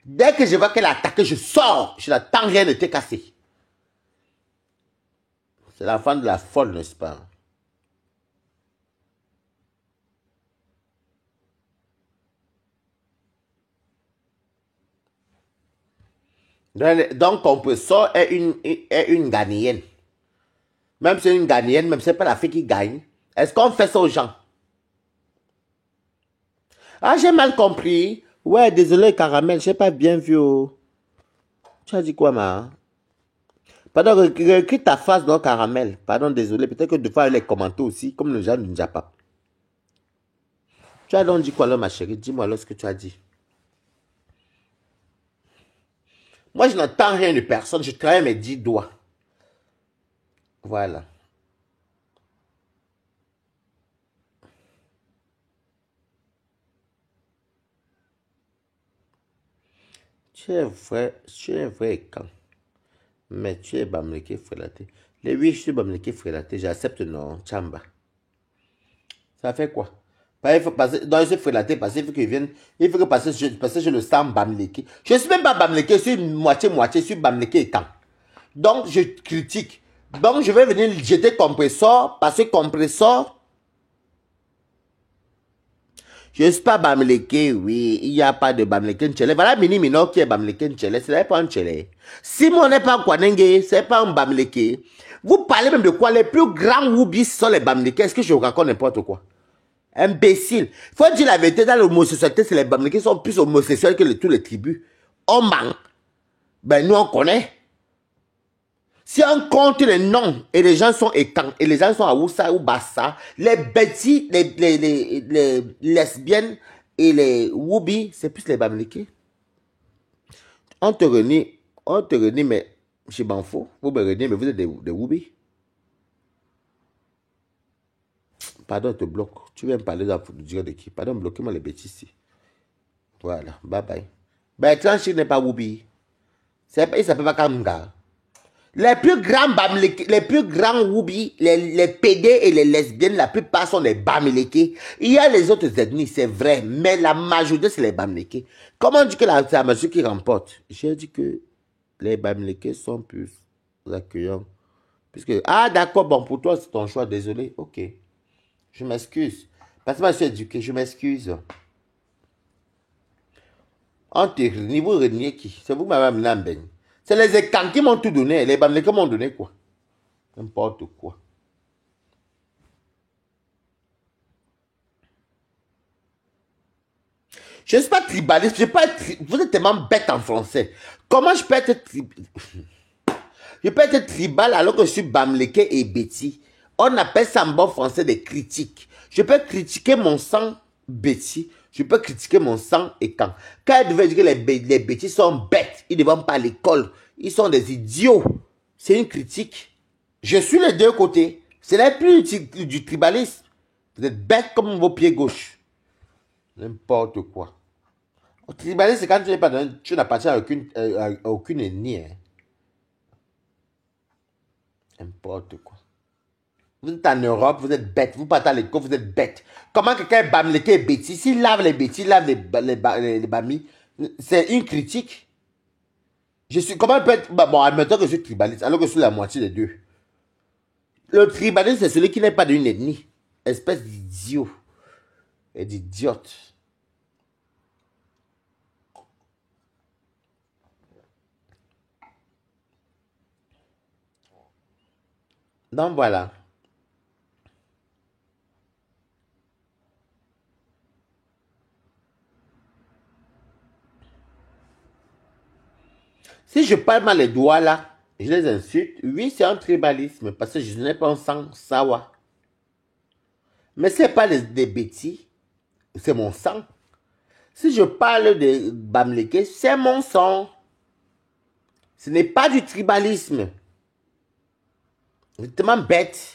[SPEAKER 1] Dès que je vois qu'elle a attaqué, je sors. Je n'attends rien de te casser. C'est l'enfant de la folle, n'est-ce pas? Donc, compresseur est une Ghanéenne. Même si c'est une Ghanéenne, même si ce n'est pas la fille qui gagne. Est-ce qu'on fait ça aux gens? Ah, j'ai mal compris. Ouais, désolé, Caramel, je n'ai pas bien vu. Tu as dit quoi, ma? Pardon, réécris ta phrase dans Caramel. Pardon, désolé. Peut-être que de fois, les commenter aussi, comme le genre du Njapa. Tu as donc dit quoi, là, ma chérie? Dis-moi alors ce que tu as dit. Moi, je n'entends rien de personne. Je travaille mes 10 doigts. Voilà. Tu es vrai quand? Mais tu es Bamileke Frelaté. Les 8, je suis Bamileke Frelaté. J'accepte non, Chamba. Ça fait quoi? Il faut passer dans ce Frelaté, parce qu'il faut qu'il vienne. Il faut que parce que je le sens Bamileke. Je ne suis même pas Bamileke, je suis moitié-moitié, je suis Bamileke et quand. Donc, je critique. Donc, je vais venir jeter compresseur, parce que compresseur. Je ne suis pas Bamileke, oui. Il n'y a pas de Bamileke Nchele. Voilà Mini Mino qui est Bamileke Nchele. Ce n'est pas un Nchele. Si mon n'est pas Kwanenge, ce n'est pas un Bamileke. Vous parlez même de quoi? Les plus grands Wubis sont les Bamileke. Est-ce que je vous raconte n'importe quoi? Imbécile. Il faut dire la vérité, dans l'homosexualité, c'est les Bamileke qui sont plus homosexuels que tous les tribus. On manque. Ben, nous, on connaît. Si on compte les noms et les gens sont écans et les gens sont à Oussa ou Bassa, les Betty, les lesbiennes et les Woubi, c'est plus les Bamileke. On te renie, mais Je m'en fous. Vous me reniez, mais vous êtes des Woubi. Pardon, je te bloque. Tu viens me parler de qui? Pardon, bloquez-moi les bêtises ici. Voilà, bye bye. Bertrand Chir n'est pas Woubi. Il s'appelle pas Kamga. Les plus grands Woubi, les PD et les lesbiennes, la plupart sont des Bamileke. Il y a les autres ethnies, c'est vrai, mais la majorité, c'est les Bamileke. Comment on dit que c'est la majorité qui remporte? J'ai dit que les Bamileke sont plus accueillants. Puisque, ah d'accord, bon, pour toi, c'est ton choix, désolé. Ok, je m'excuse. Parce que moi, je suis éduqué, je m'excuse. Niveau renier qui? C'est vous qui m'avez amené en baigne. C'est les écans qui m'ont tout donné. Les Bamileke m'ont donné quoi? N'importe quoi. Je ne suis pas tribaliste. Vous êtes tellement bête en français. Comment je peux être tribaliste? Je peux être tribal alors que je suis Bamileke et Betty. On appelle ça en bon français des critiques. Je peux critiquer mon sang Betty. Je peux critiquer mon sang Ekan. Quand elle devait dire que les Betty sont bêtes, ils ne vont pas à l'école. Ils sont des idiots. C'est une critique. Je suis les deux côtés. Ce n'est plus du tribalisme. Vous êtes bêtes comme vos pieds gauche. N'importe quoi. Au tribalisme, c'est quand tu n'appartiens à aucune ethnie. Hein. N'importe quoi. Vous êtes en Europe, vous êtes bête. Vous partez à l'école, vous êtes bête. Comment quelqu'un est Bamileke et Betty? S'il lave les Betty, il lave les Bami, c'est une critique. Comment peut être... Bon, admettons que je suis tribaliste, alors que je suis la moitié des deux. Le tribaliste, c'est celui qui n'est pas d'une ethnie. Espèce d'idiot. Et d'idiote. Donc voilà. Si je parle mal les doigts là, je les insulte. Oui, c'est un tribalisme parce que je n'ai pas un sang sawa. Mais ce n'est pas des bêtises, c'est mon sang. Si je parle de Bamileke, c'est mon sang. Ce n'est pas du tribalisme. Vous êtes tellement bête,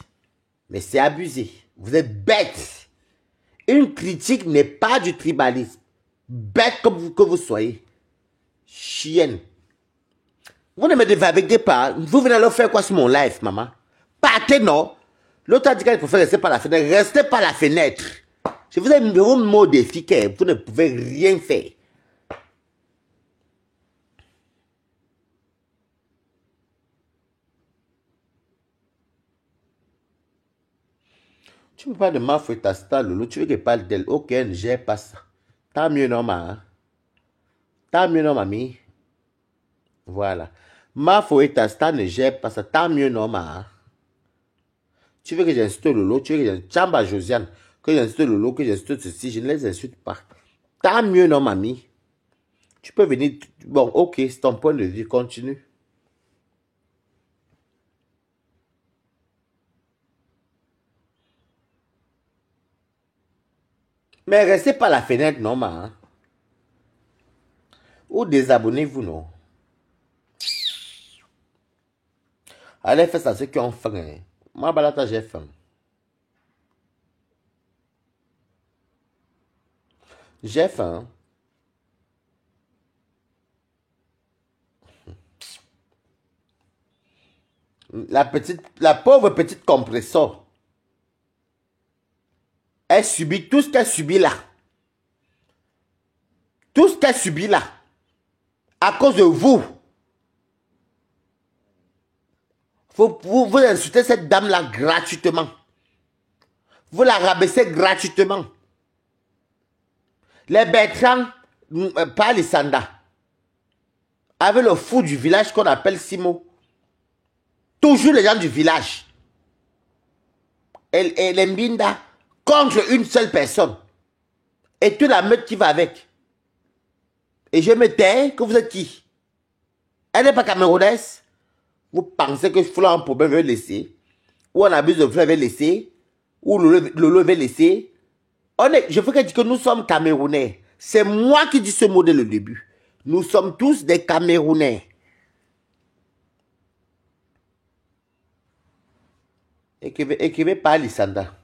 [SPEAKER 1] mais c'est abusé. Vous êtes bête. Une critique n'est pas du tribalisme. Bête comme que vous soyez. Chienne. Vous ne me dévalidez pas. Vous venez leur faire quoi sur mon live, maman? Partez, non? L'autre a dit qu'elle préfère rester par la fenêtre. Restez par la fenêtre. Je vous ai mis un mot défi que vous ne pouvez rien faire. Tu me parles de ma fouette à star, Lolo. Tu veux que je parle d'elle? Ok, ne gère pas ça. Tant mieux, non, ma. Tant mieux, non, mamie. Voilà. Ma fouette à star ne gère pas ça. Tant mieux, non, ma. Tu veux que j'insulte Lolo? Tu veux que j'insulte Chamba Josiane? Que j'insulte Lolo? Que j'insulte ceci? Je ne les insulte pas. Tant mieux, non, mamie. Tu peux venir. Bon, ok, c'est ton point de vue. Continue. Mais restez pas à la fenêtre, non, ma. Ou désabonnez-vous, non. Allez, faites ça ceux qui ont faim. Hein. Moi, Balata, j'ai faim. J'ai faim. La pauvre petite compressor, elle subit tout ce qu'elle subit là. Tout ce qu'elle subit là. À cause de vous. Vous insultez cette dame-là gratuitement. Vous la rabaissez gratuitement. Les Bertrand, pas les Sanda, avec le fou du village qu'on appelle Simo. Toujours les gens du village. Et les Mbinda contre une seule personne. Et toute la meute qui va avec. Et je me tais que vous êtes qui? Elle n'est pas camerounaise. Vous pensez que Fula a un problème, veut laisser? Ou on abuse de Fula, veut laisser? Ou Lolo veut laisser? Je veux dire que nous sommes Camerounais. C'est moi qui dis ce mot dès le début. Nous sommes tous des Camerounais. Écrivez pas Lissanda.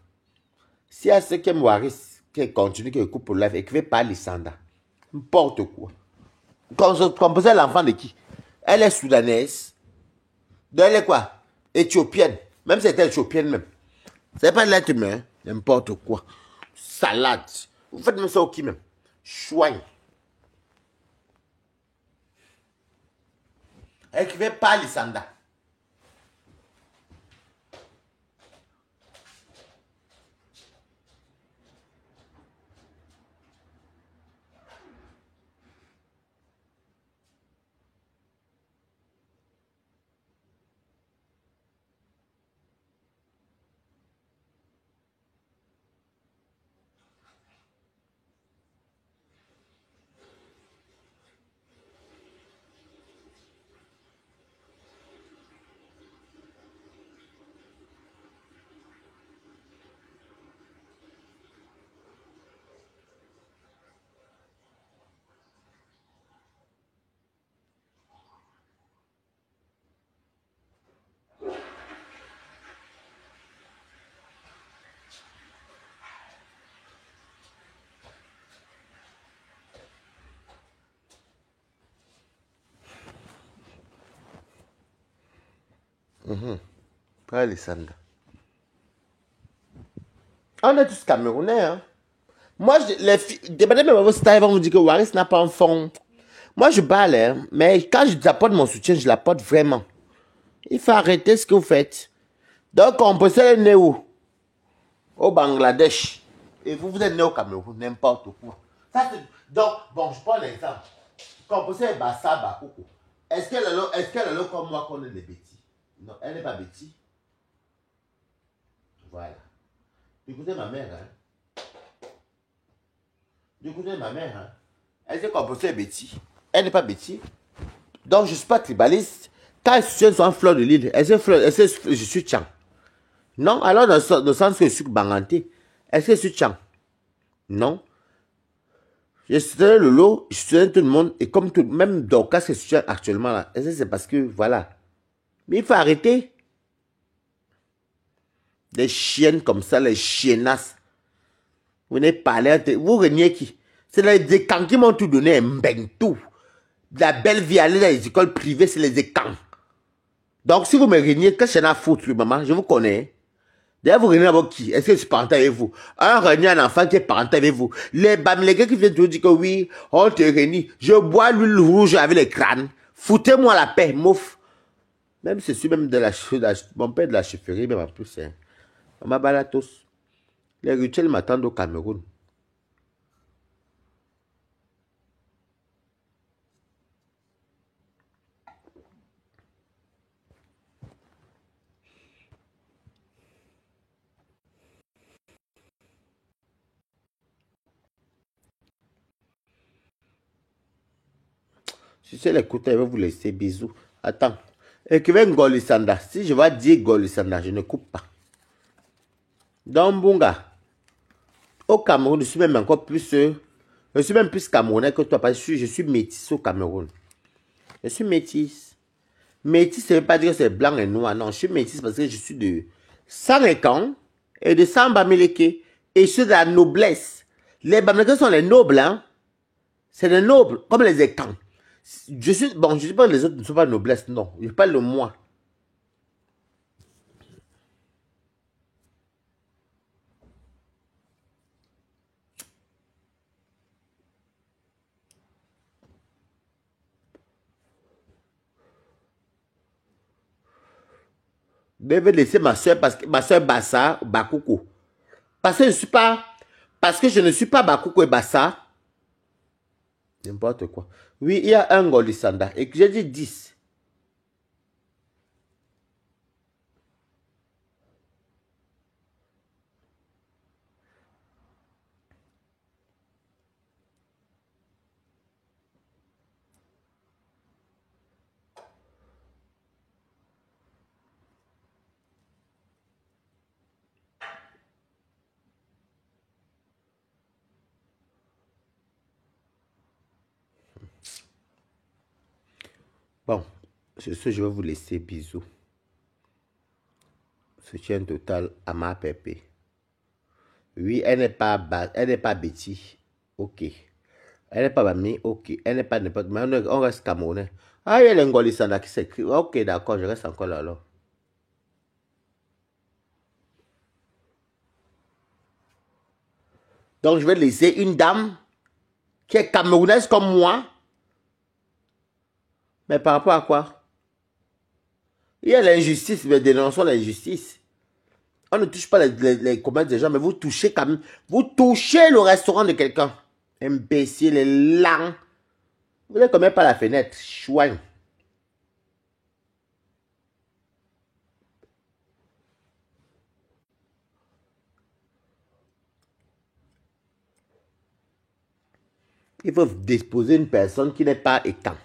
[SPEAKER 1] Si à ceux qui aiment Waris, qui continue, qui écoute pour live, écrivez pas Lissanda. N'importe quoi. Composez l'enfant de qui? Elle est soudanaise. Donc elle est quoi? Éthiopienne. Même si elle est éthiopienne même. C'est pas de l'être humain. N'importe quoi. Salade. Vous faites même ça au qui même? Chouin. Écrivez pas Lissanda. Pas Lissanda. On est tous Camerounais, hein. Moi, les filles, demandez même à vos stars, ils vont vous dire que Waris n'a pas un fond. Moi, je parle, hein, mais quand je t'apporte mon soutien, je l'apporte vraiment. Il faut arrêter ce que vous faites. Donc, on possède né où? Au Bangladesh. Et vous, vous êtes né au Cameroun, n'importe quoi. Donc, bon, je prends l'exemple. Quand on possède Bassa, Bakoko, est-ce qu'elle est là comme moi qu'on est des bêtis? Non, elle n'est pas bêtis. Voilà. Écoutez ma mère, hein. Écoutez ma mère, hein. Elle s'est composée bêtis. Elle n'est pas bêtis. Donc, je ne suis pas tribaliste. Quand elle soutient son fleur de l'île, je suis Tchang. Non, alors dans le sens que je suis Banganté, est-ce que je suis Tchang? Non. Je soutiens le lot, je soutiens tout le monde, et comme tout, même Dorcas que je soutiens actuellement là, est-ce que c'est parce que, voilà. Mais il faut arrêter. Des chiennes comme ça, les chiennasses. Vous venez parler, vous reniez qui? C'est les écans qui m'ont tout donné, tout. La belle vie, aller dans les écoles privées, c'est les écans. Donc, si vous me reniez, qu'est-ce que j'en ai à foutre, maman? Je vous connais. D'ailleurs, vous reniez avec qui? Est-ce que je suis parenté avec vous? Un renier un enfant qui est parenté avec vous. Les gars qui viennent te dire que oui, on te renie. Je bois l'huile rouge avec les crânes. Foutez-moi la paix, mouf. Même je suis même de mon père de la chefferie, même en plus. Hein. On m'a baladé tous. Les rituels m'attendent au Cameroun. Si c'est l'écoute, elle va vous laisser. Bisous. Attends. Écrivez Golisanda. Si je vais dire Golisanda, je ne coupe pas. Donc, Bunga, au Cameroun, je suis même encore plus. Je suis même plus camerounais que toi parce que je suis métis au Cameroun. Je suis métis. Métis, ça ne veut pas dire que c'est blanc et noir. Non, je suis métis parce que je suis de Sangekan et de Sambamileke. Et je suis de la noblesse. Les Bamileke sont les nobles, hein. C'est des nobles, comme les Ekans. Je suis, bon, je ne dis pas que les autres ne sont pas noblesse, non. Je parle de moi. Devez laisser ma soeur parce que ma soeur Bassa, Bakoukou. Parce que je ne suis pas, parce que je ne suis pas Bakoukou et Bassa. N'importe quoi. Oui, il y a un Golisanda. Et que j'ai dit 10. Bon, sur ce, je vais vous laisser. Bisous. Soutien total à ma pépé. Oui, elle n'est pas Betty. Ok. Elle n'est pas Bami. Ok. Elle n'est pas n'importe. Mais on reste Camerounais. Ah, il y a l'Angolisanda qui s'écrit. Ok, d'accord, je reste encore là alors. Donc, je vais laisser une dame qui est camerounaise comme moi. Mais par rapport à quoi? Il y a l'injustice, mais dénonçons l'injustice. On ne touche pas les commerces des gens, mais vous touchez quand même. Vous touchez le restaurant de quelqu'un. Imbécile et lent. Vous ne commettez pas la fenêtre. Chouin. Il faut disposer une personne qui n'est pas étant.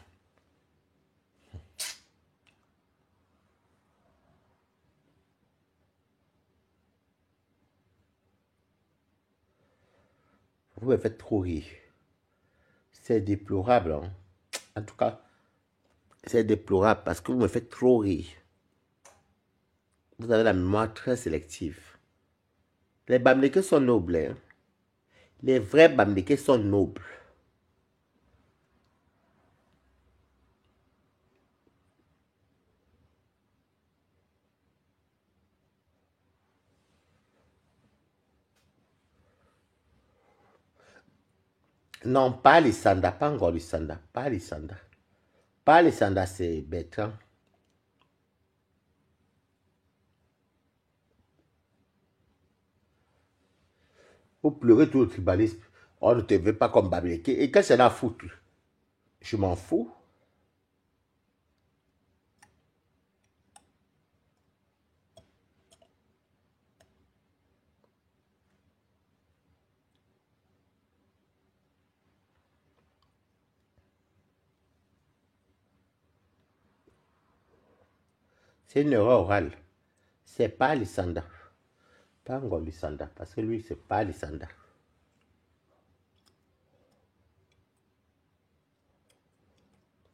[SPEAKER 1] Vous me faites trop rire. C'est déplorable. Hein? En tout cas, c'est déplorable parce que vous me faites trop rire. Vous avez la mémoire très sélective. Les Bamileke sont nobles. Hein? Les vrais Bamileke sont nobles. Non, pas les Sanda, pas encore les Sanda, pas les Sanda. Pas les Sanda, c'est Bertrand. Vous pleurez tout le tribalisme. On ne te veut pas comme Bamileke. Et qu'est-ce que c'est à foutre? Je m'en fous. C'est une erreur orale. C'est pas Lissanda. Pas encore Lissanda. Parce que lui, c'est pas Lissanda.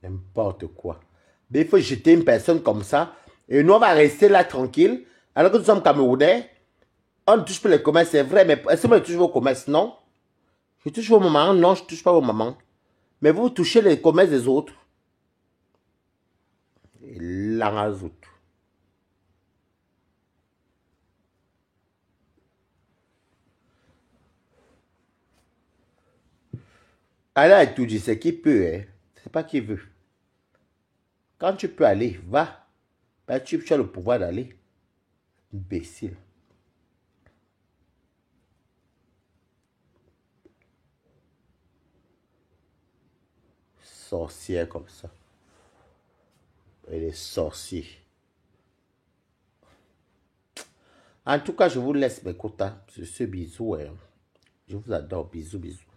[SPEAKER 1] N'importe quoi. Mais il faut jeter une personne comme ça. Et nous, on va rester là tranquille. Alors que nous sommes Camerounais. On ne touche pas les commerces, c'est vrai. Mais est-ce que moi, je touche vos commerces? Non. Je touche vos mamans? Non, je ne touche pas vos mamans. Mais vous touchez les commerces des autres. Et la razoute. Allez à tout dit, c'est qui peut, hein. C'est pas qui veut. Quand tu peux aller, va. Ben, tu as le pouvoir d'aller. Imbécile. Sorcière comme ça. Et les sorciers. En tout cas, je vous laisse mes quotas sur ce bisou. Hein. Je vous adore. Bisous, bisous.